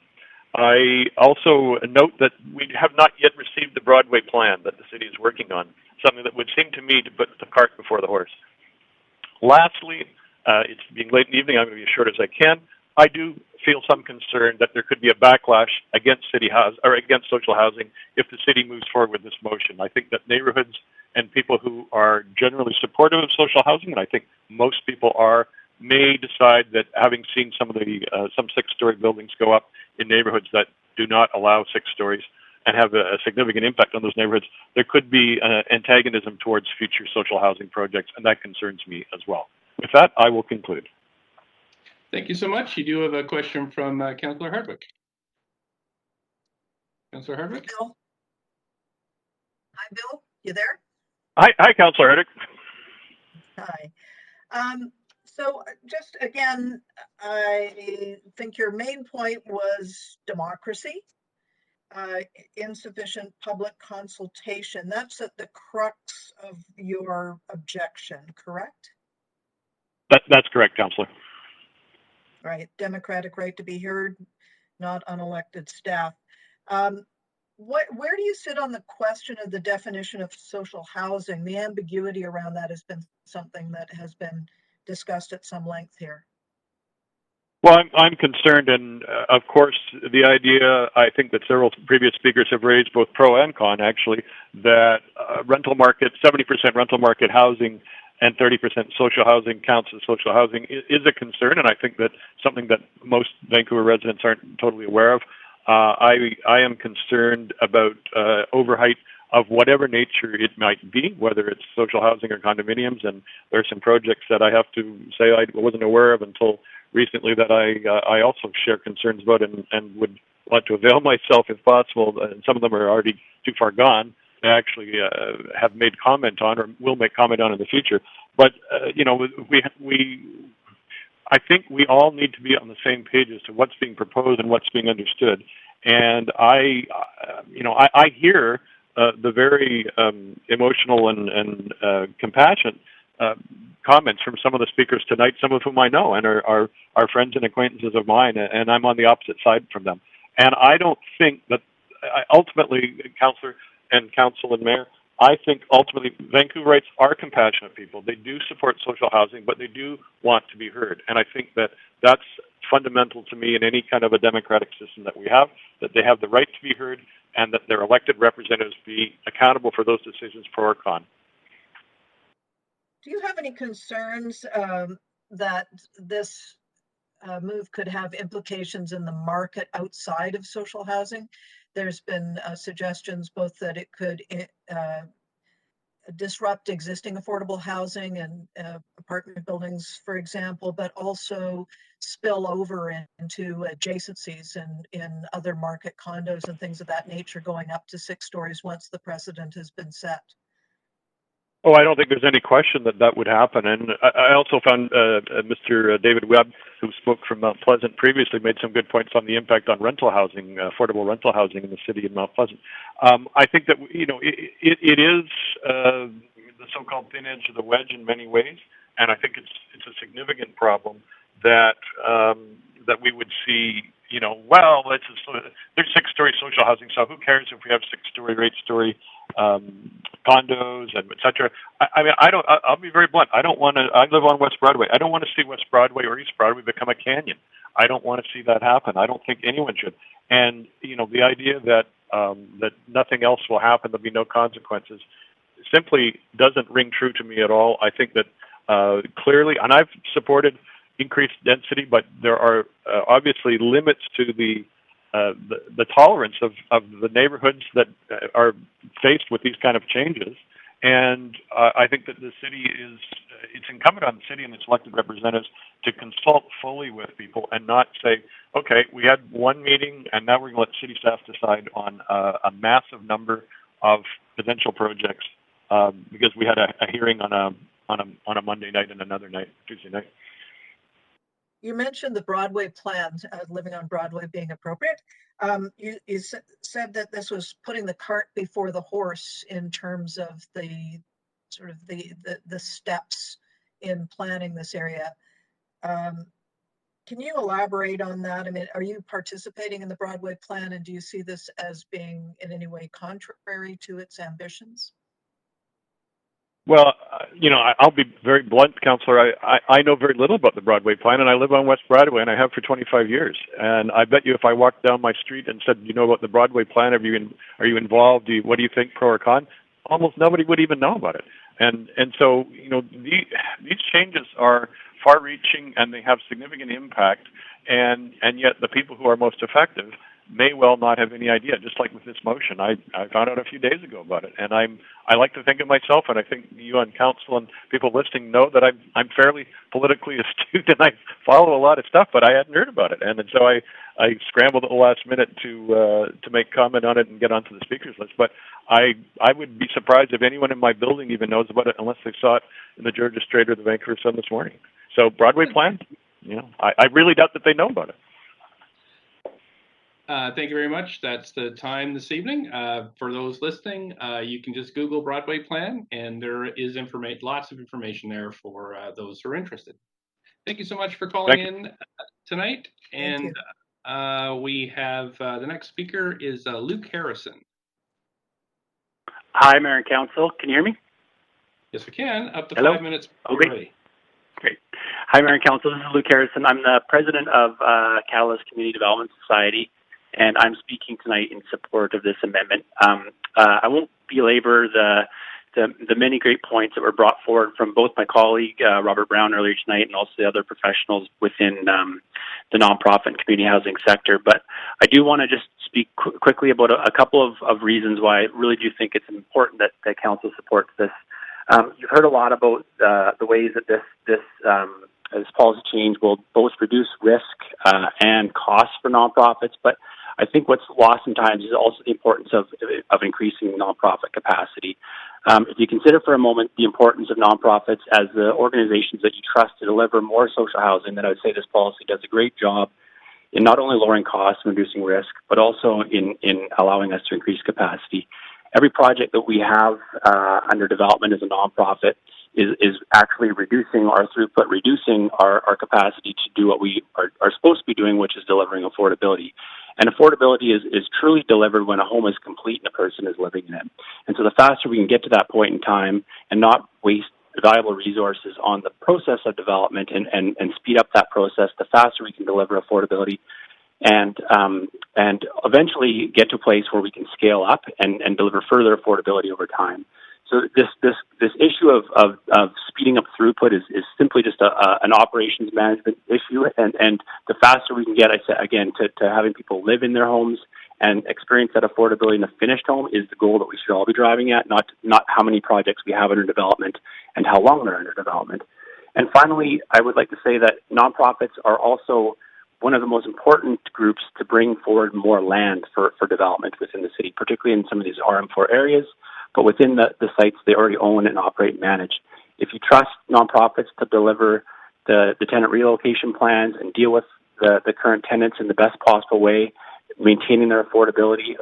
I also note that we have not yet received the Broadway plan that the city is working on, something that would seem to me to put the cart before the horse. Lastly, it's being late in the evening, I'm going to be as short as I can. I do feel some concern that there could be a backlash against against social housing if the city moves forward with this motion. I think that neighborhoods and people who are generally supportive of social housing, and I think most people are, may decide that having seen some 6-story buildings go up in neighborhoods that do not allow 6 stories and have a significant impact on those neighborhoods, there could be antagonism towards future social housing projects, and that concerns me as well. With that, I will conclude. Thank you so much. You do have a question from Councillor Hardwick. Councillor Hardwick? Bill? Hi, Bill. You there? Hi, Councillor Hardwick. Hi. So just again, I think your main point was democracy, insufficient public consultation. That's at the crux of your objection, correct? That's correct, Councillor. Right, democratic right to be heard, not unelected staff. Where do you sit on the question of the definition of social housing? The ambiguity around that has been something that has been discussed at some length here. Well, I'm concerned, and of course, the idea I think that several previous speakers have raised, both pro and con, actually, that rental market, 70% rental market housing and 30% social housing counts as social housing is a concern, and I think that something that most Vancouver residents aren't totally aware of. I am concerned about overheight of whatever nature it might be, whether it's social housing or condominiums, and there are some projects that I have to say I wasn't aware of until recently that I also share concerns about and would want to avail myself if possible, and some of them are already too far gone, to actually have made comment on or will make comment on in the future. But, I think we all need to be on the same page as to what's being proposed and what's being understood. And I hear the very emotional and compassionate comments from some of the speakers tonight, some of whom I know and are friends and acquaintances of mine, and I'm on the opposite side from them. And I don't think that ultimately, Councillor and Council and Mayor, I think ultimately Vancouverites are compassionate people. They do support social housing, but they do want to be heard. And I think that that's fundamental to me in any kind of a democratic system that we have, that they have the right to be heard and that their elected representatives be accountable for those decisions pro or con. Do you have any concerns that this move could have implications in the market outside of social housing? There's been suggestions both that it could disrupt existing affordable housing and apartment buildings, for example, but also spill over into adjacencies in other market condos and things of that nature, going up to 6 stories once the precedent has been set. Oh, I don't think there's any question that that would happen. And I also found Mr. David Webb, who spoke from Mount Pleasant previously, made some good points on the impact on rental housing, affordable rental housing in the city of Mount Pleasant. I think that, it is the so-called thin edge of the wedge in many ways. And I think it's a significant problem that that we would see, there's 6-story social housing, so who cares if we have 6-story or 8-story condos and et cetera. I mean, I'll be very blunt. I don't want to. I live on West Broadway. I don't want to see West Broadway or East Broadway become a canyon. I don't want to see that happen. I don't think anyone should. And the idea that that nothing else will happen, there'll be no consequences, simply doesn't ring true to me at all. I think that clearly, and I've supported increased density, but there are obviously limits to the tolerance of the neighborhoods that are faced with these kind of changes. And I think that the city it's incumbent on the city and its elected representatives to consult fully with people and not say, okay, we had one meeting and now we're going to let city staff decide on a massive number of potential projects because we had a hearing on a Monday night and another night, Tuesday night. You mentioned the Broadway plan, living on Broadway being appropriate. You said that this was putting the cart before the horse in terms of the sort of the steps in planning this area. Can you elaborate on that? I mean, are you participating in the Broadway plan, and do you see this as being in any way contrary to its ambitions? Well, I'll be very blunt, Councillor. I know very little about the Broadway plan, and I live on West Broadway, and I have for 25 years. And I bet you if I walked down my street and said, you know about the Broadway plan, are you involved? What do you think, pro or con? Almost nobody would even know about it. And so, these changes are far-reaching, and they have significant impact, and yet the people who are most effective may well not have any idea, just like with this motion. I found out a few days ago about it, and I like to think of myself, and I think you on council and people listening know that I'm fairly politically astute and I follow a lot of stuff, but I hadn't heard about it, and so I scrambled at the last minute to make comment on it and get onto the speakers list. But I would be surprised if anyone in my building even knows about it unless they saw it in the Georgia Straight or the Vancouver Sun this morning. So Broadway plan, I really doubt that they know about it. Thank you very much. That's the time this evening. For those listening, you can just Google Broadway plan, and there is lots of information there for those who are interested. Thank you so much for calling in tonight. And we have the next speaker is Luke Harrison. Hi, Mayor and Council. Can you hear me? Yes, we can. Up to Hello? 5 minutes. Okay. Great. Hi, Mayor and Council. This is Luke Harrison. I'm the president of Catalyst Community Development Society, and I'm speaking tonight in support of this amendment. I won't belabor the many great points that were brought forward from both my colleague, Robert Brown, earlier tonight, and also the other professionals within the nonprofit and community housing sector. But I do want to just speak quickly about a couple of reasons why I really do think it's important that Council supports this. You've heard a lot about the ways that this policy change will both reduce risk and costs for nonprofits, but I think what's lost sometimes is also the importance of increasing nonprofit capacity. If you consider for a moment the importance of nonprofits as the organizations that you trust to deliver more social housing, then I would say this policy does a great job in not only lowering costs and reducing risk, but also in allowing us to increase capacity. Every project that we have under development as a nonprofit is actually reducing our throughput, reducing our capacity to do what we are supposed to be doing, which is delivering affordability. And affordability is truly delivered when a home is complete and a person is living in it. And so the faster we can get to that point in time and not waste valuable resources on the process of development and speed up that process, the faster we can deliver affordability and eventually get to a place where we can scale up and deliver further affordability over time. So this issue of speeding up throughput is simply just an operations management issue, and the faster we can get, I say again, to having people live in their homes and experience that affordability in a finished home is the goal that we should all be driving at, not how many projects we have under development and how long they're under development. And finally, I would like to say that nonprofits are also one of the most important groups to bring forward more land for development within the city, particularly in some of these RM4 areas, but within the sites they already own and operate and manage. If you trust nonprofits to deliver the tenant relocation plans and deal with the current tenants in the best possible way, maintaining their affordability,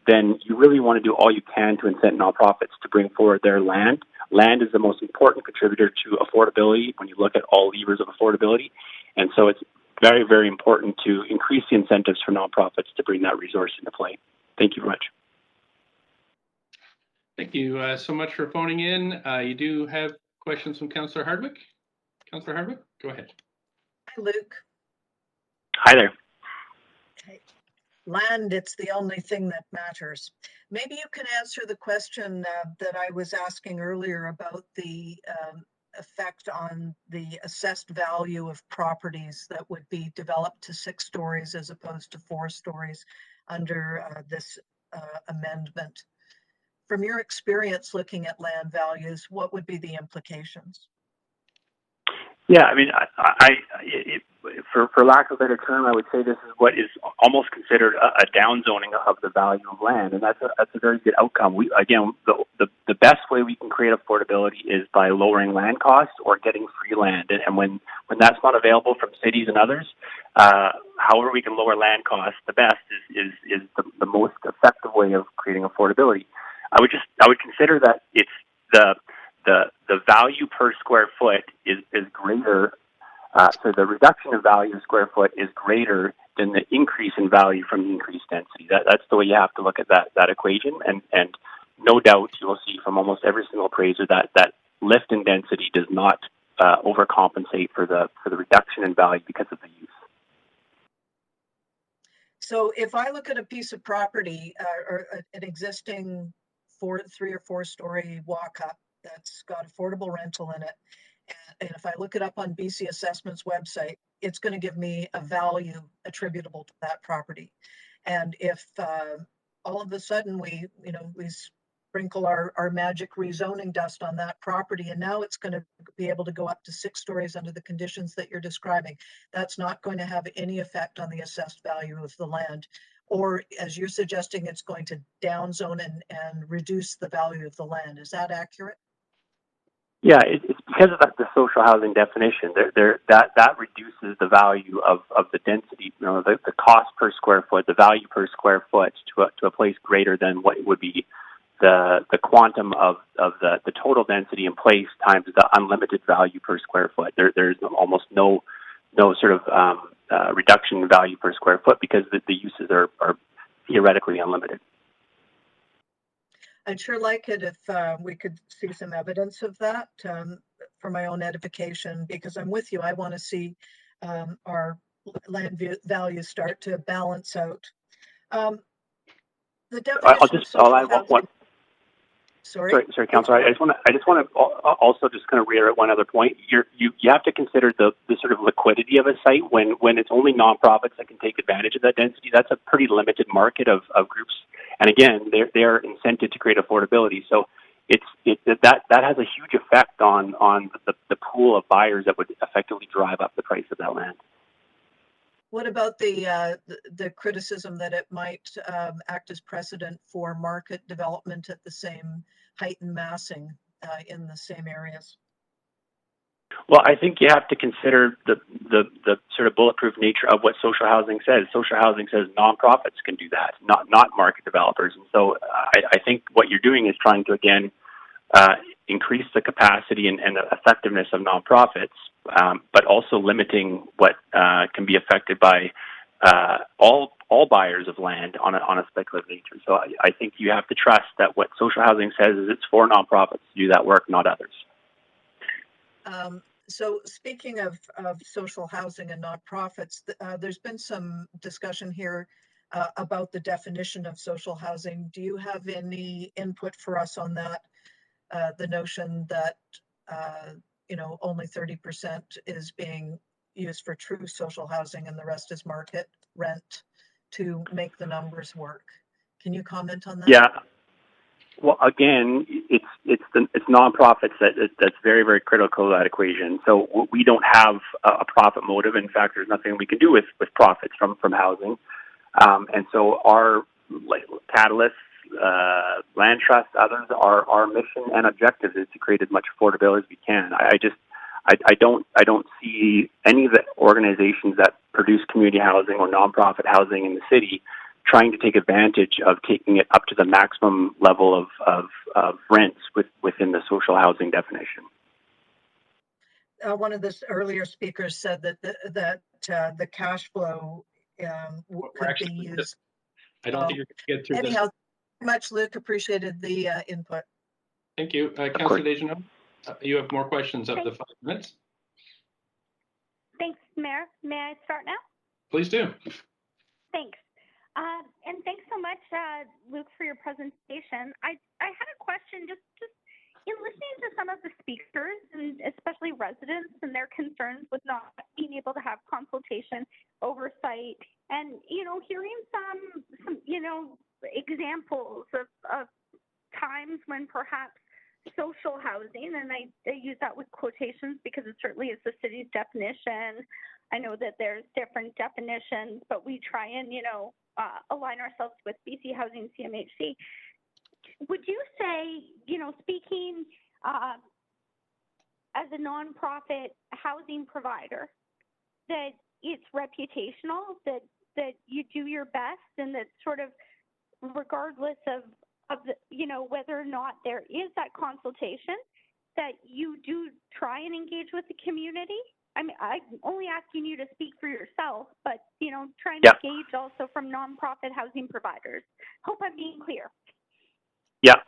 then you really want to do all you can to incent nonprofits to bring forward their land. Land is the most important contributor to affordability when you look at all levers of affordability. And so it's very, very important to increase the incentives for nonprofits to bring that resource into play. Thank you very much. Thank you so much for phoning in. You do have questions from Councillor Hardwick. Councillor Hardwick, go ahead. Hi, Luke. Hi there. Okay. Land, it's the only thing that matters. Maybe you can answer the question that I was asking earlier about the effect on the assessed value of properties that would be developed to 6 stories as opposed to 4 stories under this amendment. From your experience looking at land values, what would be the implications? Yeah, I mean, for lack of a better term, I would say this is what is almost considered a downzoning of the value of land, and that's a very good outcome. The best way we can create affordability is by lowering land costs or getting free land, and when that's not available from cities and others, however we can lower land costs, the best is the most effective way of creating affordability. I would consider that it's the value per square foot is greater. So the reduction of value of square foot is greater than the increase in value from the increased density. That's the way you have to look at that equation. And no doubt you will see from almost every single appraiser that lift in density does not overcompensate for the reduction in value because of the use. So if I look at a piece of property or an existing 3 or 4 story walk up that's got affordable rental in it, and if I look it up on BC Assessment's website, it's going to give me a value attributable to that property. And if all of a sudden we sprinkle our magic rezoning dust on that property, and now it's going to be able to go up to 6 stories under the conditions that you're describing, that's not going to have any effect on the assessed value of the land. Or as you're suggesting, it's going to downzone and reduce the value of the land. Is that accurate? Yeah, it's because of the social housing definition. That reduces the value of the density, the cost per square foot, the value per square foot to a place greater than what would be the quantum of the total density in place times the unlimited value per square foot. There's almost no sort of reduction in value per square foot because the uses are theoretically unlimited. I'd sure like it if we could see some evidence of that for my own edification, because I'm with you. I want to see our land values start to balance out. The definition of social housing. Sorry, Councillor. I just want to also just kind of reiterate one other point. You have to consider the sort of liquidity of a site when it's only nonprofits that can take advantage of that density. That's a pretty limited market of groups. And again, they are incented to create affordability. So that has a huge effect on the pool of buyers that would effectively drive up the price of that land. What about the criticism that it might act as precedent for market development at the same height and massing in the same areas? Well, I think you have to consider the sort of bulletproof nature of what social housing says. Social housing says nonprofits can do that, not market developers. And so I think what you're doing is trying to, again, increase the capacity and the effectiveness of nonprofits, but also limiting what can be affected by all buyers of land on a speculative nature. So I think you have to trust that what social housing says is it's for nonprofits to do that work, not others. So speaking of social housing and nonprofits, there's been some discussion here about the definition of social housing. Do you have any input for us on that? The notion that only 30% is being used for true social housing and the rest is market rent to make the numbers work. Can you comment on that? Yeah. Well, again, it's nonprofits that's very, very critical to that equation. So we don't have a profit motive. In fact, there's nothing we can do with profits from housing. And so our catalysts, land trusts, others, our mission and objective is to create as much affordability as we can. I don't see any of the organizations that produce community housing or nonprofit housing in the city trying to take advantage of taking it up to the maximum level of rents within the social housing definition. One of the earlier speakers said that the cash flow could be used. I don't think you're going to get through anyhow, this. Much, Luke. Appreciated the input. Thank you. Councillor Desjardins, you have more questions of the 5 minutes. Thanks, Mayor. May I start now? Please do. Thanks. And thanks so much, Luke, for your presentation. I had a question just in listening to some of the speakers, and especially residents and their concerns with not being able to have consultation oversight, and, hearing some examples of times when perhaps social housing, and I use that with quotations because it certainly is the city's definition. I know that there's different definitions, but we try and, align ourselves with BC Housing CMHC. Would you say, speaking as a nonprofit housing provider, that it's reputational, that you do your best, and that sort of regardless of the, whether or not there is that consultation, that you do try and engage with the community? I mean, I'm only asking you to speak for yourself, but, trying to engage also from nonprofit housing providers. Hope I'm being clear. Yeah.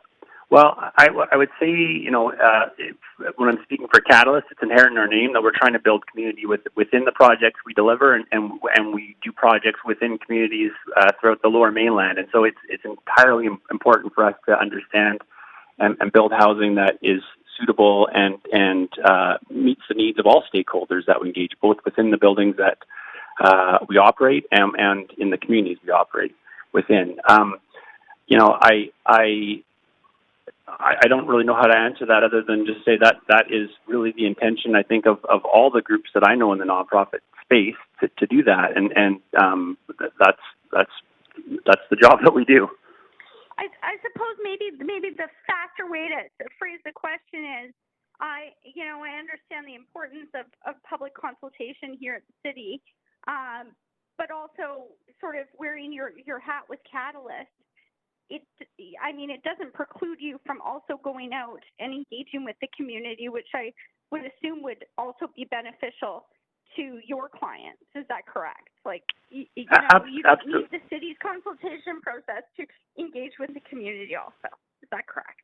Well, I would say, when I'm speaking for Catalyst, it's inherent in our name that we're trying to build community within the projects we deliver, and we do projects within communities throughout the Lower Mainland. And so it's entirely important for us to understand and build housing that is suitable and meets the needs of all stakeholders that we engage, both within the buildings that we operate and in the communities we operate within. I don't really know how to answer that other than just say that is really the intention, I think, of all the groups that I know in the nonprofit space to do that, and that's the job that we do. I suppose maybe the faster way to phrase the question is, I understand the importance of public consultation here at the city, but also sort of wearing your hat with Catalyst. It doesn't preclude you from also going out and engaging with the community, which I would assume would also be beneficial to your clients. Is that correct? Like, you don't need the city's consultation process to engage with the community also. Is that correct?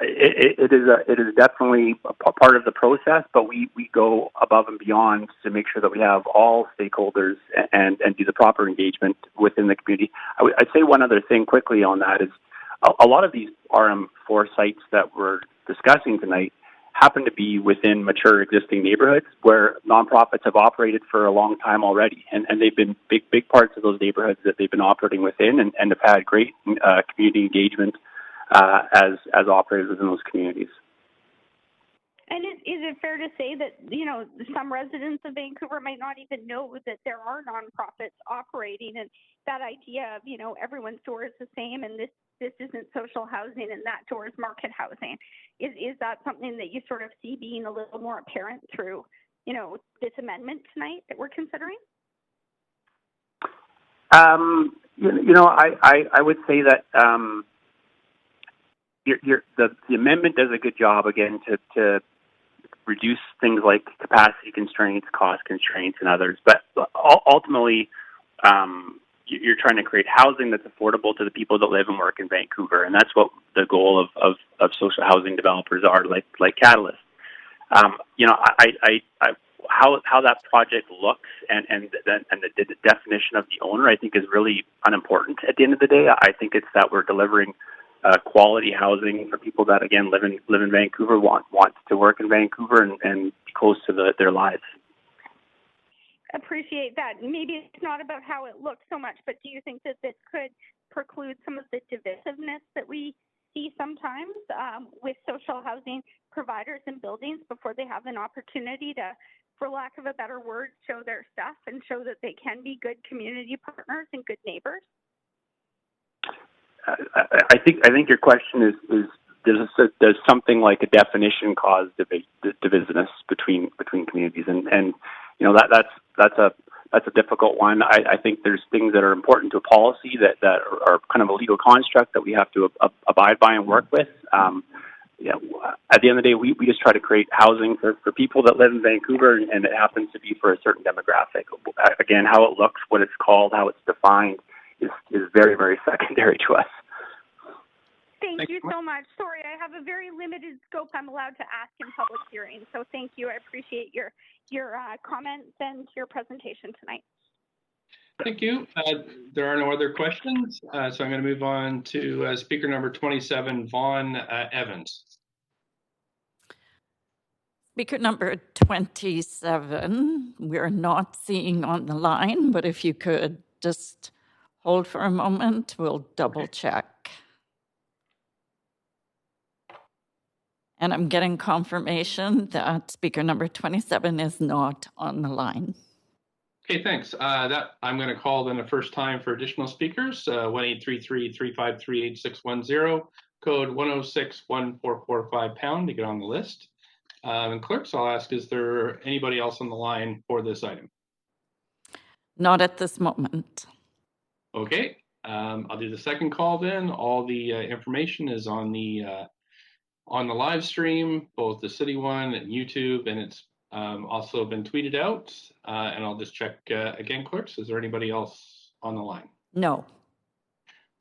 It is definitely a part of the process, but we go above and beyond to make sure that we have all stakeholders and do the proper engagement within the community. I'd say one other thing quickly on that is a lot of these RM4 sites that we're discussing tonight happen to be within mature existing neighborhoods where nonprofits have operated for a long time already, and they've been big parts of those neighborhoods that they've been operating within, and have had great community engagement as operators within those communities. And is it fair to say that, some residents of Vancouver might not even know that there are nonprofits operating, and that idea of, everyone's door is the same and this isn't social housing and that door is market housing? Is that something that you sort of see being a little more apparent through, this amendment tonight that we're considering? I would say that the amendment does a good job, again, to reduce things like capacity constraints, cost constraints, and others. But ultimately, you're trying to create housing that's affordable to the people that live and work in Vancouver, and that's what the goal of social housing developers are, like Catalyst. How that project looks and the definition of the owner, I think, is really unimportant at the end of the day. I think it's that we're delivering quality housing for people that, again, live in Vancouver, want to work in Vancouver and be close to their lives. Appreciate that. Maybe it's not about how it looks so much, but do you think that this could preclude some of the divisiveness that we see sometimes with social housing providers and buildings before they have an opportunity to, for lack of a better word, show their stuff and show that they can be good community partners and good neighbors? I think your question is does something like a definition cause divisiveness between communities, and that's a difficult one. I think there's things that are important to a policy that are kind of a legal construct that we have to abide by and work with. At the end of the day, we just try to create housing for people that live in Vancouver, and it happens to be for a certain demographic. Again, how it looks, what it's called, how it's defined is very, very secondary to us. Thank you so much. Sorry, I have a very limited scope I'm allowed to ask in public hearings. So thank you. I appreciate your comments and your presentation tonight. Thank you. There are no other questions, so I'm going to move on to speaker number 27, Vaughn Evans. Speaker number 27, we're not seeing on the line, but if you could just hold for a moment, we'll double check. And I'm getting confirmation that speaker number 27 is not on the line. Okay, thanks. I'm going to call then the first time for additional speakers, 1-833-353-8610, code 1061445 # to get on the list. And clerks, I'll ask, is there anybody else on the line for this item? Not at this moment. Okay, I'll do the second call then. All the information is on the live stream, both the city one and YouTube, and it's also been tweeted out. And I'll just check again, clerks. Is there anybody else on the line? No.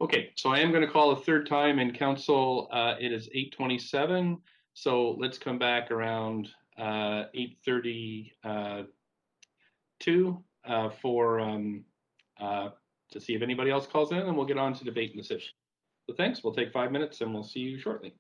Okay, so I am going to call a third time in council. It is 8:27. So let's come back around 8:32 to see if anybody else calls in, and we'll get on to debate and decision. So thanks. We'll take 5 minutes, and we'll see you shortly.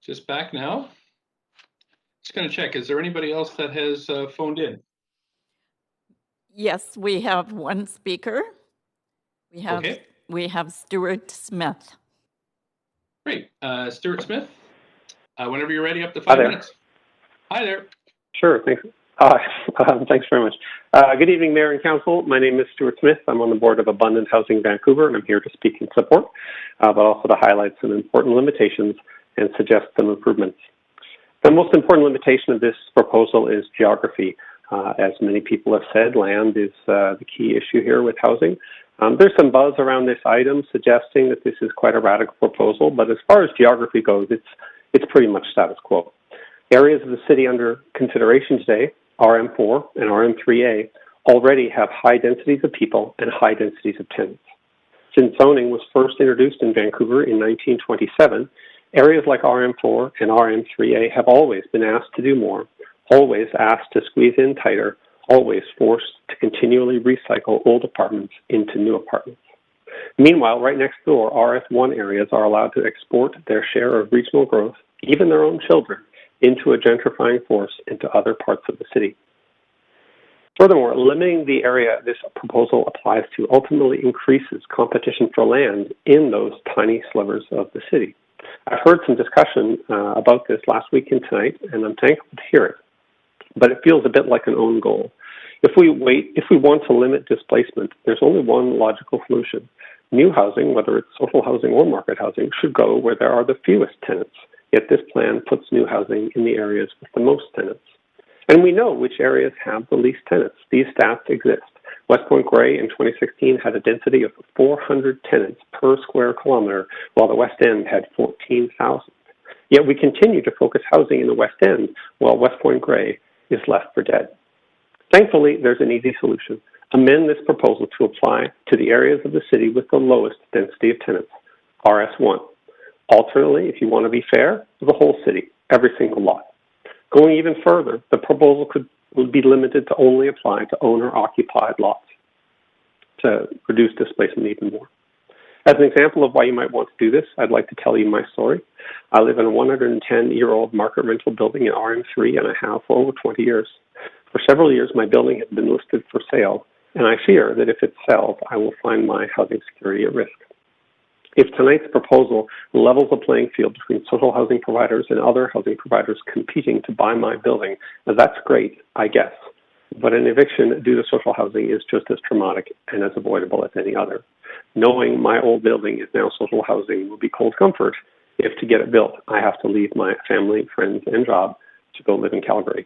Just back now. Just going to check. Is there anybody else that has phoned in? Yes, we have one speaker. Okay. We have Stuart Smith. Great. Stuart Smith, whenever you're ready, up to 5 Hi there. minutes. Hi there. Sure, thanks. Thanks very much. Good evening, Mayor and Council. My name is Stuart Smith. I'm on the board of Abundant Housing Vancouver, and I'm here to speak in support, but also to highlight some important limitations and suggest some improvements. The most important limitation of this proposal is geography. As many people have said, land is the key issue here with housing. There's some buzz around this item suggesting that this is quite a radical proposal, but as far as geography goes, it's pretty much status quo. Areas of the city under consideration today, RM4 and RM3A, already have high densities of people and high densities of tenants. Since zoning was first introduced in Vancouver in 1927, areas like RM4 and RM3A have always been asked to do more, always asked to squeeze in tighter, always forced to continually recycle old apartments into new apartments. Meanwhile, right next door, RS1 areas are allowed to export their share of regional growth, even their own children, into a gentrifying force into other parts of the city. Furthermore, limiting the area this proposal applies to ultimately increases competition for land in those tiny slivers of the city. I've heard some discussion about this last week and tonight, and I'm thankful to hear it. But it feels a bit like an own goal. If we want to limit displacement, there's only one logical solution. New housing, whether it's social housing or market housing, should go where there are the fewest tenants. Yet this plan puts new housing in the areas with the most tenants. And we know which areas have the least tenants. These stats exist. West Point Grey in 2016 had a density of 400 tenants per square kilometer, while the West End had 14,000. Yet we continue to focus housing in the West End, while West Point Grey is left for dead. Thankfully, there's an easy solution. Amend this proposal to apply to the areas of the city with the lowest density of tenants, RS1. Alternately, if you want to be fair, the whole city, every single lot. Going even further, the proposal would be limited to only apply to owner-occupied lots to reduce displacement even more. As an example of why you might want to do this, I'd like to tell you my story. I live in a 110-year-old market rental building in RM3, and I have for over 20 years. For several years, my building has been listed for sale, and I fear that if it sells, I will find my housing security at risk. If tonight's proposal levels the playing field between social housing providers and other housing providers competing to buy my building, that's great, I guess. But an eviction due to social housing is just as traumatic and as avoidable as any other. Knowing my old building is now social housing will be cold comfort if, to get it built, I have to leave my family, friends, and job to go live in Calgary.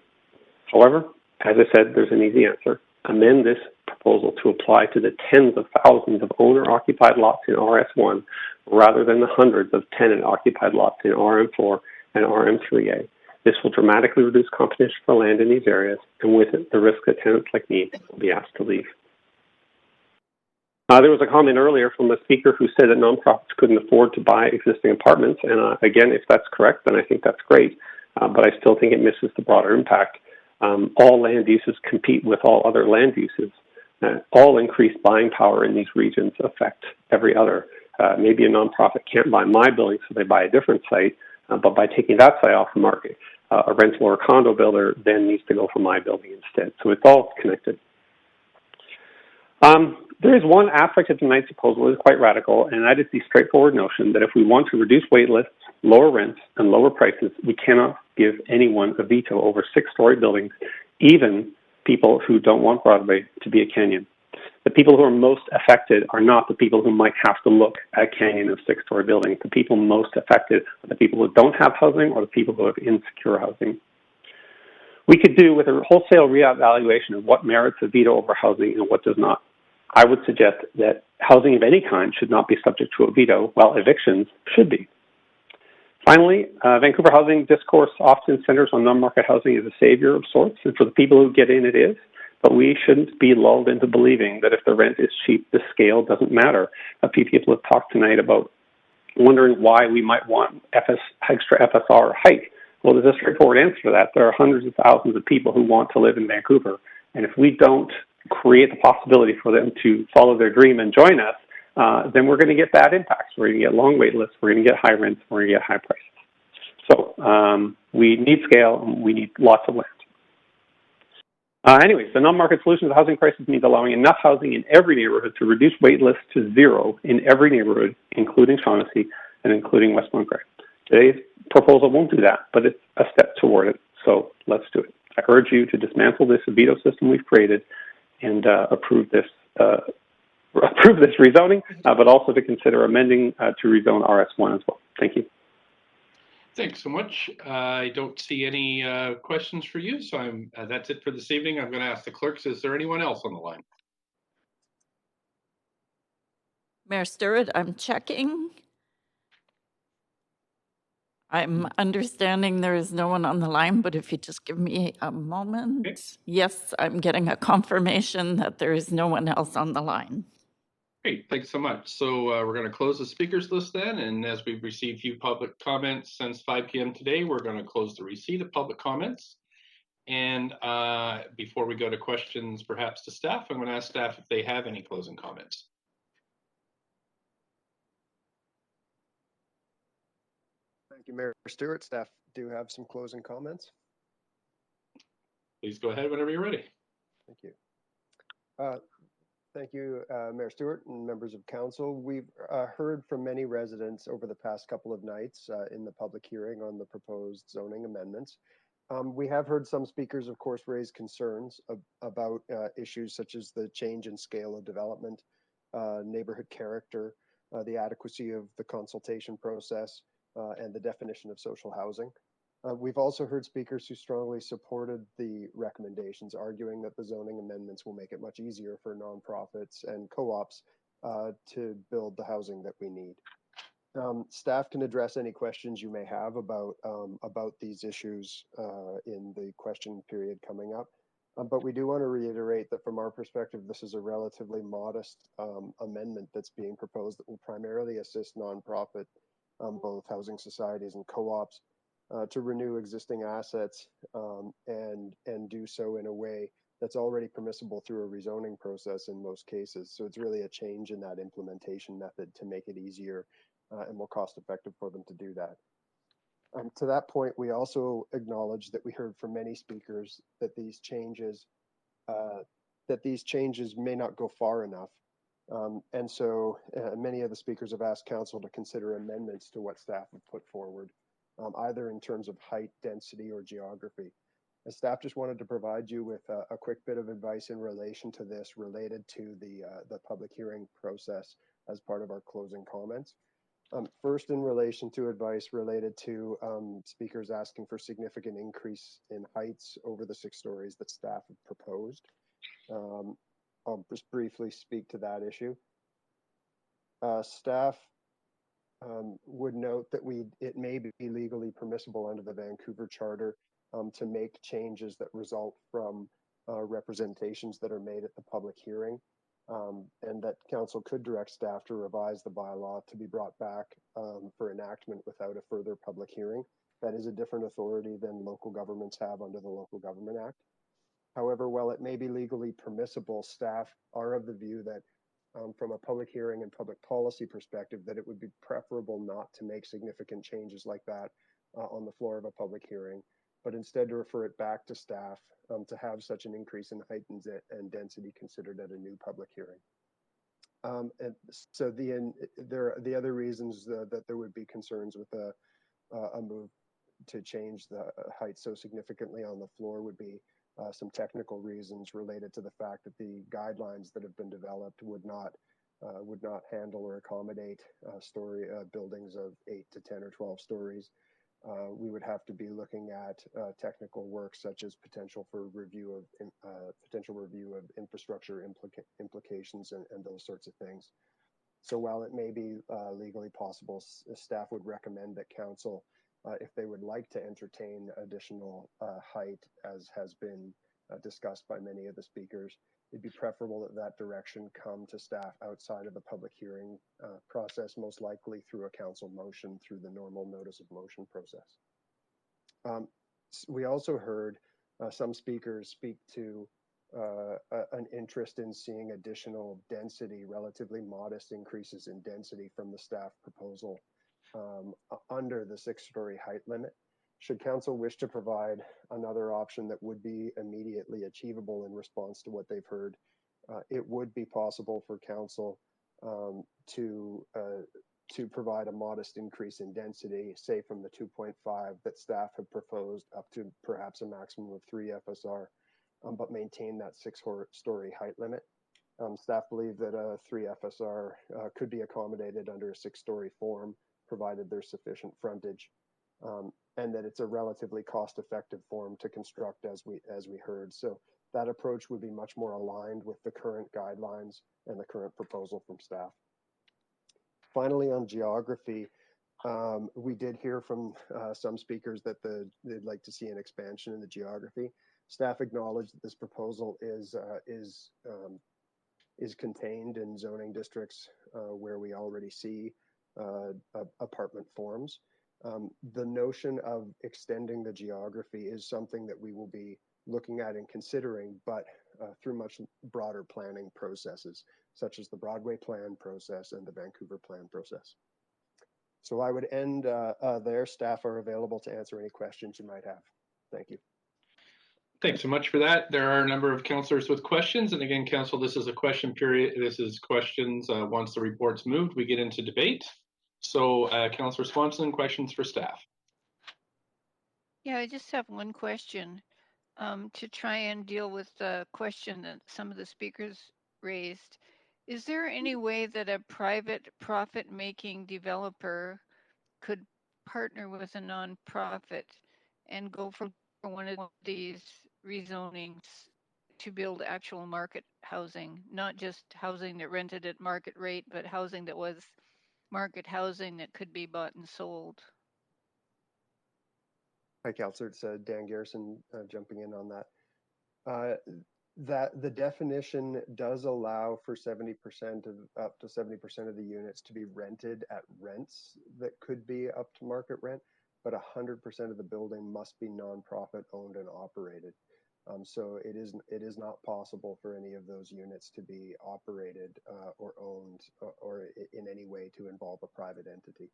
However, as I said, there's an easy answer. Amend this proposal to apply to the tens of thousands of owner-occupied lots in RS1 rather than the hundreds of tenant-occupied lots in RM4 and RM3A. This will dramatically reduce competition for land in these areas, and with it, the risk that tenants like me will be asked to leave. There was a comment earlier from a speaker who said that nonprofits couldn't afford to buy existing apartments, and again, if that's correct, then I think that's great, but I still think it misses the broader impact. All land uses compete with all other land uses. All increased buying power in these regions affect every other. Maybe a nonprofit can't buy my building, so they buy a different site, but by taking that site off the market, a rental or a condo builder then needs to go for my building instead. So it's all connected. There is one aspect of tonight's proposal that is quite radical, and that is the straightforward notion that if we want to reduce wait lists, lower rents, and lower prices, we cannot give anyone a veto over six-story buildings, even people who don't want Broadway to be a canyon. The people who are most affected are not the people who might have to look at a canyon of six-story buildings. The people most affected are the people who don't have housing or the people who have insecure housing. We could do with a wholesale reevaluation of what merits a veto over housing and what does not. I would suggest that housing of any kind should not be subject to a veto, while evictions should be. Finally, Vancouver housing discourse often centers on non-market housing as a savior of sorts, and for the people who get in, it is. But we shouldn't be lulled into believing that if the rent is cheap, the scale doesn't matter. A few people have talked tonight about wondering why we might want extra FSR height. Well, there's a straightforward answer to that. There are hundreds of thousands of people who want to live in Vancouver, and if we don't create the possibility for them to follow their dream and join us, then we're going to get bad impacts. We're going to get long wait lists. We're going to get high rents. We're going to get high prices. So we need scale, and we need lots of land. Anyways, the non-market solution to the housing crisis means allowing enough housing in every neighborhood to reduce wait lists to zero in every neighborhood, including Shaughnessy and including West Montclair. Today's proposal won't do that, but it's a step toward it, so let's do it. I urge you to dismantle this veto system we've created and approve this rezoning, but also to consider amending to rezone RS1 as well. Thank you. Thanks so much. I don't see any questions for you, so that's it for this evening. I'm going to ask the clerks, is there anyone else on the line? Mayor Stewart, I'm checking. I'm understanding there is no one on the line, but if you just give me a moment. Okay. Yes, I'm getting a confirmation that there is no one else on the line. Great, thanks so much. So we're going to close the speakers list then, and as we've received few public comments since 5 p.m. today, we're going to close the receipt of public comments. And before we go to questions perhaps to staff, I'm going to ask staff if they have any closing comments. Thank you, Mayor Stewart. Staff do have some closing comments. Please go ahead whenever you're ready. Thank you. Thank you, Mayor Stewart and members of council. We've heard from many residents over the past couple of nights in the public hearing on the proposed zoning amendments. We have heard some speakers, of course, raise concerns about issues such as the change in scale of development, neighborhood character, the adequacy of the consultation process, and the definition of social housing. We've also heard speakers who strongly supported the recommendations, arguing that the zoning amendments will make it much easier for nonprofits and co-ops to build the housing that we need. Staff can address any questions you may have about these issues in the question period coming up. But we do want to reiterate that from our perspective, this is a relatively modest amendment that's being proposed that will primarily assist nonprofit, both housing societies and co-ops, to renew existing assets and do so in a way that's already permissible through a rezoning process in most cases. So it's really a change in that implementation method to make it easier and more cost effective for them to do that. To that point, we also acknowledge that we heard from many speakers that these changes may not go far enough. And so many of the speakers have asked council to consider amendments to what staff have put forward, either in terms of height, density, or geography. And staff just wanted to provide you with a quick bit of advice in relation to this related to the public hearing process as part of our closing comments. First, in relation to advice related to speakers asking for significant increase in heights over the 6 stories that staff have proposed. I'll just briefly speak to that issue. Staff would note that it may be legally permissible under the Vancouver Charter to make changes that result from representations that are made at the public hearing, and that council could direct staff to revise the bylaw to be brought back for enactment without a further public hearing. That is a different authority than local governments have under the Local Government Act. However, while it may be legally permissible, staff are of the view that from a public hearing and public policy perspective, that it would be preferable not to make significant changes like that on the floor of a public hearing, but instead to refer it back to staff to have such an increase in height and density considered at a new public hearing. And so the other reasons that there would be concerns with a move to change the height so significantly on the floor would be some technical reasons related to the fact that the guidelines that have been developed would not handle or accommodate buildings of 8 to 10 or 12 stories. We would have to be looking at technical work such as potential review of infrastructure implications and those sorts of things. So while it may be legally possible, staff would recommend that council, if they would like to entertain additional height, as has been discussed by many of the speakers, it'd be preferable that that direction come to staff outside of the public hearing process, most likely through a council motion through the normal notice of motion process. We also heard some speakers speak to an interest in seeing additional density, relatively modest increases in density from the staff proposal. under the 6-story height limit. Should council wish to provide another option that would be immediately achievable in response to what they've heard, it would be possible for council to provide a modest increase in density, say from the 2.5 that staff have proposed up to perhaps a maximum of 3 FSR, but maintain that 6-story height limit. Staff believe that a 3 FSR could be accommodated under a 6-story form, provided there's sufficient frontage, and that it's a relatively cost-effective form to construct, as we heard. So that approach would be much more aligned with the current guidelines and the current proposal from staff. Finally, on geography, we did hear from some speakers that they'd like to see an expansion in the geography. Staff acknowledged that this proposal is contained in zoning districts where we already see apartment forms. The notion of extending the geography is something that we will be looking at and considering, but through much broader planning processes, such as the Broadway plan process and the Vancouver plan process. So I would end there. Staff are available to answer any questions you might have. Thank you. Thanks so much for that. There are a number of councillors with questions. And again, council, this is a question period. This is questions. Once the report's moved, we get into debate. So Councillor Swanson, questions for staff. Yeah, I just have one question to try and deal with the question that some of the speakers raised. Is there any way that a private profit-making developer could partner with a nonprofit and go for one of these rezonings to build actual market housing, not just housing that rented at market rate, but housing that was market housing that could be bought and sold? Hi, Councillor. It's Dan Garrison jumping in on that. That the definition does allow for 70% of up to 70% of the units to be rented at rents that could be up to market rent, but 100% of the building must be nonprofit owned and operated. So it is not possible for any of those units to be operated or owned or in any way to involve a private entity.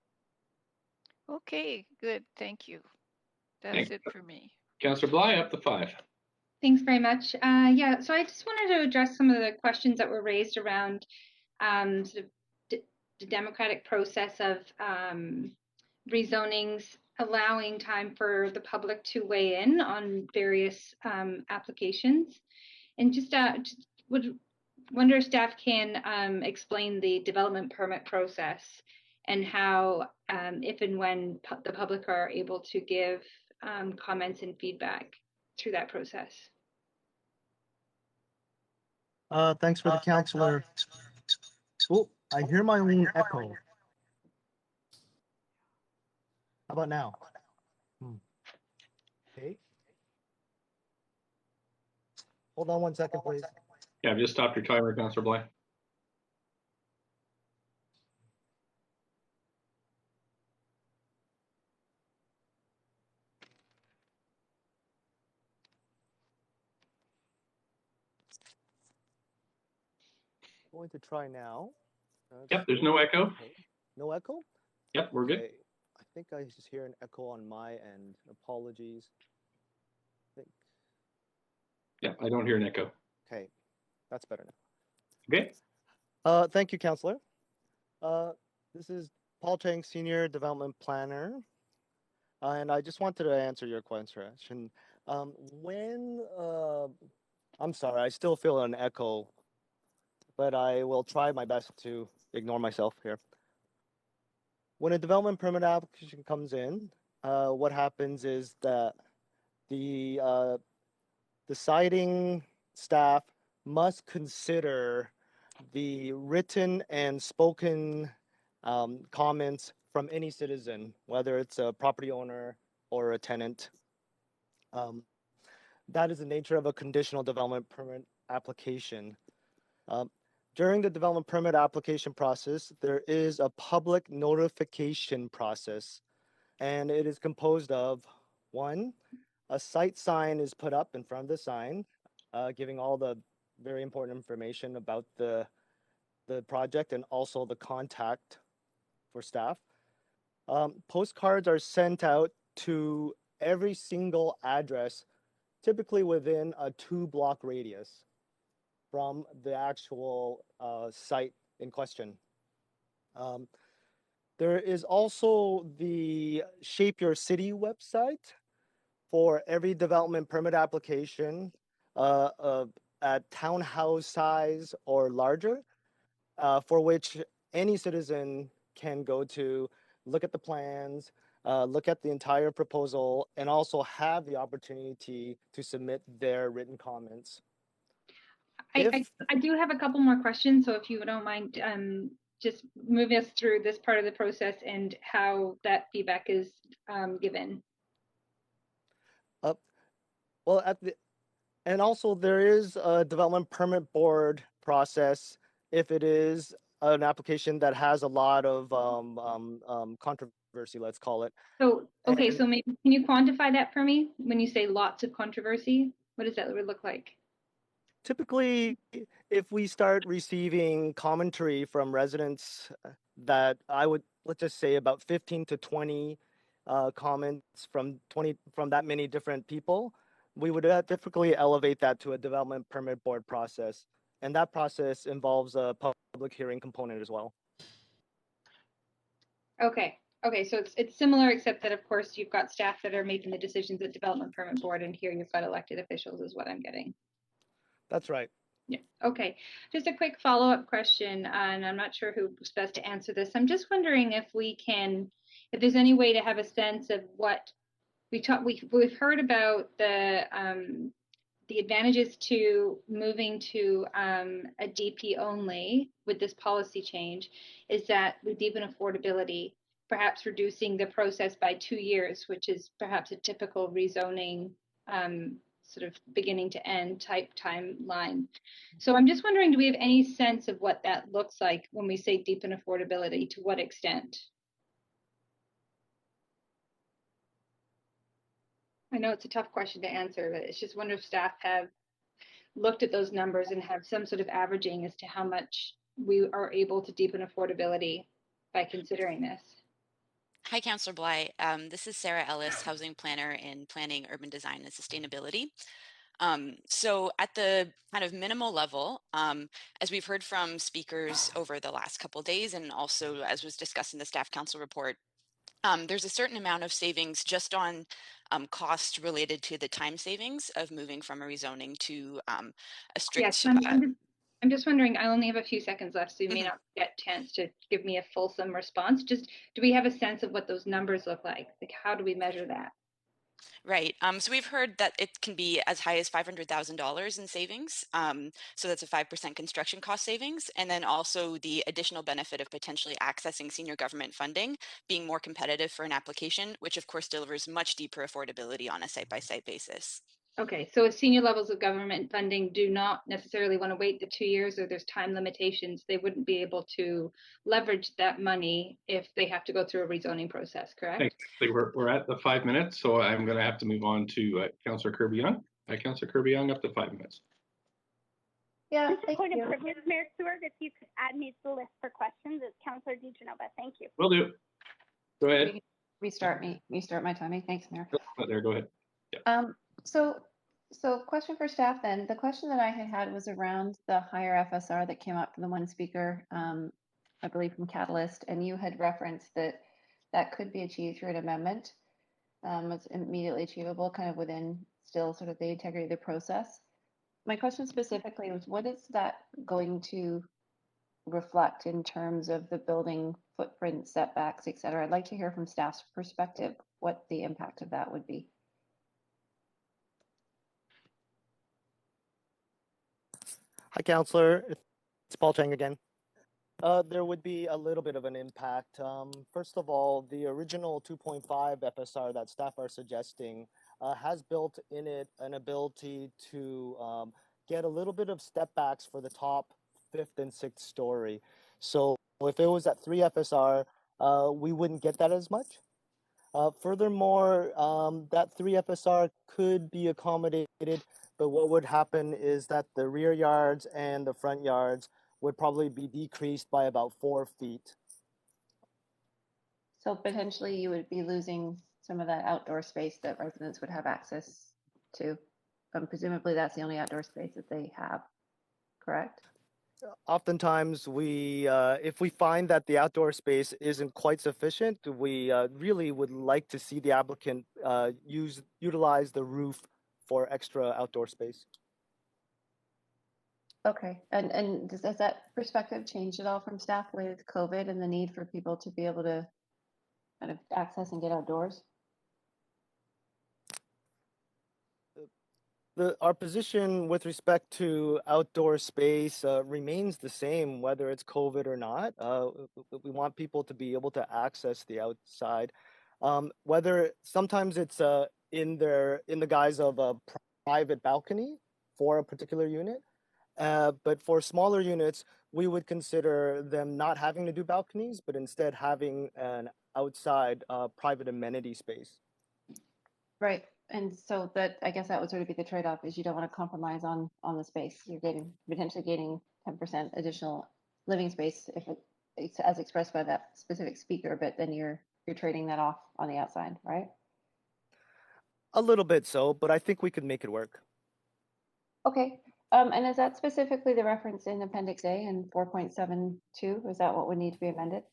Okay, good. Thank you. That's it for me. Councillor Bly, up to 5. Thanks very much. Yeah, so I just wanted to address some of the questions that were raised around sort of the democratic process of rezonings, allowing time for the public to weigh in on various applications. And just would wonder if staff can explain the development permit process and how, if and when the public are able to give comments and feedback through that process. Thanks for the councillor. Oh, I hear my own echo. How about now? Okay. Hold on 1 second, please. Yeah, I've just stopped your timer, Councillor Bly. Going to try now. Yep, there's no echo. Okay. No echo? Yep, we're good. I think I just hear an echo on my end. Apologies. Yeah, I don't hear an echo. Okay, that's better now. Okay. Thank you, Councillor. This is Paul Chang, Senior Development Planner. And I just wanted to answer your question. I'm sorry, I still feel an echo, but I will try my best to ignore myself here. When a development permit application comes in, what happens is that the deciding staff must consider the written and spoken comments from any citizen, whether it's a property owner or a tenant. That is the nature of a conditional development permit application. During the development permit application process, there is a public notification process, and it is composed of, 1, a site sign is put up in front of the sign, giving all the very important information about the project and also the contact for staff. Postcards are sent out to every single address, typically within a 2-block radius from the actual site in question. There is also the Shape Your City website for every development permit application at townhouse size or larger, for which any citizen can go to, look at the plans, look at the entire proposal, and also have the opportunity to submit their written comments. I do have a couple more questions, so if you don't mind, just move us through this part of the process and how that feedback is given. Well, and also there is a development permit board process if it is an application that has a lot of controversy, let's call it. So, okay, And so maybe can you quantify that for me? When you say lots of controversy, what does that look like? typically, if we start receiving commentary from residents that let's just say about 15 to 20 comments from that many different people, we would typically elevate that to a development permit board process. And that process involves a public hearing component as well. Okay. Okay, so it's similar, except that of course you've got staff that are making the decisions at development permit board, and here you've got elected officials, is what I'm getting. That's right. Yeah. Okay. Just a quick follow-up question, and I'm not sure who's best to answer this. I'm just wondering if there's any way to have a sense of what we've heard about the advantages to moving to a DP only with this policy change is that we deepen affordability, perhaps reducing the process by 2 years, which is perhaps a typical rezoning sort of beginning to end type timeline. So I'm just wondering, do we have any sense of what that looks like when we say deepen affordability? To what extent? I know it's a tough question to answer, but it's just wonder if staff have looked at those numbers and have some sort of averaging as to how much we are able to deepen affordability by considering this. Hi, Councillor Bly. This is Sarah Ellis, housing planner in planning, urban design, and sustainability. So at the kind of minimal level, as we've heard from speakers over the last couple of days, and also as was discussed in the staff council report, there's a certain amount of savings just on cost related to the time savings of moving from a rezoning to a strict. Yes, I'm just wondering, I only have a few seconds left, so you may not get a chance to give me a fulsome response. Just, do we have a sense of what those numbers look like? Like, how do we measure that? Right. So we've heard that it can be as high as $500,000 in savings. So that's a 5% construction cost savings. And then also the additional benefit of potentially accessing senior government funding, being more competitive for an application, which of course delivers much deeper affordability on a site-by-site basis. Okay, so if senior levels of government funding do not necessarily want to wait the 2 years, or there's time limitations, they wouldn't be able to leverage that money if they have to go through a rezoning process, correct? Thanks. We're at the 5 minutes, so I'm going to have to move on to Councillor Kirby-Young. Councillor Kirby-Young, up to 5 minutes. Yeah, just a point of privilege, Mayor Stewart, if you could add me to the list for questions, it's Councillor DiGenova. Thank you. Will do. Go ahead. Restart my timing. Thanks, Mayor. There, go ahead. Yeah. So question for staff then. The question that I had was around the higher FSR that came up from the one speaker, I believe from Catalyst, and you had referenced that could be achieved through an amendment. It's immediately achievable, kind of within still sort of the integrity of the process. My question specifically was, what is that going to reflect in terms of the building footprint, setbacks, et cetera? I'd like to hear from staff's perspective what the impact of that would be. Hi, Councillor. It's Paul Chang again. There would be a little bit of an impact. First of all, the original 2.5 FSR that staff are suggesting has built in it an ability to get a little bit of step backs for the top 5th and 6th story. So if it was at 3 FSR, we wouldn't get that as much. Furthermore, that 3 FSR could be accommodated, but what would happen is that the rear yards and the front yards would probably be decreased by about 4 feet. So potentially you would be losing some of that outdoor space that residents would have access to. Presumably that's the only outdoor space that they have, correct? Oftentimes, if we find that the outdoor space isn't quite sufficient, we really would like to see the applicant utilize the roof for extra outdoor space. Okay, and has that perspective changed at all from staff with COVID and the need for people to be able to kind of access and get outdoors? Our position with respect to outdoor space remains the same, whether it's COVID or not. We want people to be able to access the outside, whether sometimes it's in the guise of a private balcony for a particular unit. But for smaller units, we would consider them not having to do balconies, but instead having an outside private amenity space. Right, and so that, I guess that would sort of be the trade-off, is you don't want to compromise on the space. You're potentially gaining 10% additional living space if it's as expressed by that specific speaker, but then you're trading that off on the outside, right? A little bit so, but I think we could make it work. Okay, and is that specifically the reference in Appendix A in 4.72? Is that what would need to be amended?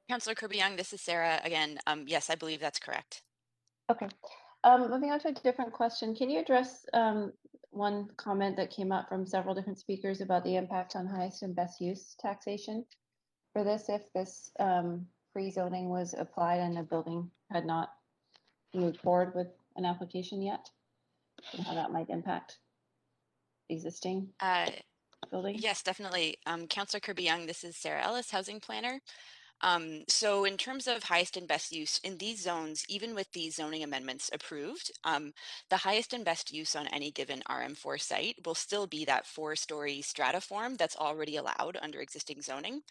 Councillor Kirby-Young, this is Sarah again. Yes, I believe that's correct. Okay. Moving on to a different question. Can you address one comment that came up from several different speakers about the impact on highest and best use taxation for this if this pre-zoning was applied and the building had not moved forward with an application yet, and how that might impact existing buildings? Yes, definitely. Councillor Kirby-Young, this is Sarah Ellis, housing planner. So in terms of highest and best use in these zones, even with these zoning amendments approved, the highest and best use on any given RM4 site will still be that 4-story strata form that's already allowed under existing zoning.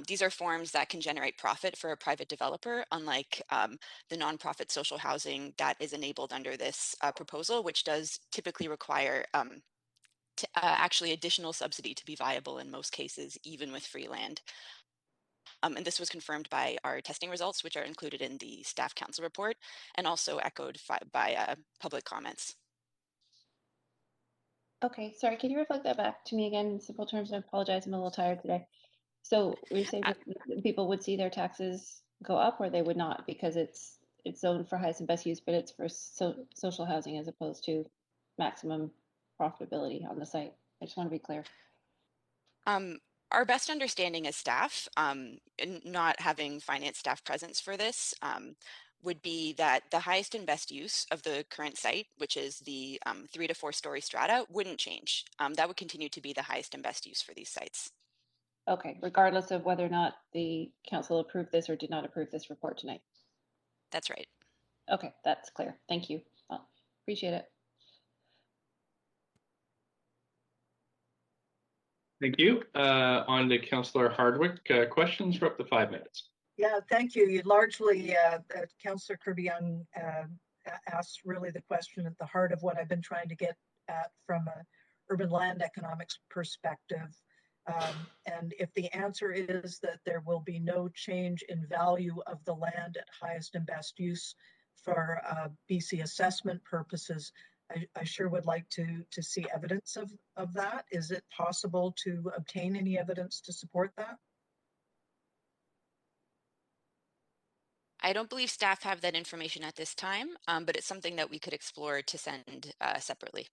These are forms that can generate profit for a private developer, unlike the nonprofit social housing that is enabled under this proposal, which does typically require actually additional subsidy to be viable in most cases, even with free land. And this was confirmed by our testing results, which are included in the staff council report and also echoed by public comments. Okay, sorry, can you reflect that back to me again in simple terms? I apologize, I'm a little tired today. So we're saying that people would see their taxes go up, or they would not, because it's zoned for highest and best use, but it's for social housing as opposed to maximum profitability on the site. I just want to be clear. Our best understanding as staff, and not having finance staff presence for this, would be that the highest and best use of the current site, which is the 3 to 4 story strata, wouldn't change. That would continue to be the highest and best use for these sites. Okay, regardless of whether or not the council approved this or did not approve this report tonight. That's right. Okay, that's clear. Thank you. Appreciate it. Thank you. On to Councillor Hardwick. Questions for up to 5 minutes. Yeah, thank you. You largely, Councillor Kirby-Young asked really the question at the heart of what I've been trying to get at from an urban land economics perspective. And if the answer is that there will be no change in value of the land at highest and best use for BC assessment purposes, I sure would like to see evidence of that. Is it possible to obtain any evidence to support that? I don't believe staff have that information at this time, but it's something that we could explore to send separately.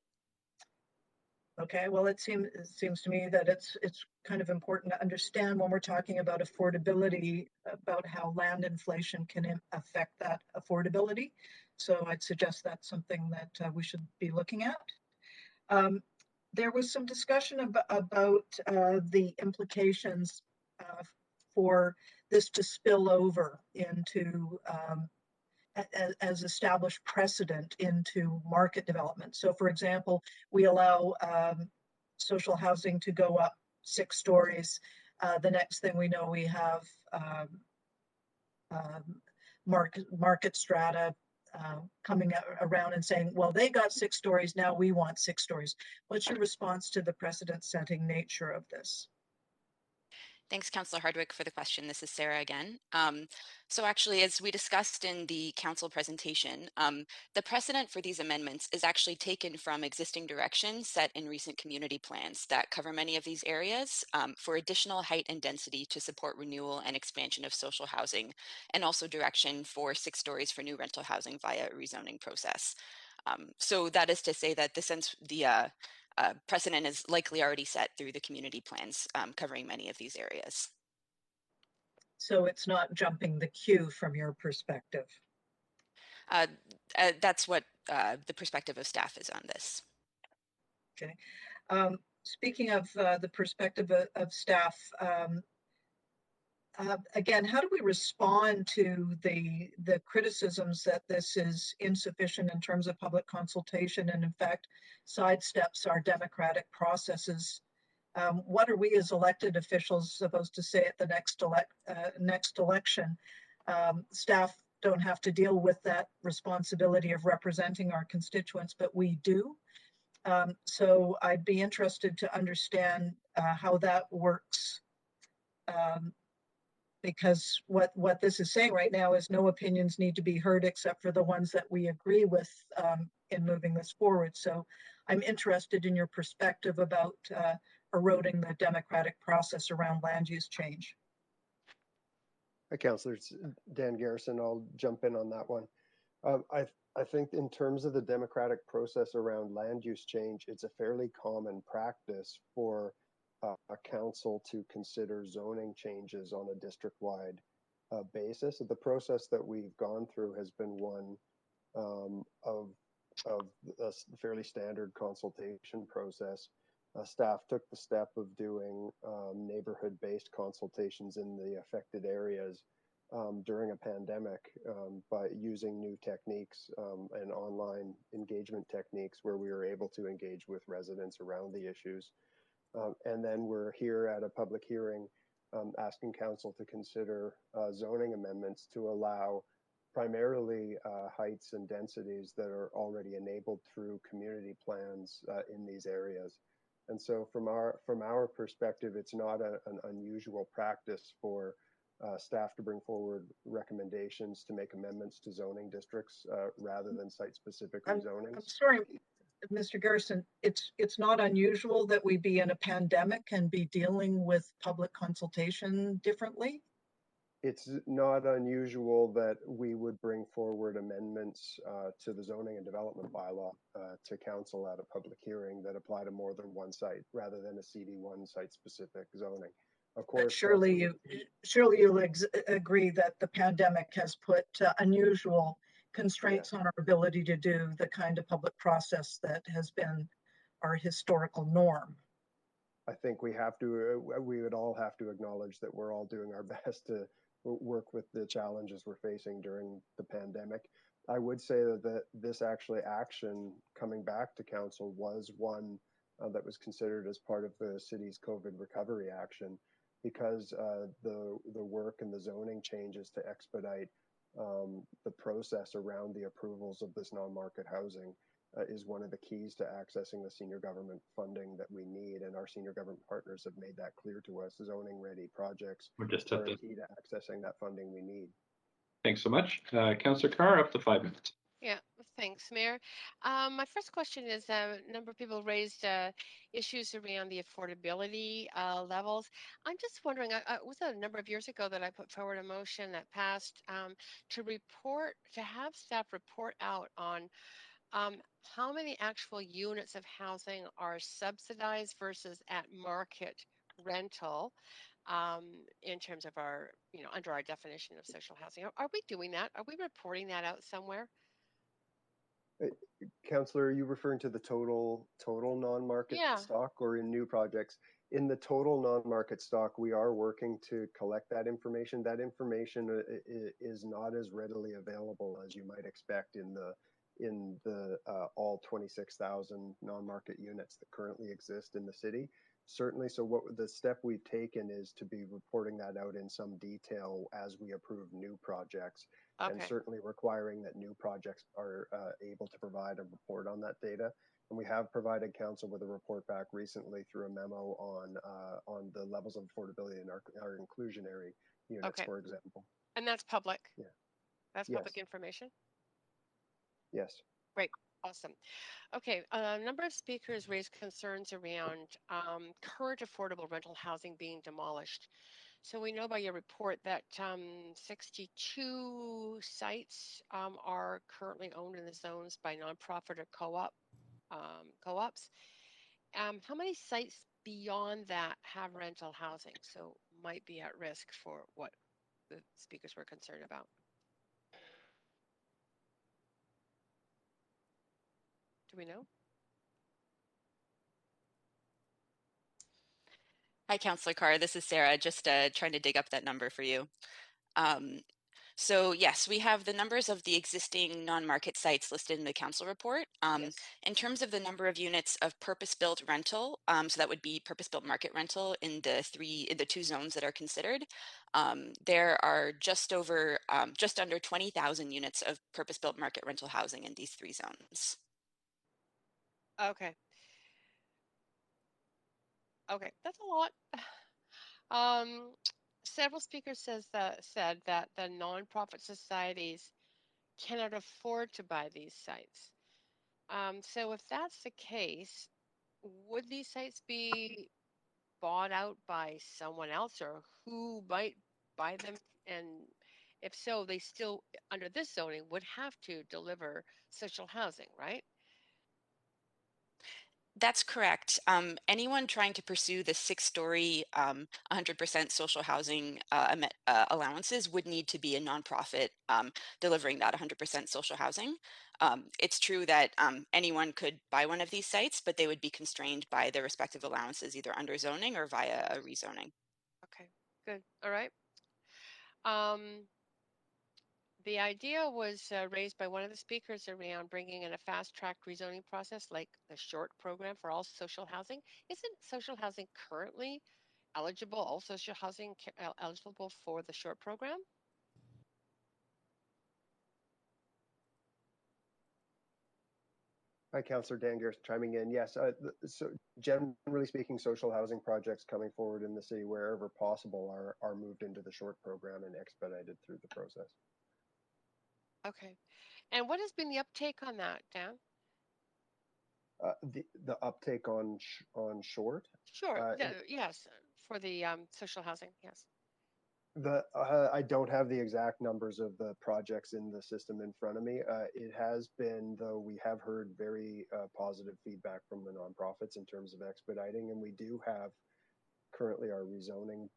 Okay, well, it seems to me that it's kind of important to understand when we're talking about affordability, about how land inflation can affect that affordability. So I'd suggest that's something that we should be looking at. There was some discussion about the implications for this to spill over into as established precedent into market development. So for example, we allow social housing to go up 6 stories. The next thing we know, we have market strata coming around and saying, well, they got 6 stories, now we want 6 stories. What's your response to the precedent-setting nature of this? Thanks, Councillor Hardwick, for the question. This is Sarah again. So actually, as we discussed in the council presentation, the precedent for these amendments is actually taken from existing directions set in recent community plans that cover many of these areas for additional height and density to support renewal and expansion of social housing, and also direction for 6 stories for new rental housing via a rezoning process. So that is to say that the precedent is likely already set through the community plans covering many of these areas. So it's not jumping the queue from your perspective? That's what the perspective of staff is on this. Okay. Speaking of the perspective of staff, again, how do we respond to the criticisms that this is insufficient in terms of public consultation and in fact sidesteps our democratic processes? What are we as elected officials supposed to say at the next election? Staff don't have to deal with that responsibility of representing our constituents, but we do. So I'd be interested to understand how that works. Because what this is saying right now is no opinions need to be heard except for the ones that we agree with in moving this forward. So I'm interested in your perspective about eroding the democratic process around land use change. Hi, Councillors. Dan Garrison, I'll jump in on that one. I think in terms of the democratic process around land use change, it's a fairly common practice for a council to consider zoning changes on a district-wide basis. The process that we've gone through has been one of a fairly standard consultation process. Staff took the step of doing neighborhood-based consultations in the affected areas during a pandemic by using new techniques and online engagement techniques where we were able to engage with residents around the issues. And then we're here at a public hearing asking council to consider zoning amendments to allow primarily heights and densities that are already enabled through community plans in these areas. And so from our perspective, it's not an unusual practice for staff to bring forward recommendations to make amendments to zoning districts rather than site-specific rezonings. I'm sorry, Mr. Garrison, it's not unusual that we be in a pandemic and be dealing with public consultation differently? It's not unusual that we would bring forward amendments to the zoning and development bylaw to council at a public hearing that apply to more than one site rather than a CD1 site-specific zoning. Of course, but surely you'll agree that the pandemic has put unusual constraints on our ability to do the kind of public process that has been our historical norm. I think we would all have to acknowledge that we're all doing our best to work with the challenges we're facing during the pandemic. I would say that this action coming back to council was one that was considered as part of the city's COVID recovery action, because the work and the zoning changes to expedite the process around the approvals of this non-market housing is one of the keys to accessing the senior government funding that we need, and our senior government partners have made that clear to us. Zoning ready projects are a key to accessing that funding we need. Thanks so much. Councillor Carr, up to 5 minutes. Yeah, thanks, Mayor. My first question is a number of people raised issues around the affordability levels. I'm just wondering, it was a number of years ago that I put forward a motion that passed to have staff report out on how many actual units of housing are subsidized versus at market rental in terms of our, under our definition of social housing. Are we doing that? Are we reporting that out somewhere? Councillor, are you referring to the total non-market stock or in new projects? In the total non-market stock, we are working to collect that information. That information is not as readily available as you might expect in the all 26,000 non-market units that currently exist in the city. certainly. So what the step we've taken is to be reporting that out in some detail as we approve new projects, and certainly requiring that new projects are able to provide a report on that data. And we have provided council with a report back recently through a memo on the levels of affordability in our inclusionary units, for example. And that's public? Yeah. That's public information? Yes. Great. Awesome. Okay. A number of speakers raised concerns around current affordable rental housing being demolished. So we know by your report that 62 sites are currently owned in the zones by nonprofit or co-ops. How many sites beyond that have rental housing, so might be at risk for what the speakers were concerned about? Do we know? Hi, Councillor Carr. This is Sarah, just trying to dig up that number for you. So yes, we have the numbers of the existing non-market sites listed in the council report. In terms of the number of units of purpose-built rental, so that would be purpose-built market rental in the two zones that are considered. There are just under 20,000 units of purpose-built market rental housing in these three zones. Okay. Okay, that's a lot. Several speakers said that the nonprofit societies cannot afford to buy these sites. So if that's the case, would these sites be bought out by someone else, or who might buy them? And if so, they still, under this zoning, would have to deliver social housing, right? That's correct. Anyone trying to pursue the 6-story 100% social housing allowances would need to be a nonprofit delivering that 100% social housing. It's true that anyone could buy one of these sites, but they would be constrained by their respective allowances, either under zoning or via a rezoning. Okay, good. All right. The idea was raised by one of the speakers around bringing in a fast-track rezoning process like the SHORT program for all social housing. Isn't social housing currently eligible, all social housing eligible for the SHORT program? Hi, Councillor Dan Garrett chiming in. Yes, so generally speaking, social housing projects coming forward in the city wherever possible are moved into the SHORT program and expedited through the process. Okay. And what has been the uptake on that, Dan? The uptake on SHORT? Sure. Yes, for the social housing. Yes. I don't have the exact numbers of the projects in the system in front of me. It has been, though, we have heard very positive feedback from the nonprofits in terms of expediting, and we do have currently our rezoning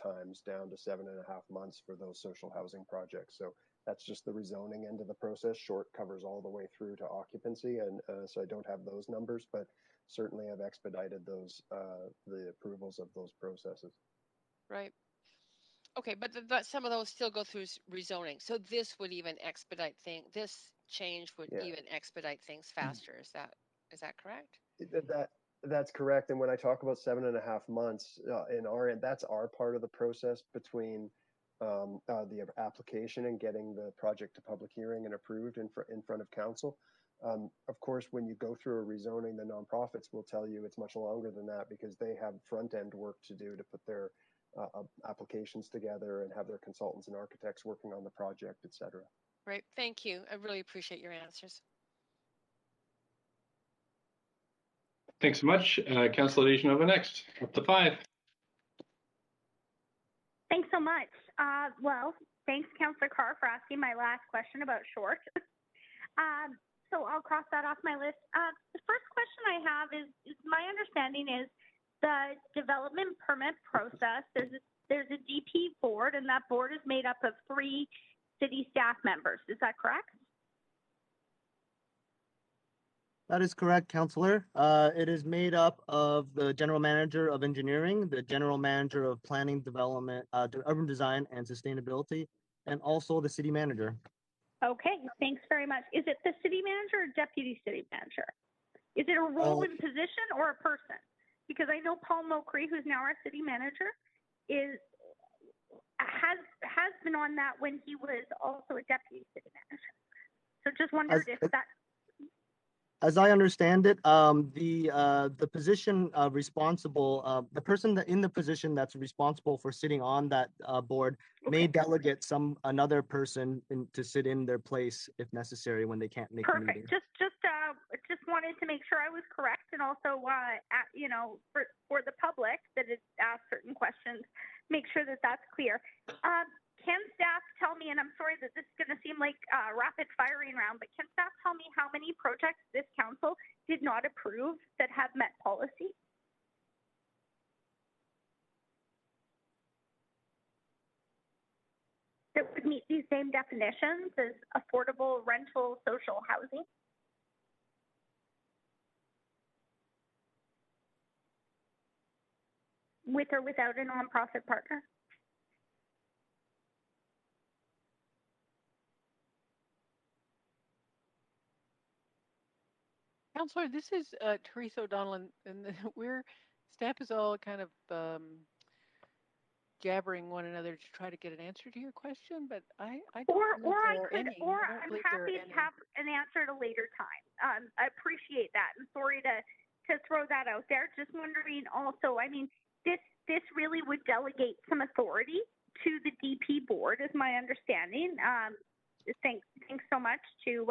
times down to 7.5 months for those social housing projects. So that's just the rezoning end of the process. SHORT covers all the way through to occupancy, and so I don't have those numbers, but certainly have expedited those the approvals of those processes. Right. Okay, but some of those still go through rezoning. So this would even expedite this change would even expedite things faster. Is that correct? That's correct. And when I talk about 7.5 months in our end, that's our part of the process between the application and getting the project to public hearing and approved in front of council. Of course, when you go through a rezoning, the nonprofits will tell you it's much longer than that because they have front end work to do to put their applications together and have their consultants and architects working on the project, et cetera. Right. Thank you. I really appreciate your answers. Thanks so much. Councillor Dejanova next, up to 5. Thanks so much. Well, thanks, Councillor Carr, for asking my last question about SHORT. So I'll cross that off my list. The first question I have is my understanding is the development permit process, there's a DP board, and that board is made up of 3 city staff members. Is that correct? That is correct, Councillor. It is made up of the General Manager of Engineering, the General Manager of Planning, Development, Urban Design and Sustainability, and also the City Manager. Okay, thanks very much. Is it the city manager or deputy city manager? Is it a role and position or a person? Because because I know Paul Mokry, who's now our city manager, has been on that when he was also a deputy city manager. So just wondered if that. As I understand it, the position responsible, the person in the position that's responsible for sitting on that board may delegate another person to sit in their place if necessary when they can't make the meeting. Just wanted to make sure I was correct, and also for the public that has asked certain questions, make sure that that's clear. Can staff tell me, and I'm sorry that this is going to seem like a rapid firing round, but can staff tell me how many projects this council did not approve that have met policy? That would meet these same definitions as affordable rental social housing? With or without a nonprofit partner? Councillor, this is Teresa O'Donnell, and staff is all kind of jabbering one another to try to get an answer to your question, but I don't believe there are any. I'm happy to have an answer at a later time. I appreciate that, and sorry to throw that out there. Just wondering also, I mean, this really would delegate some authority to the DP board, is my understanding. Thanks so much to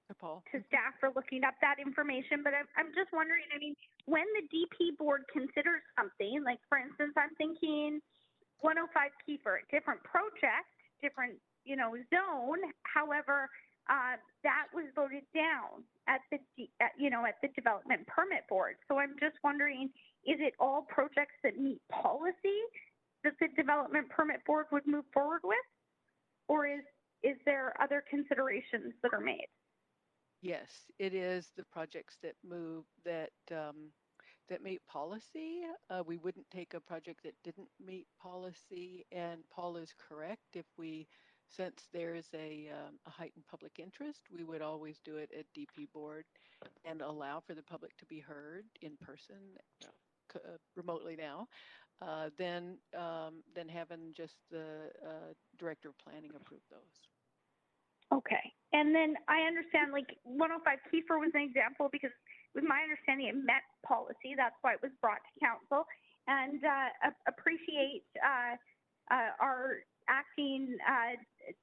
to staff for looking up that information. But I'm just wondering, I mean, when the DP board considers something, like for instance, I'm thinking 105 Kiefer, different project, different, zone. However, that was voted down at the development permit board. So I'm just wondering, is it all projects that meet policy that the development permit board would move forward with? Or is there other considerations that are made? Yes, it is the projects that move that meet policy. We wouldn't take a project that didn't meet policy, and Paul is correct. If we sense there's a heightened public interest, we would always do it at DP board and allow for the public to be heard in person, remotely now. Then having just the director of planning approve those. Okay. And then I understand, like, 105 Kiefer was an example because with my understanding, it met policy. That's why it was brought to council. And appreciate our acting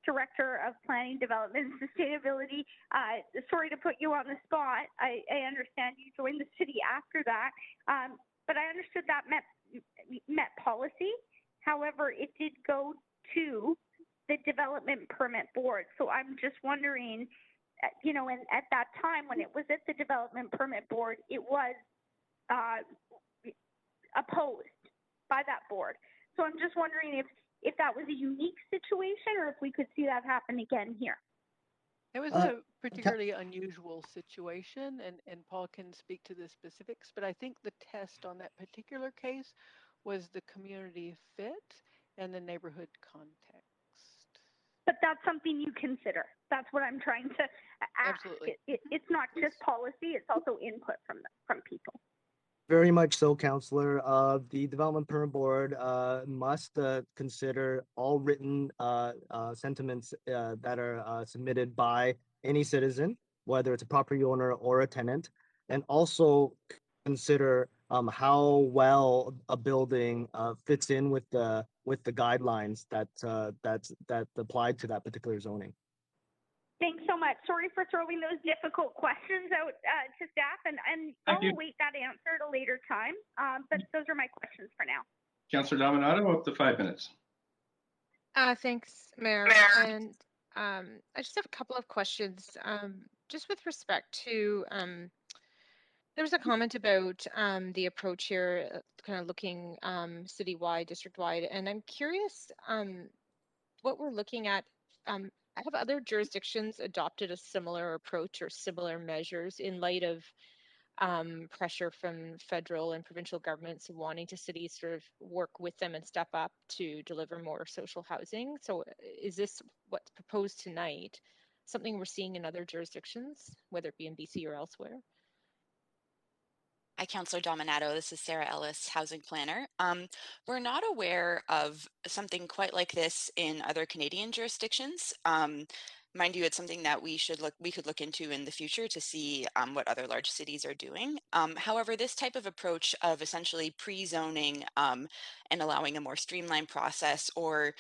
director of planning, development, and sustainability. Sorry to put you on the spot. I understand you joined the city after that. But I understood that met policy. However, it did go to the development permit board. So I'm just wondering, and at that time when it was at the development permit board, it was opposed by that board. So I'm just wondering if that was a unique situation or if we could see that happen again here. It was a particularly unusual situation, and Paul can speak to the specifics, but I think the test on that particular case was the community fit and the neighborhood context. But that's something you consider. That's what I'm trying to ask. Absolutely. It's not just policy, it's also input from people. Very much so, Councillor. The Development Permit Board must consider all written sentiments that are submitted by any citizen, whether it's a property owner or a tenant, and also consider how well a building fits in with the guidelines that apply to that particular zoning. Thanks so much. Sorry for throwing those difficult questions out to staff, and I'll await that answer at a later time. But those are my questions for now. Councillor Dominato, up to 5 minutes. Thanks, Mayor. And I just have a couple of questions. Just with respect to, there was a comment about the approach here, kind of looking citywide, district-wide, and I'm curious what we're looking at. Have other jurisdictions adopted a similar approach or similar measures in light of pressure from federal and provincial governments wanting to cities sort of work with them and step up to deliver more social housing? So is this what's proposed tonight something we're seeing in other jurisdictions, whether it be in BC or elsewhere? Hi, Councillor Dominato. This is Sarah Ellis, housing planner. We're not aware of something quite like this in other Canadian jurisdictions. Mind you, it's something that we could look into in the future to see what other large cities are doing. However, this type of approach of essentially pre-zoning and allowing a more streamlined process or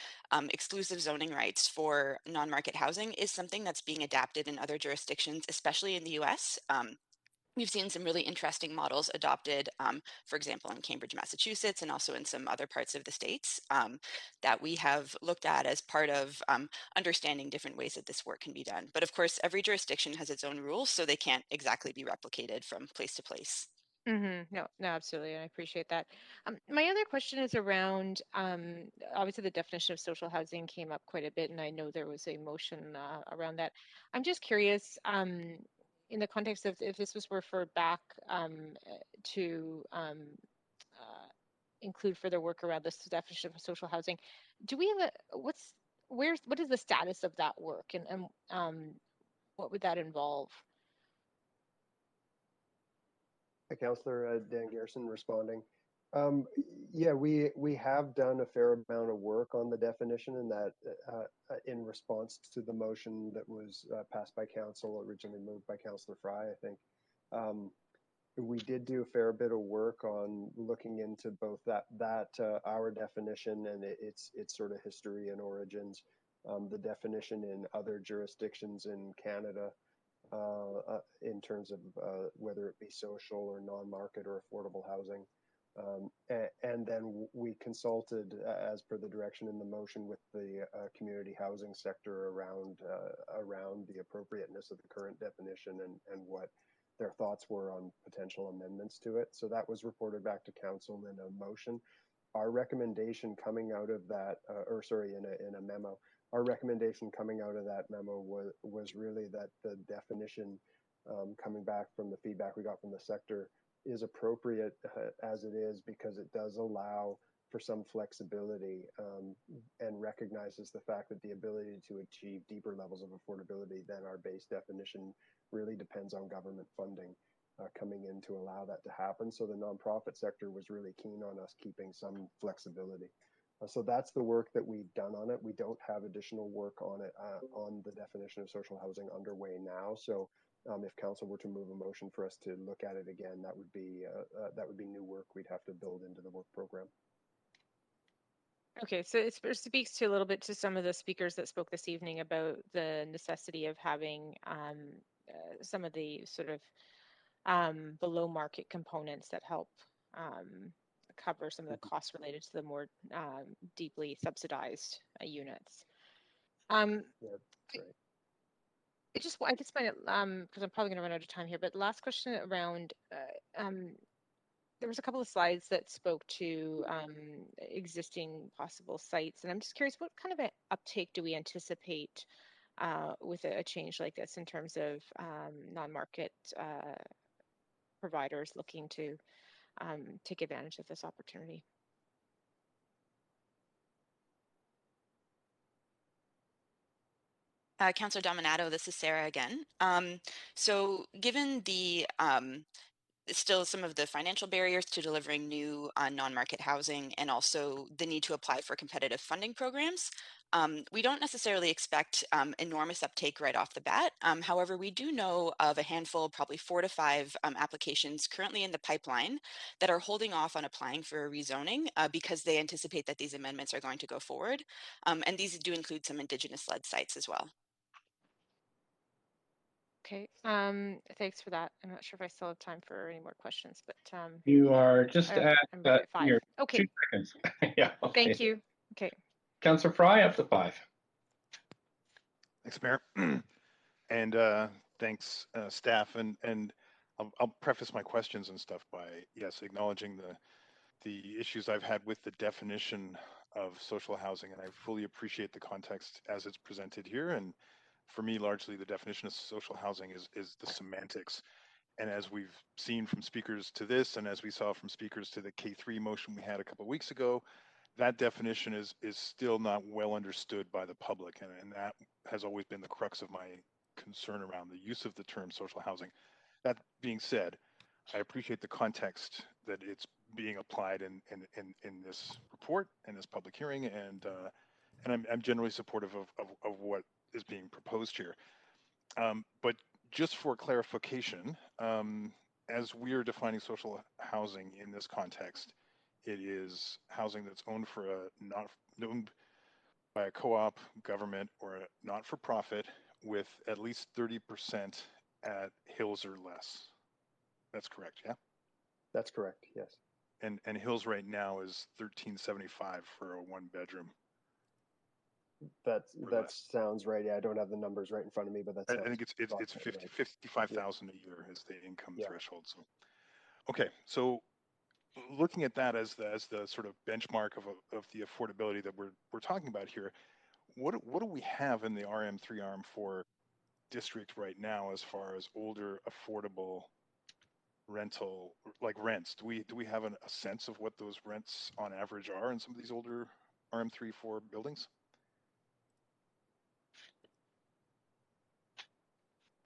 exclusive zoning rights for non-market housing is something that's being adapted in other jurisdictions, especially in the US. We've seen some really interesting models adopted, for example, in Cambridge, Massachusetts, and also in some other parts of the states that we have looked at as part of understanding different ways that this work can be done. But of course, every jurisdiction has its own rules, so they can't exactly be replicated from place to place. No, absolutely. And I appreciate that. My other question is around, obviously the definition of social housing came up quite a bit, and I know there was a motion around that. I'm just curious, in the context of if this was referred back to include further work around this definition of social housing, do we have what is the status of that work, and what would that involve? Councillor Dan Garrison responding. Yeah, we have done a fair amount of work on the definition, and that in response to the motion that was passed by council, originally moved by Councillor Fry, I think. We did do a fair bit of work on looking into both our definition and its sort of history and origins, the definition in other jurisdictions in Canada, in terms of whether it be social or non-market or affordable housing. And then we consulted, as per the direction in the motion, with the community housing sector around the appropriateness of the current definition and what their thoughts were on potential amendments to it. So that was reported back to council in a motion. Our recommendation coming out of that, in a memo, our recommendation coming out of that memo was really that the definition, coming back from the feedback we got from the sector, is appropriate as it is, because it does allow for some flexibility, and recognizes the fact that the ability to achieve deeper levels of affordability than our base definition really depends on government funding coming in to allow that to happen. So the nonprofit sector was really keen on us keeping some flexibility. So that's the work that we've done on it. We don't have additional work on it, on the definition of social housing underway now. So if council were to move a motion for us to look at it again, that would be new work we'd have to build into the work program. Okay, so it speaks to a little bit to some of the speakers that spoke this evening about the necessity of having some of the sort of below market components that help cover some of the costs related to the more deeply subsidized units. Yeah, that's right. I just find it, because I'm probably going to run out of time here, but last question around, there was a couple of slides that spoke to existing possible sites, and I'm just curious, what kind of an uptake do we anticipate with a change like this in terms of non-market providers looking to take advantage of this opportunity? Councillor Dominato, this is Sarah again. So given the still some of the financial barriers to delivering new non-market housing and also the need to apply for competitive funding programs, we don't necessarily expect enormous uptake right off the bat. However, we do know of a handful, probably 4 to 5 applications currently in the pipeline that are holding off on applying for a rezoning because they anticipate that these amendments are going to go forward. And these do include some Indigenous-led sites as well. Okay, thanks for that. I'm not sure if I still have time for any more questions, but you are just at I'm right at 5. Okay. 2 seconds. Yeah. Okay. Thank you. Okay. Councillor Fry, up to 5. Thanks, Mayor, and thanks, staff. And I'll preface my questions and stuff by acknowledging the issues I've had with the definition of social housing, and I fully appreciate the context as it's presented here. And for me, largely the definition of social housing is the semantics. And as we've seen from speakers to this, and as we saw from speakers to the K3 motion we had a couple of weeks ago, that definition is still not well understood by the public. And that has always been the crux of my concern around the use of the term social housing. That being said, I appreciate the context that it's being applied in this report and this public hearing, and I'm generally supportive of what is being proposed here. But just for clarification, as we are defining social housing in this context, it is housing that's owned for a not owned by a co-op, government, or a not-for-profit with at least 30% at Hills or less. That's correct, yeah? That's correct, yes. And Hills right now is $13.75 for a one-bedroom. That sounds right. Yeah, I don't have the numbers right in front of me, but I think it's 55,000 a year is the income threshold. So, okay, so looking at that as the sort of benchmark of the affordability that we're talking about here, what do we have in the RM3 RM4 district right now as far as older affordable rental, like rents? Do we have a sense of what those rents on average are in some of these older RM3-4 buildings?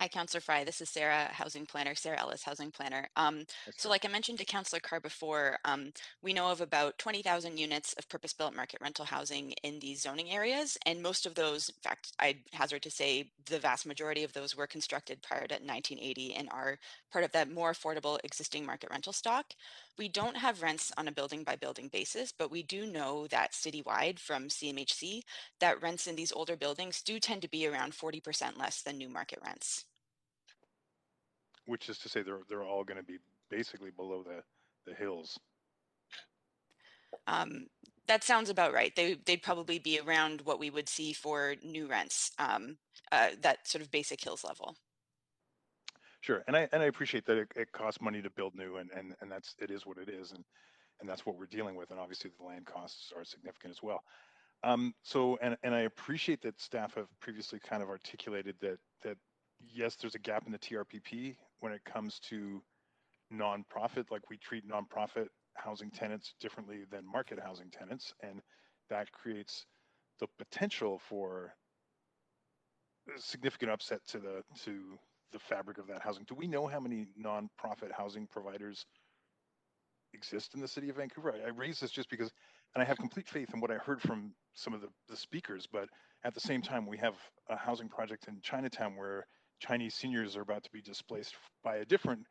Hi, Councillor Fry. This is Sarah, housing planner, Sarah Ellis, housing planner. So like I mentioned to Councillor Carr before, we know of about 20,000 units of purpose-built market rental housing in these zoning areas. And most of those, in fact, I'd hazard to say the vast majority of those were constructed prior to 1980 and are part of that more affordable existing market rental stock. We don't have rents on a building by building basis, but we do know that citywide from CMHC that rents in these older buildings do tend to be around 40% less than new market rents. Which is to say they're all going to be basically below the hills. That sounds about right. They'd probably be around what we would see for new rents, that sort of basic hills level. Sure, and I appreciate that it costs money to build new, and it is what it is, and that's what we're dealing with, and obviously the land costs are significant as well. So I appreciate that staff have previously kind of articulated that yes, there's a gap in the TRPP when it comes to nonprofit, like we treat nonprofit housing tenants differently than market housing tenants, and that creates the potential for a significant upset to the fabric of that housing. Do we know how many nonprofit housing providers exist in the city of Vancouver? I raise this just because, and I have complete faith in what I heard from some of the speakers, but at the same time, we have a housing project in Chinatown where Chinese seniors are about to be displaced by a different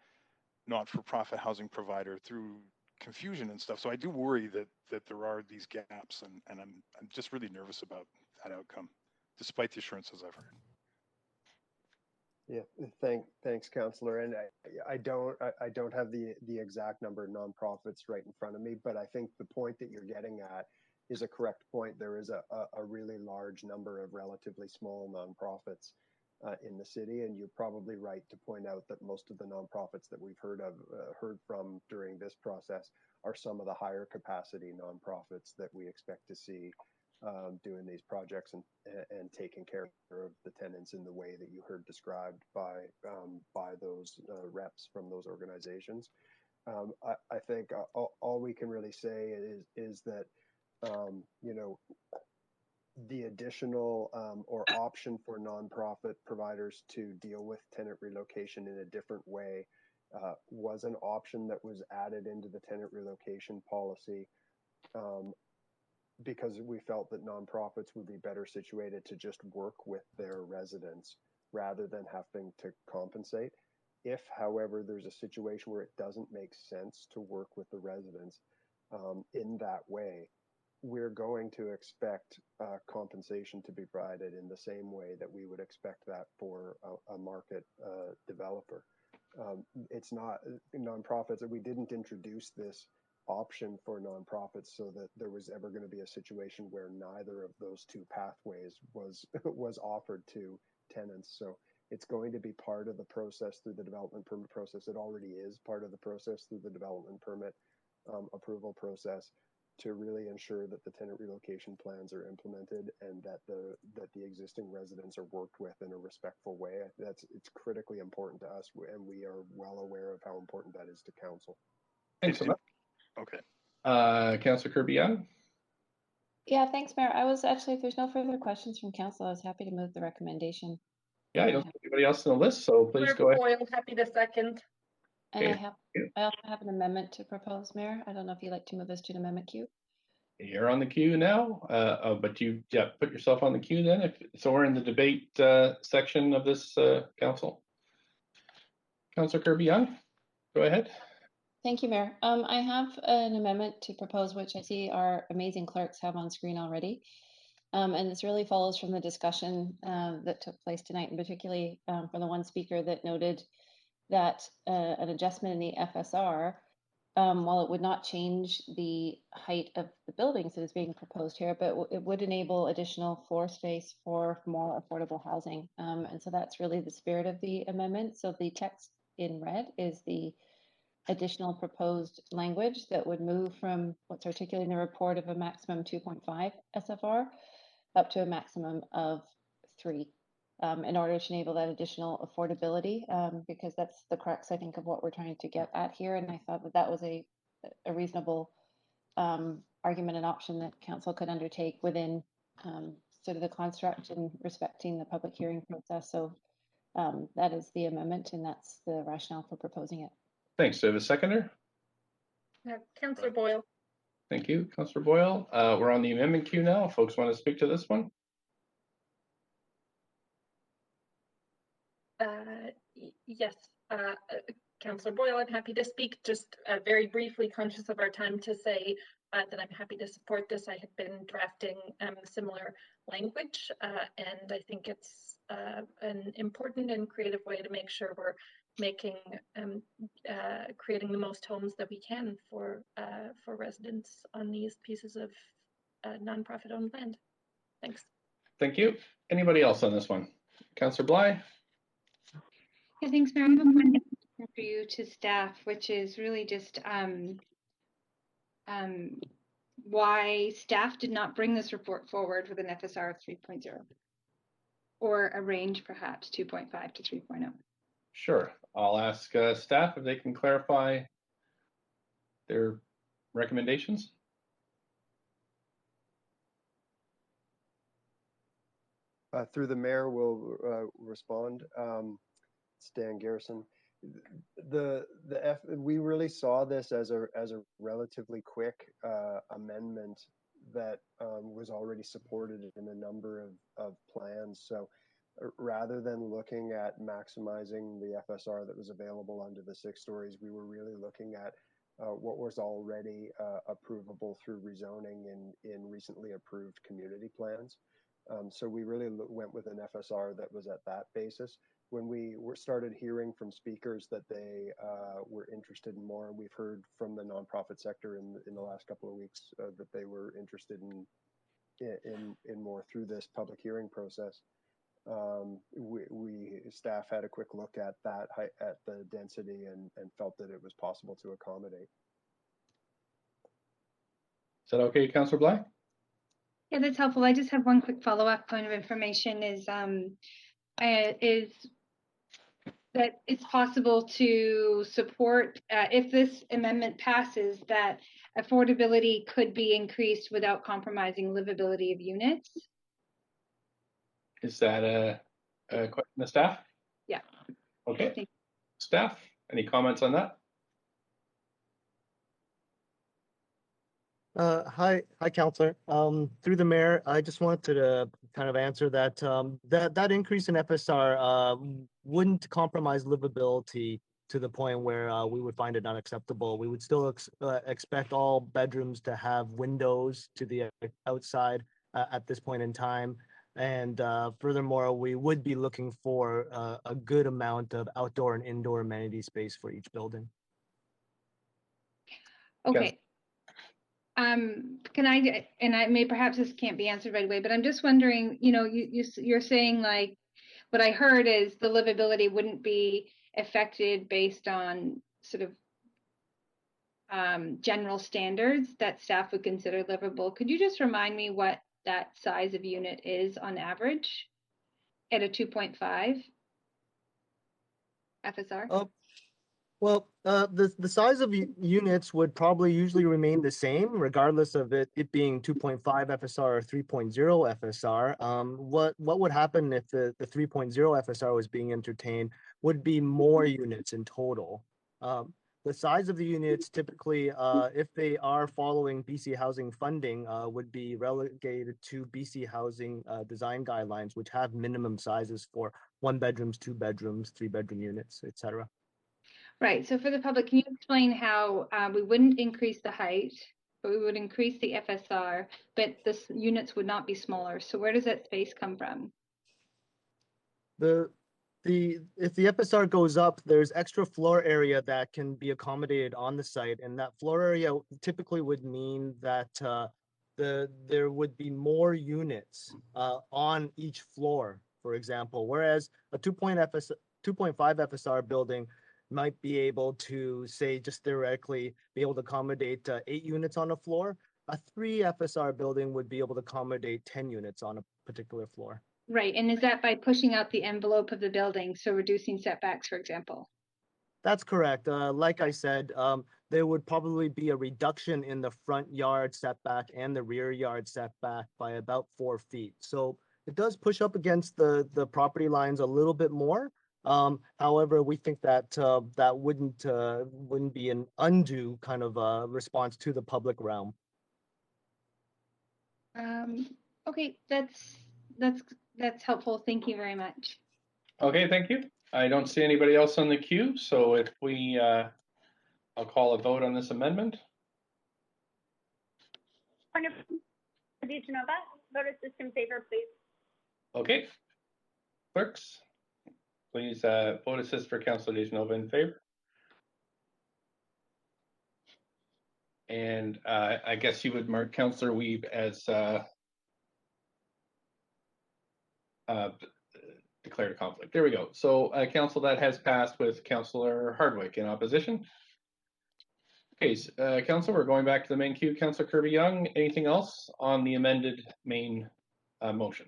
not-for-profit housing provider through confusion and stuff. So I do worry that there are these gaps, and I'm just really nervous about that outcome, despite the assurances I've heard. Yeah, thanks, Councillor. And I don't have the exact number of nonprofits right in front of me, but I think the point that you're getting at is a correct point. There is a really large number of relatively small nonprofits in the city, and you're probably right to point out that most of the nonprofits that we've heard from during this process are some of the higher capacity nonprofits that we expect to see doing these projects and taking care of the tenants in the way that you heard described by those reps from those organizations. I think all we can really say is that you know, the additional or option for nonprofit providers to deal with tenant relocation in a different way was an option that was added into the tenant relocation policy because we felt that nonprofits would be better situated to just work with their residents rather than having to compensate. If, however, there's a situation where it doesn't make sense to work with the residents in that way, we're going to expect compensation to be provided in the same way that we would expect that for a market developer. It's not nonprofits, and we didn't introduce this option for nonprofits so that there was ever going to be a situation where neither of those two pathways was offered to tenants. So it's going to be part of the process through the development permit process. It already is part of the process through the development permit approval process, to really ensure that the tenant relocation plans are implemented and that the existing residents are worked with in a respectful way. It's critically important to us, and we are well aware of how important that is to council. Thanks so much. Okay. Councillor Kirby-Young? Yeah, thanks, Mayor. I was actually, if there's no further questions from council, I was happy to move the recommendation. Yeah, I don't see anybody else on the list, so please go ahead. Boyle, happy to second. And Okay. I also have an amendment to propose, Mayor. I don't know if you'd like to move this to an amendment queue. You're on the queue now, but you put yourself on the queue then. So we're in the debate section of this council. Councillor Kirby-Young, go ahead. Thank you, Mayor. I have an amendment to propose, which I see our amazing clerks have on screen already. And this really follows from the discussion that took place tonight, and particularly from the one speaker that noted that an adjustment in the FSR, while it would not change the height of the buildings that is being proposed here, but it would enable additional floor space for more affordable housing. And so that's really the spirit of the amendment. So the text in red is the additional proposed language that would move from what's articulated in the report of a maximum 2.5 SFR up to a maximum of 3 in order to enable that additional affordability, because that's the crux, I think, of what we're trying to get at here. And I thought that that was a reasonable argument and option that council could undertake within sort of the construct and respecting the public hearing process. So that is the amendment, and that's the rationale for proposing it. Thanks. Do I have a seconder? Councillor Boyle. Thank you, Councillor Boyle. We're on the amendment queue now. Folks want to speak to this one? Yes, Councillor Boyle, I'm happy to speak. Just very briefly, conscious of our time, to say that I'm happy to support this. I have been drafting similar language, and I think it's an important and creative way to make sure we're making creating the most homes that we can for residents on these pieces of nonprofit owned land. Thanks. Thank you. Anybody else on this one? Councillor Bly? Yeah, thanks, Mayor. I have a question for you to staff, which is really just why staff did not bring this report forward with an FSR of 3.0 or a range perhaps 2.5 to 3.0. Sure. I'll ask staff if they can clarify their recommendations. Through the mayor, will respond. Stan Garrison. We really saw this as a relatively quick amendment that was already supported in a number of plans. So rather than looking at maximizing the FSR that was available under the 6 stories, we were really looking at what was already approvable through rezoning in recently approved community plans. So we really went with an FSR that was at that basis. When we started hearing from speakers that they were interested in more, and we've heard from the nonprofit sector in the last couple of weeks that they were interested in more through this public hearing process. We staff had a quick look at that at the density and felt that it was possible to accommodate. Is that okay, Councillor Bly? Yeah, that's helpful. I just have one quick follow-up point of information is that it's possible to support, if this amendment passes, that affordability could be increased without compromising livability of units. Is that a question to staff? Yeah. Okay. Staff, any comments on that? Hi, Councillor. Through the mayor, I just wanted to kind of answer that that increase in FSR wouldn't compromise livability to the point where we would find it unacceptable. We would still expect all bedrooms to have windows to the outside at this point in time. And furthermore, we would be looking for a good amount of outdoor and indoor amenity space for each building. Okay. Yes. Can I, and I may, perhaps this can't be answered right away, but I'm just wondering, you know, you're saying, like, what I heard is the livability wouldn't be affected based on sort of general standards that staff would consider livable. Could you just remind me what that size of unit is on average at a 2.5 FSR? Well, the size of units would probably usually remain the same, regardless of it being 2.5 FSR or 3.0 FSR. What would happen if the 3.0 FSR was being entertained would be more units in total. The size of the units typically, if they are following BC Housing funding, would be relegated to BC Housing design guidelines, which have minimum sizes for 1 bedrooms, 2 bedrooms, 3-bedroom units, etc. Right. So for the public, can you explain how we wouldn't increase the height, but we would increase the FSR, but the units would not be smaller? So where does that space come from? If the FSR goes up, there's extra floor area that can be accommodated on the site, and that floor area typically would mean that there would be more units on each floor, for example, whereas a 2.5 FSR building might be able to, say, just theoretically be able to accommodate 8 units on a floor. A 3 FSR building would be able to accommodate 10 units on a particular floor. Right. And is that by pushing out the envelope of the building, so reducing setbacks, for example? That's correct. Like I said, there would probably be a reduction in the front yard setback and the rear yard setback by about 4 feet. So it does push up against the property lines a little bit more. However, we think that that wouldn't be an undue kind of response to the public realm. Okay, that's helpful. Thank you very much. Okay, thank you. I don't see anybody else on the queue, so if we, I'll call a vote on this amendment. DeGenova, vote assist in favor, please. Okay. Clerks, please vote assist for Councillor DeGenova in favor. And I guess you would mark Councillor Weeb as declared a conflict. There we go. So Council, that has passed with Councillor Hardwick in opposition. Okay, Council, we're going back to the main queue. Councillor Kirby-Yung, anything else on the amended main motion?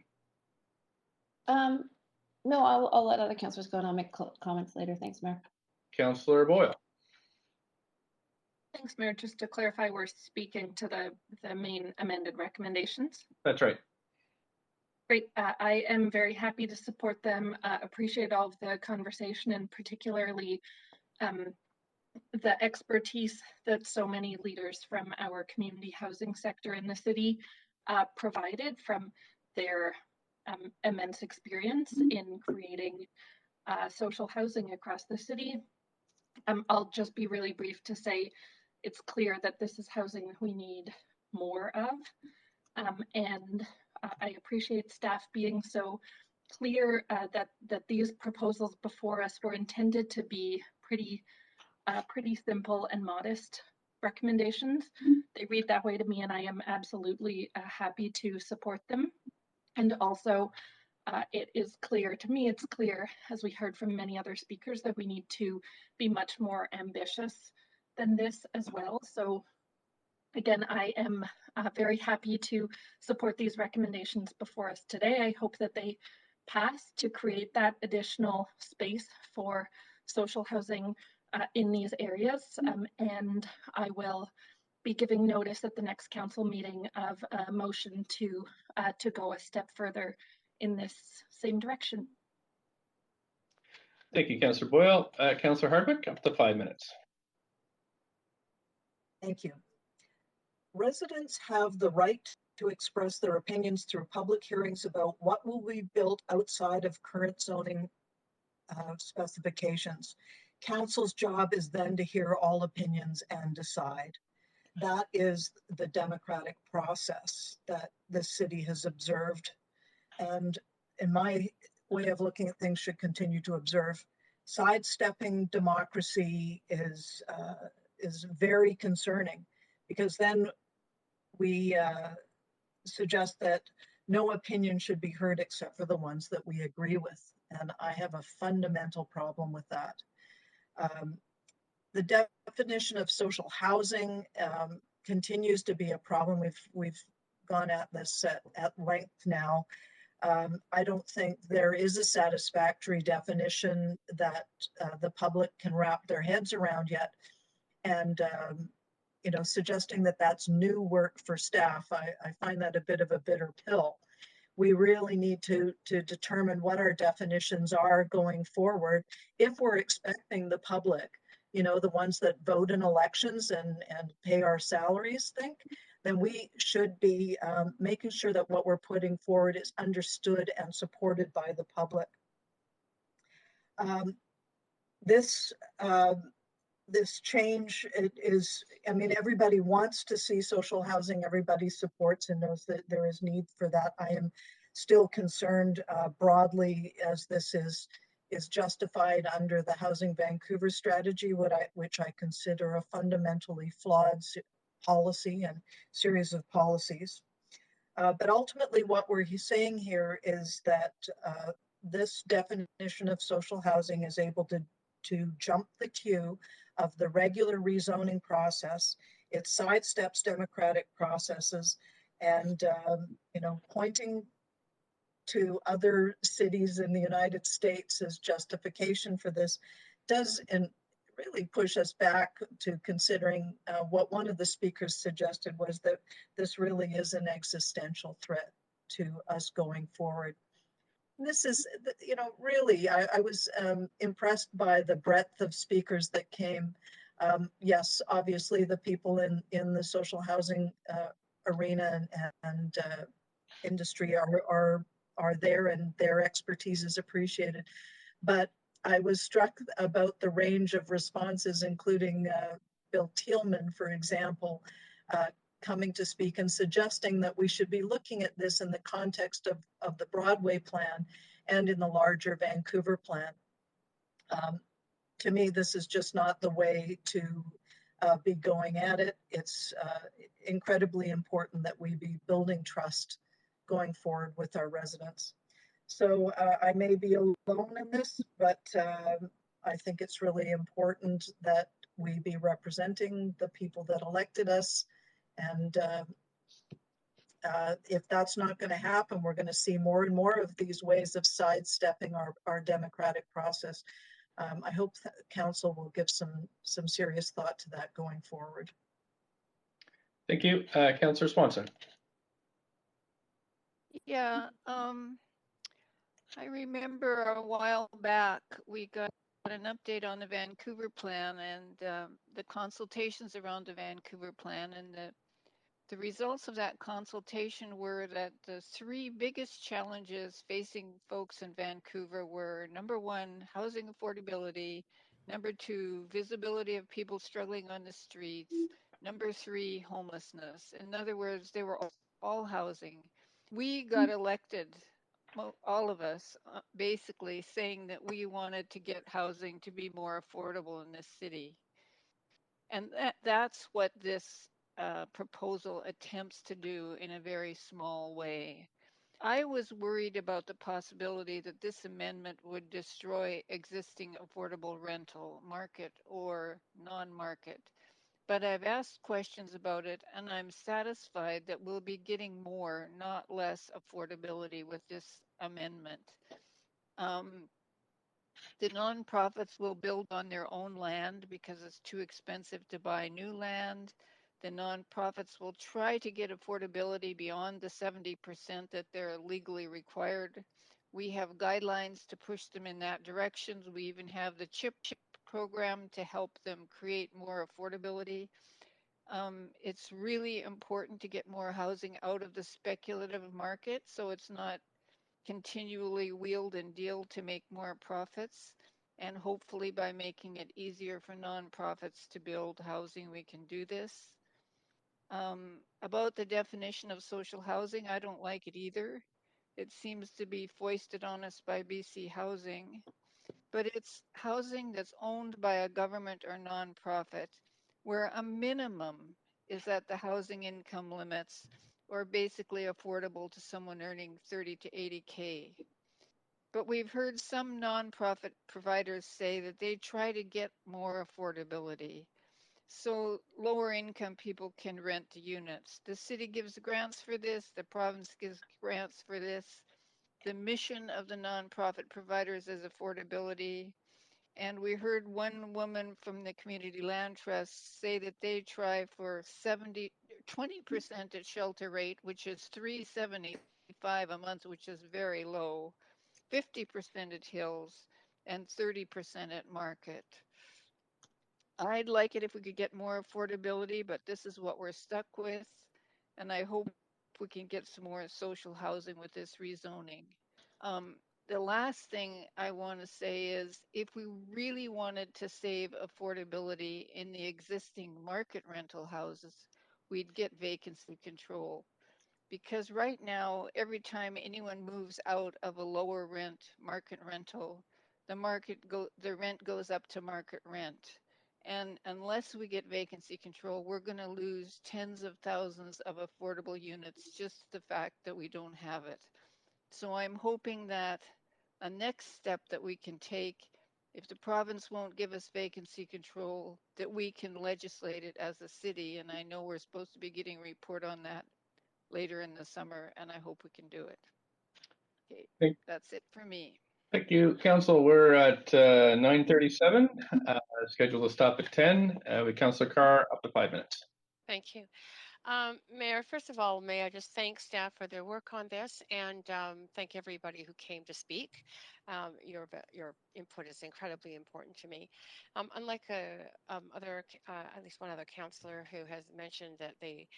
No, I'll let other councillors go and I'll make comments later. Thanks, Mayor. Councillor Boyle. Thanks, Mayor. Just to clarify, we're speaking to the main amended recommendations. That's right. Great. I am very happy to support them. Appreciate all of the conversation and particularly the expertise that so many leaders from our community housing sector in the city provided from their immense experience in creating social housing across the city. I'll just be really brief to say it's clear that this is housing we need more of. And I appreciate staff being so clear that these proposals before us were intended to be pretty simple and modest recommendations. They read that way to me, and I am absolutely happy to support them. And also, it is clear to me, it's clear, as we heard from many other speakers, that we need to be much more ambitious than this as well. So again, I am very happy to support these recommendations before us today. I hope that they pass to create that additional space for social housing in these areas. And I will be giving notice at the next council meeting of a motion to go a step further in this same direction. Thank you, Councillor Boyle. Councillor Hardwick, up to 5 minutes. Thank you. Residents have the right to express their opinions through public hearings about what will be built outside of current zoning specifications. Council's job is then to hear all opinions and decide. That is the democratic process that the city has observed, and in my way of looking at things, should continue to observe. Sidestepping democracy is very concerning, because then we suggest that no opinion should be heard except for the ones that we agree with. And I have a fundamental problem with that. The definition of social housing continues to be a problem. We've gone at this at length now. I don't think there is a satisfactory definition that the public can wrap their heads around yet. And suggesting that that's new work for staff, I find that a bit of a bitter pill. We really need to determine what our definitions are going forward if we're expecting the public you know, the ones that vote in elections and pay our salaries think, then we should be making sure that what we're putting forward is understood and supported by the public. This this change is, I mean, everybody wants to see social housing. Everybody supports and knows that there is need for that. I am still concerned broadly, as this is justified under the Housing Vancouver strategy, which I consider a fundamentally flawed policy and series of policies. But ultimately, what we're saying here is that this definition of social housing is able to jump the queue of the regular rezoning process. It sidesteps democratic processes, and you know, pointing to other cities in the United States as justification for this does really push us back to considering what one of the speakers suggested was that this really is an existential threat to us going forward. This is, you know, really, I was impressed by the breadth of speakers that came. Yes, obviously the people in the social housing arena and industry are there, and their expertise is appreciated. But I was struck about the range of responses, including Bill Thielman, for example, coming to speak and suggesting that we should be looking at this in the context of the Broadway plan and in the larger Vancouver plan. To me, this is just not the way to be going at it. It's incredibly important that we be building trust going forward with our residents. So I may be alone in this, but I think it's really important that we be representing the people that elected us. And if that's not going to happen, we're going to see more and more of these ways of sidestepping our democratic process. I hope that council will give some serious thought to that going forward. Thank you. Councillor Swanson. Yeah, I remember a while back we got an update on the Vancouver plan and the consultations around the Vancouver plan, and the results of that consultation were that the three biggest challenges facing folks in Vancouver were, number one, housing affordability, number two, visibility of people struggling on the streets, number three, homelessness. In other words, they were all housing. We got elected, all of us, basically saying that we wanted to get housing to be more affordable in this city. And that's what this proposal attempts to do in a very small way. I was worried about the possibility that this amendment would destroy existing affordable rental market or non-market. But I've asked questions about it, and I'm satisfied that we'll be getting more, not less, affordability with this amendment. The nonprofits will build on their own land because it's too expensive to buy new land. The nonprofits will try to get affordability beyond the 70% that they're legally required. We have guidelines to push them in that direction. We even have the CHIP program to help them create more affordability. It's really important to get more housing out of the speculative market so it's not continually wheeled and dealed to make more profits. And hopefully by making it easier for nonprofits to build housing, we can do this. About the definition of social housing, I don't like it either. It seems to be foisted on us by BC Housing, but it's housing that's owned by a government or nonprofit, where a minimum is at the housing income limits or basically affordable to someone earning 30 to 80K. But we've heard some nonprofit providers say that they try to get more affordability, so lower income people can rent units. The city gives grants for this, the province gives grants for this. The mission of the nonprofit providers is affordability. And we heard one woman from the Community Land Trust say that they try for 20% at shelter rate, which is $375 a month, which is very low, 50% at Hills, and 30% at Market. I'd like it if we could get more affordability, but this is what we're stuck with. And I hope we can get some more social housing with this rezoning. The last thing I want to say is if we really wanted to save affordability in the existing market rental houses, we'd get vacancy control. Because right now, every time anyone moves out of a lower rent market rental, the rent goes up to market rent. And unless we get vacancy control, we're going to lose tens of thousands of affordable units, just the fact that we don't have it. So I'm hoping that a next step that we can take, if the province won't give us vacancy control, that we can legislate it as a city. And I know we're supposed to be getting a report on that later in the summer, and I hope we can do it. Okay, that's it for me. Thank you, Council. We're at 9:37. Scheduled to stop at 10. With Councillor Carr, up to 5 minutes. Thank you. Mayor, first of all, may I just thank staff for their work on this and thank everybody who came to speak. Your input is incredibly important to me. Unlike at least one other councillor who has mentioned that they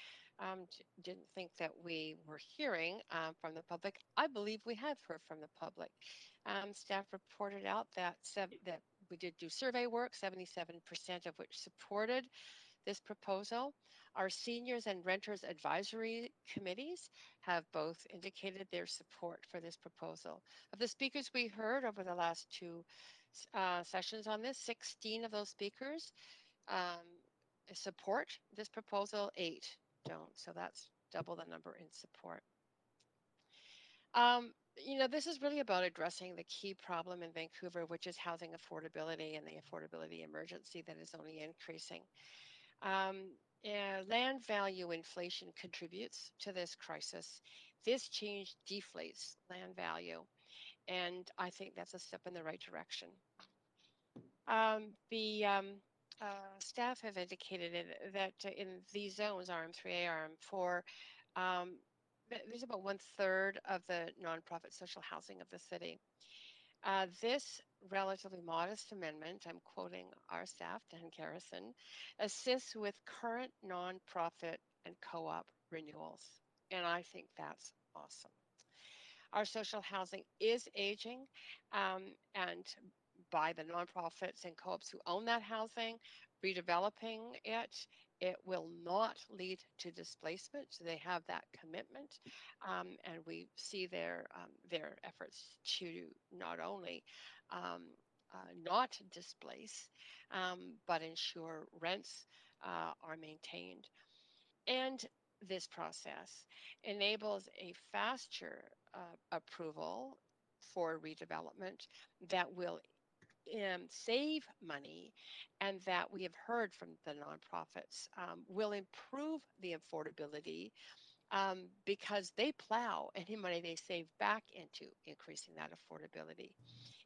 didn't think that we were hearing from the public, I believe we have heard from the public. Staff reported out that we did do survey work, 77% of which supported this proposal. Our seniors and renters advisory committees have both indicated their support for this proposal. Of the speakers we heard over the last two sessions on this, 16 of those speakers support this proposal, 8 don't. So that's double the number in support. You know, this is really about addressing the key problem in Vancouver, which is housing affordability and the affordability emergency that is only increasing. Land value inflation contributes to this crisis. This change deflates land value, and I think that's a step in the right direction. Staff have indicated that in these zones, RM3A, RM4, there's about 1/3 of the nonprofit social housing of the city. This relatively modest amendment, I'm quoting our staff, Dan Garrison, assists with current nonprofit and co-op renewals. And I think that's awesome. Our social housing is aging, and by the nonprofits and co-ops who own that housing, redeveloping it, it will not lead to displacement. So they have that commitment, and we see their efforts to not only not displace, but ensure rents are maintained. And this process enables a faster approval for redevelopment that will save money, and that we have heard from the nonprofits will improve the affordability because they plow any money they save back into increasing that affordability.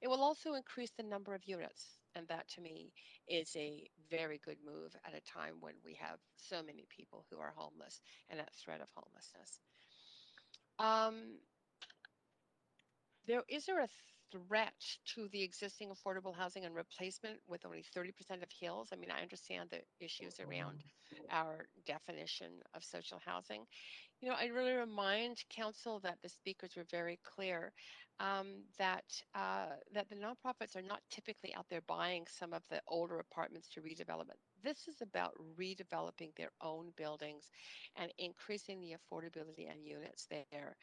It will also increase the number of units, and that to me is a very good move at a time when we have so many people who are homeless and at threat of homelessness. Is there a threat to the existing affordable housing and replacement with only 30% of hills? I mean, I understand the issues around our definition of social housing. You know, I really remind council that the speakers were very clear that the nonprofits are not typically out there buying some of the older apartments to redevelopment. This is about redeveloping their own buildings and increasing the affordability and units there.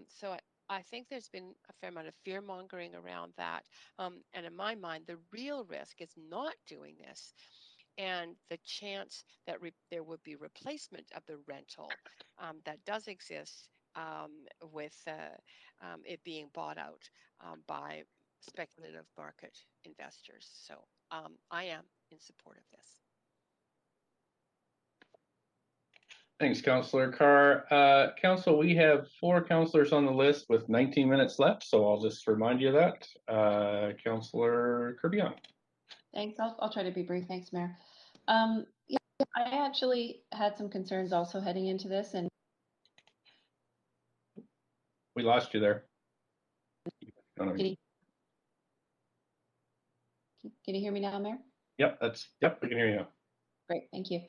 So I think there's been a fair amount of fear mongering around that. And in my mind, the real risk is not doing this, and the chance that there would be replacement of the rental that does exist with it being bought out by speculative market investors. So I am in support of this. Thanks, Councillor Carr. Council, we have 4 councillors on the list with 19 minutes left, so I'll just remind you of that. Councillor Kirby-Young. Thanks. I'll try to be brief. Thanks, Mayor. Yeah, I actually had some concerns also heading into this, and we lost you there. Can you hear me now, Mayor? Yep, we can hear you now. Great, thank you.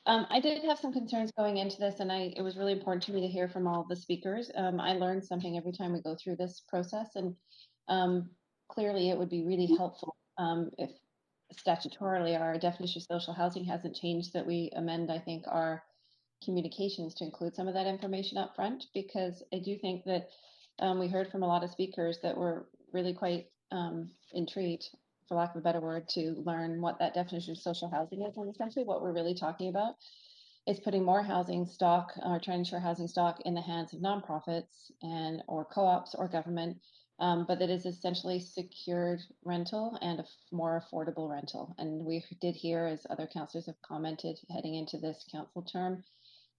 I did have some concerns going into this, and it was really important to me to hear from all the speakers. I learned something every time we go through this process, and clearly it would be really helpful if statutorily our definition of social housing hasn't changed, that we amend, I think, our communications to include some of that information up front, because I do think that we heard from a lot of speakers that were really quite intrigued, for lack of a better word, to learn what that definition of social housing is. And essentially what we're really talking about is putting more housing stock, or trying to ensure housing stock in the hands of nonprofits and or co-ops or government, but that is essentially secured rental and a more affordable rental. And we did hear, as other councillors have commented, heading into this council term,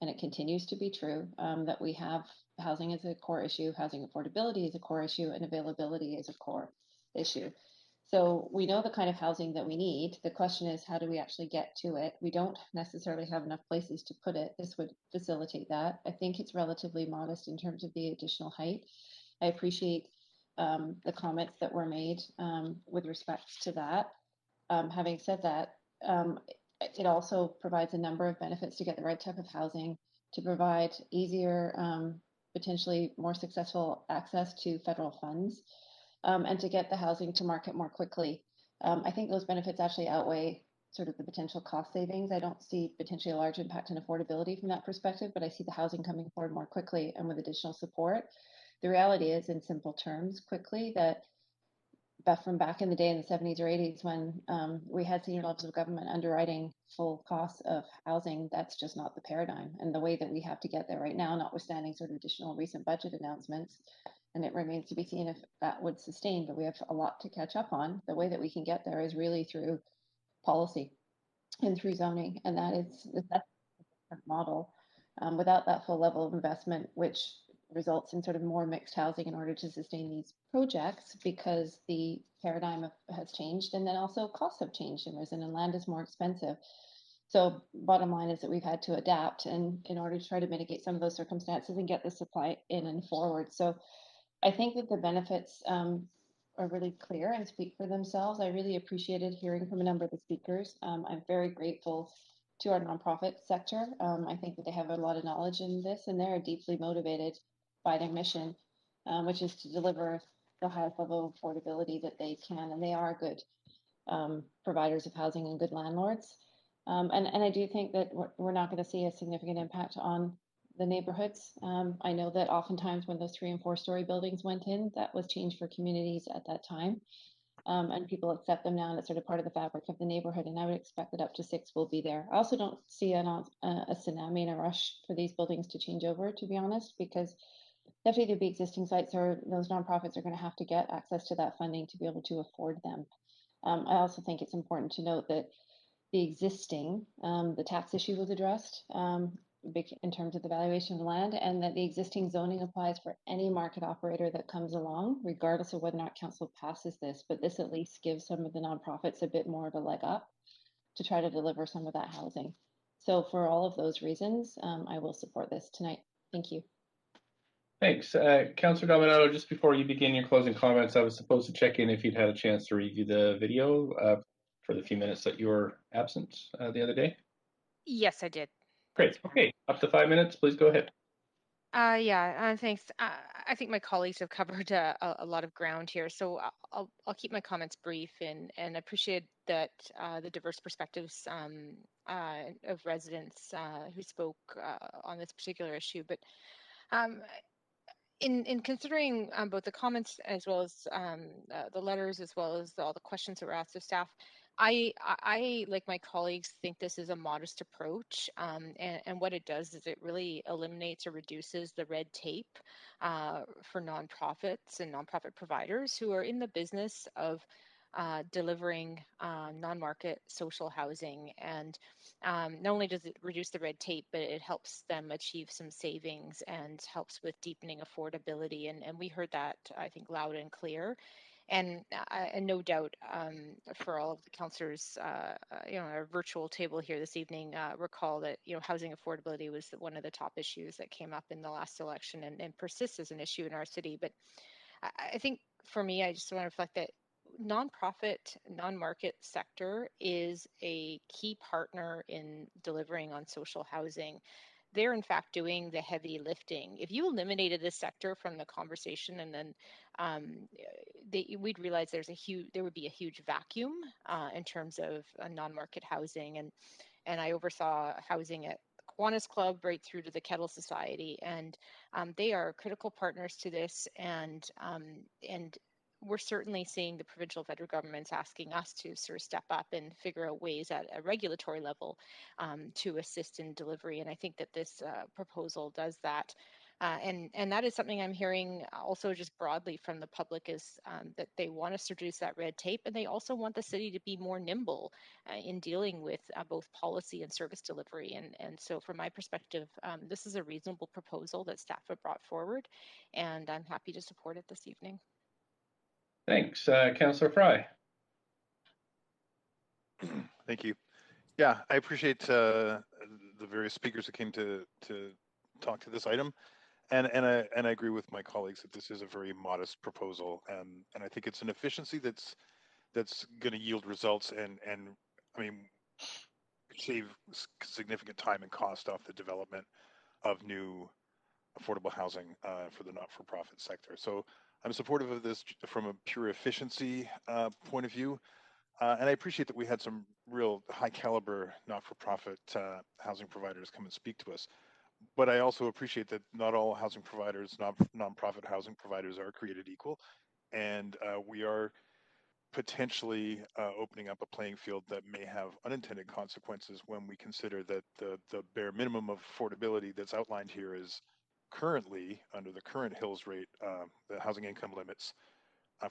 and it continues to be true, that we have housing as a core issue, housing affordability is a core issue, and availability is a core issue. So we know the kind of housing that we need. The question is, how do we actually get to it? We don't necessarily have enough places to put it. This would facilitate that. I think it's relatively modest in terms of the additional height. I appreciate the comments that were made with respect to that. Having said that, it also provides a number of benefits to get the right type of housing, to provide easier, potentially more successful access to federal funds, and to get the housing to market more quickly. I think those benefits actually outweigh sort of the potential cost savings. I don't see potentially a large impact on affordability from that perspective, but I see the housing coming forward more quickly and with additional support. The reality is, in simple terms, quickly, that from back in the day in the 70s or 80s, when we had senior levels of government underwriting full costs of housing, that's just not the paradigm. And the way that we have to get there right now, notwithstanding sort of additional recent budget announcements, and it remains to be seen if that would sustain, but we have a lot to catch up on. The way that we can get there is really through policy and through zoning, and that's the model. Without that full level of investment, which results in sort of more mixed housing in order to sustain these projects, because the paradigm has changed, and then also costs have changed and risen, and land is more expensive. So bottom line is that we've had to adapt, and in order to try to mitigate some of those circumstances and get the supply in and forward. So I think that the benefits are really clear and speak for themselves. I really appreciated hearing from a number of the speakers. I'm very grateful to our nonprofit sector. I think that they have a lot of knowledge in this, and they're deeply motivated by their mission, which is to deliver the highest level of affordability that they can, and they are good providers of housing and good landlords. And I do think that we're not going to see a significant impact on the neighborhoods. I know that oftentimes when those 3- and 4-story buildings went in, that was changed for communities at that time. And people accept them now, and it's sort of part of the fabric of the neighborhood. And I would expect that up to 6 will be there. I also don't see a tsunami and a rush for these buildings to change over, to be honest, because definitely the existing sites, or those nonprofits are going to have to get access to that funding to be able to afford them. I also think it's important to note that the existing, the tax issue was addressed in terms of the valuation of the land, and that the existing zoning applies for any market operator that comes along, regardless of whether or not council passes this. But this at least gives some of the nonprofits a bit more of a leg up to try to deliver some of that housing. So for all of those reasons, I will support this tonight. Thank you. Thanks. Councillor Dominato, just before you begin your closing comments, I was supposed to check in if you'd had a chance to review the video for the few minutes that you were absent the other day. Yes, I did. Great. Okay, up to 5 minutes. Please go ahead. Thanks. I think my colleagues have covered a lot of ground here, so I'll keep my comments brief, and appreciate that the diverse perspectives of residents who spoke on this particular issue. But in considering both the comments as well as the letters, as well as all the questions that were asked of staff, I, like my colleagues, think this is a modest approach, and what it does is it really eliminates or reduces the red tape for nonprofits and nonprofit providers who are in the business of delivering non-market social housing. And not only does it reduce the red tape, but it helps them achieve some savings and helps with deepening affordability. And we heard that, I think, loud and clear. And no doubt for all of the councillors, our virtual table here this evening, recall that, housing affordability was one of the top issues that came up in the last election and persists as an issue in our city. But I think for me, I just want to reflect that nonprofit, non-market sector is a key partner in delivering on social housing. They're in fact doing the heavy lifting. If you eliminated this sector from the conversation, and then we'd realize there would be a huge vacuum in terms of non-market housing. And I oversaw housing at Kiwanis Club right through to the Kettle Society, and they are critical partners to this. And we're certainly seeing the provincial federal governments asking us to sort of step up and figure out ways at a regulatory level to assist in delivery. And I think that this proposal does that. And that is something I'm hearing also just broadly from the public, is that they want us to reduce that red tape, and they also want the city to be more nimble in dealing with both policy and service delivery. And so from my perspective, this is a reasonable proposal that staff have brought forward, and I'm happy to support it this evening. Thanks. Councillor Fry. Thank you. Yeah, I appreciate the various speakers that came to talk to this item, and I agree with my colleagues that this is a very modest proposal, and I think it's an efficiency that's going to yield results, and I mean, save significant time and cost off the development of new affordable housing for the not-for-profit sector. So I'm supportive of this from a pure efficiency point of view. And I appreciate that we had some real high caliber not-for-profit housing providers come and speak to us. But I also appreciate that not all housing providers, non-profit housing providers, are created equal. And we are potentially opening up a playing field that may have unintended consequences when we consider that the bare minimum of affordability that's outlined here is currently, under the current Hills rate, the housing income limits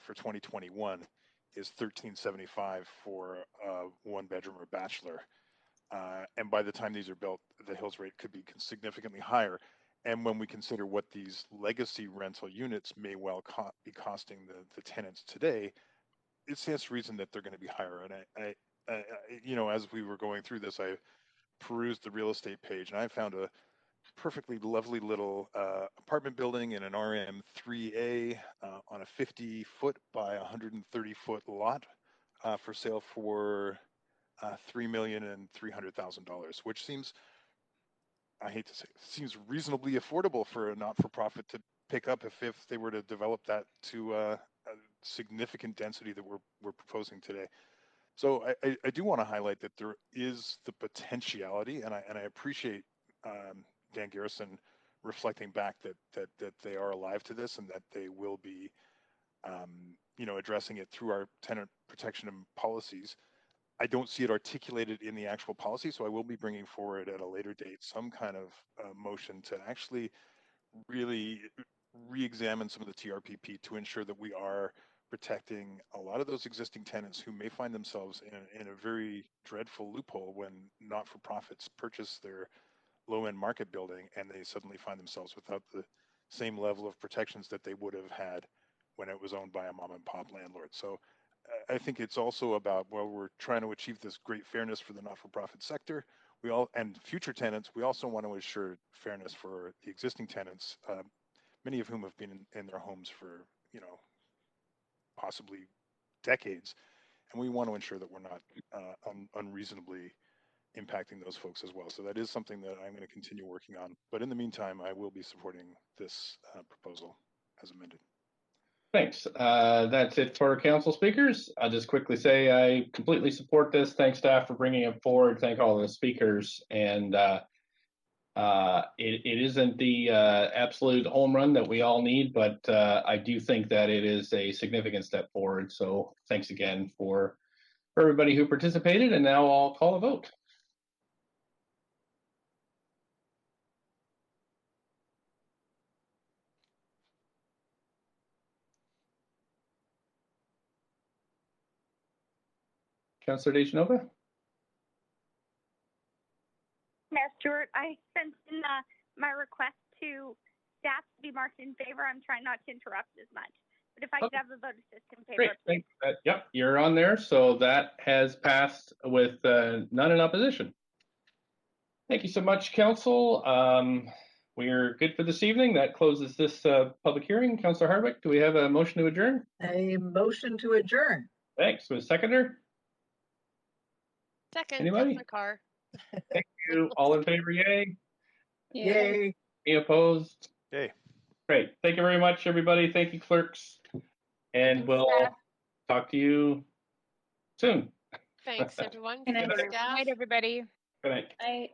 for 2021 is $1,375 for a one-bedroom or bachelor. And by the time these are built, the Hills rate could be significantly higher. And when we consider what these legacy rental units may well be costing the tenants today, it stands to reason that they're going to be higher. And I, you know, as we were going through this, I perused the real estate page, and I found a perfectly lovely little apartment building in an RM 3A on a 50-foot by 130-foot lot for sale for $3,300,000, which seems, I hate to say, seems reasonably affordable for a not-for-profit to pick up if they were to develop that to a significant density that we're proposing today. So I do want to highlight that there is the potentiality, and I appreciate Dan Garrison reflecting back that they are alive to this and that they will be, you know, addressing it through our tenant protection and policies. I don't see it articulated in the actual policy, so I will be bringing forward at a later date some kind of motion to actually really re-examine some of the TRPP to ensure that we are protecting a lot of those existing tenants who may find themselves in a very dreadful loophole when not-for-profits purchase their low-end market building and they suddenly find themselves without the same level of protections that they would have had when it was owned by a mom and pop landlord. So I think it's also about, while we're trying to achieve this great fairness for the not-for-profit sector, and future tenants, we also want to ensure fairness for the existing tenants, many of whom have been in their homes for, you know, possibly decades, and we want to ensure that we're not unreasonably impacting those folks as well. So that is something that I'm going to continue working on. But in the meantime, I will be supporting this proposal as amended. Thanks. That's it for council speakers. I'll just quickly say I completely support this. Thanks, staff, for bringing it forward. Thank all the speakers. And it isn't the absolute home run that we all need, but I do think that it is a significant step forward. So thanks again for everybody who participated. And now I'll call a vote. Councillor DeGenova? Mayor Stewart, I sent in my request to staff to be marked in favor. I'm trying not to interrupt as much, but if I could have the vote assist in favor. Great, thanks. Yep, you're on there. So that has passed with none in opposition. Thank you so much, council. We're good for this evening. That closes this public hearing. Councillor Hardwick, do we have a motion to adjourn? A motion to adjourn. Thanks. With seconder? Second, Anybody? Councillor Carr. Thank you. All in favor, yay? Yay. Any opposed? Yay. Great. Thank you very much, everybody. Thank you, clerks. And Thanks, we'll staff. talk to you soon. Thanks, everyone. Good night, Thanks, staff. Good night, everybody. Good night. Bye.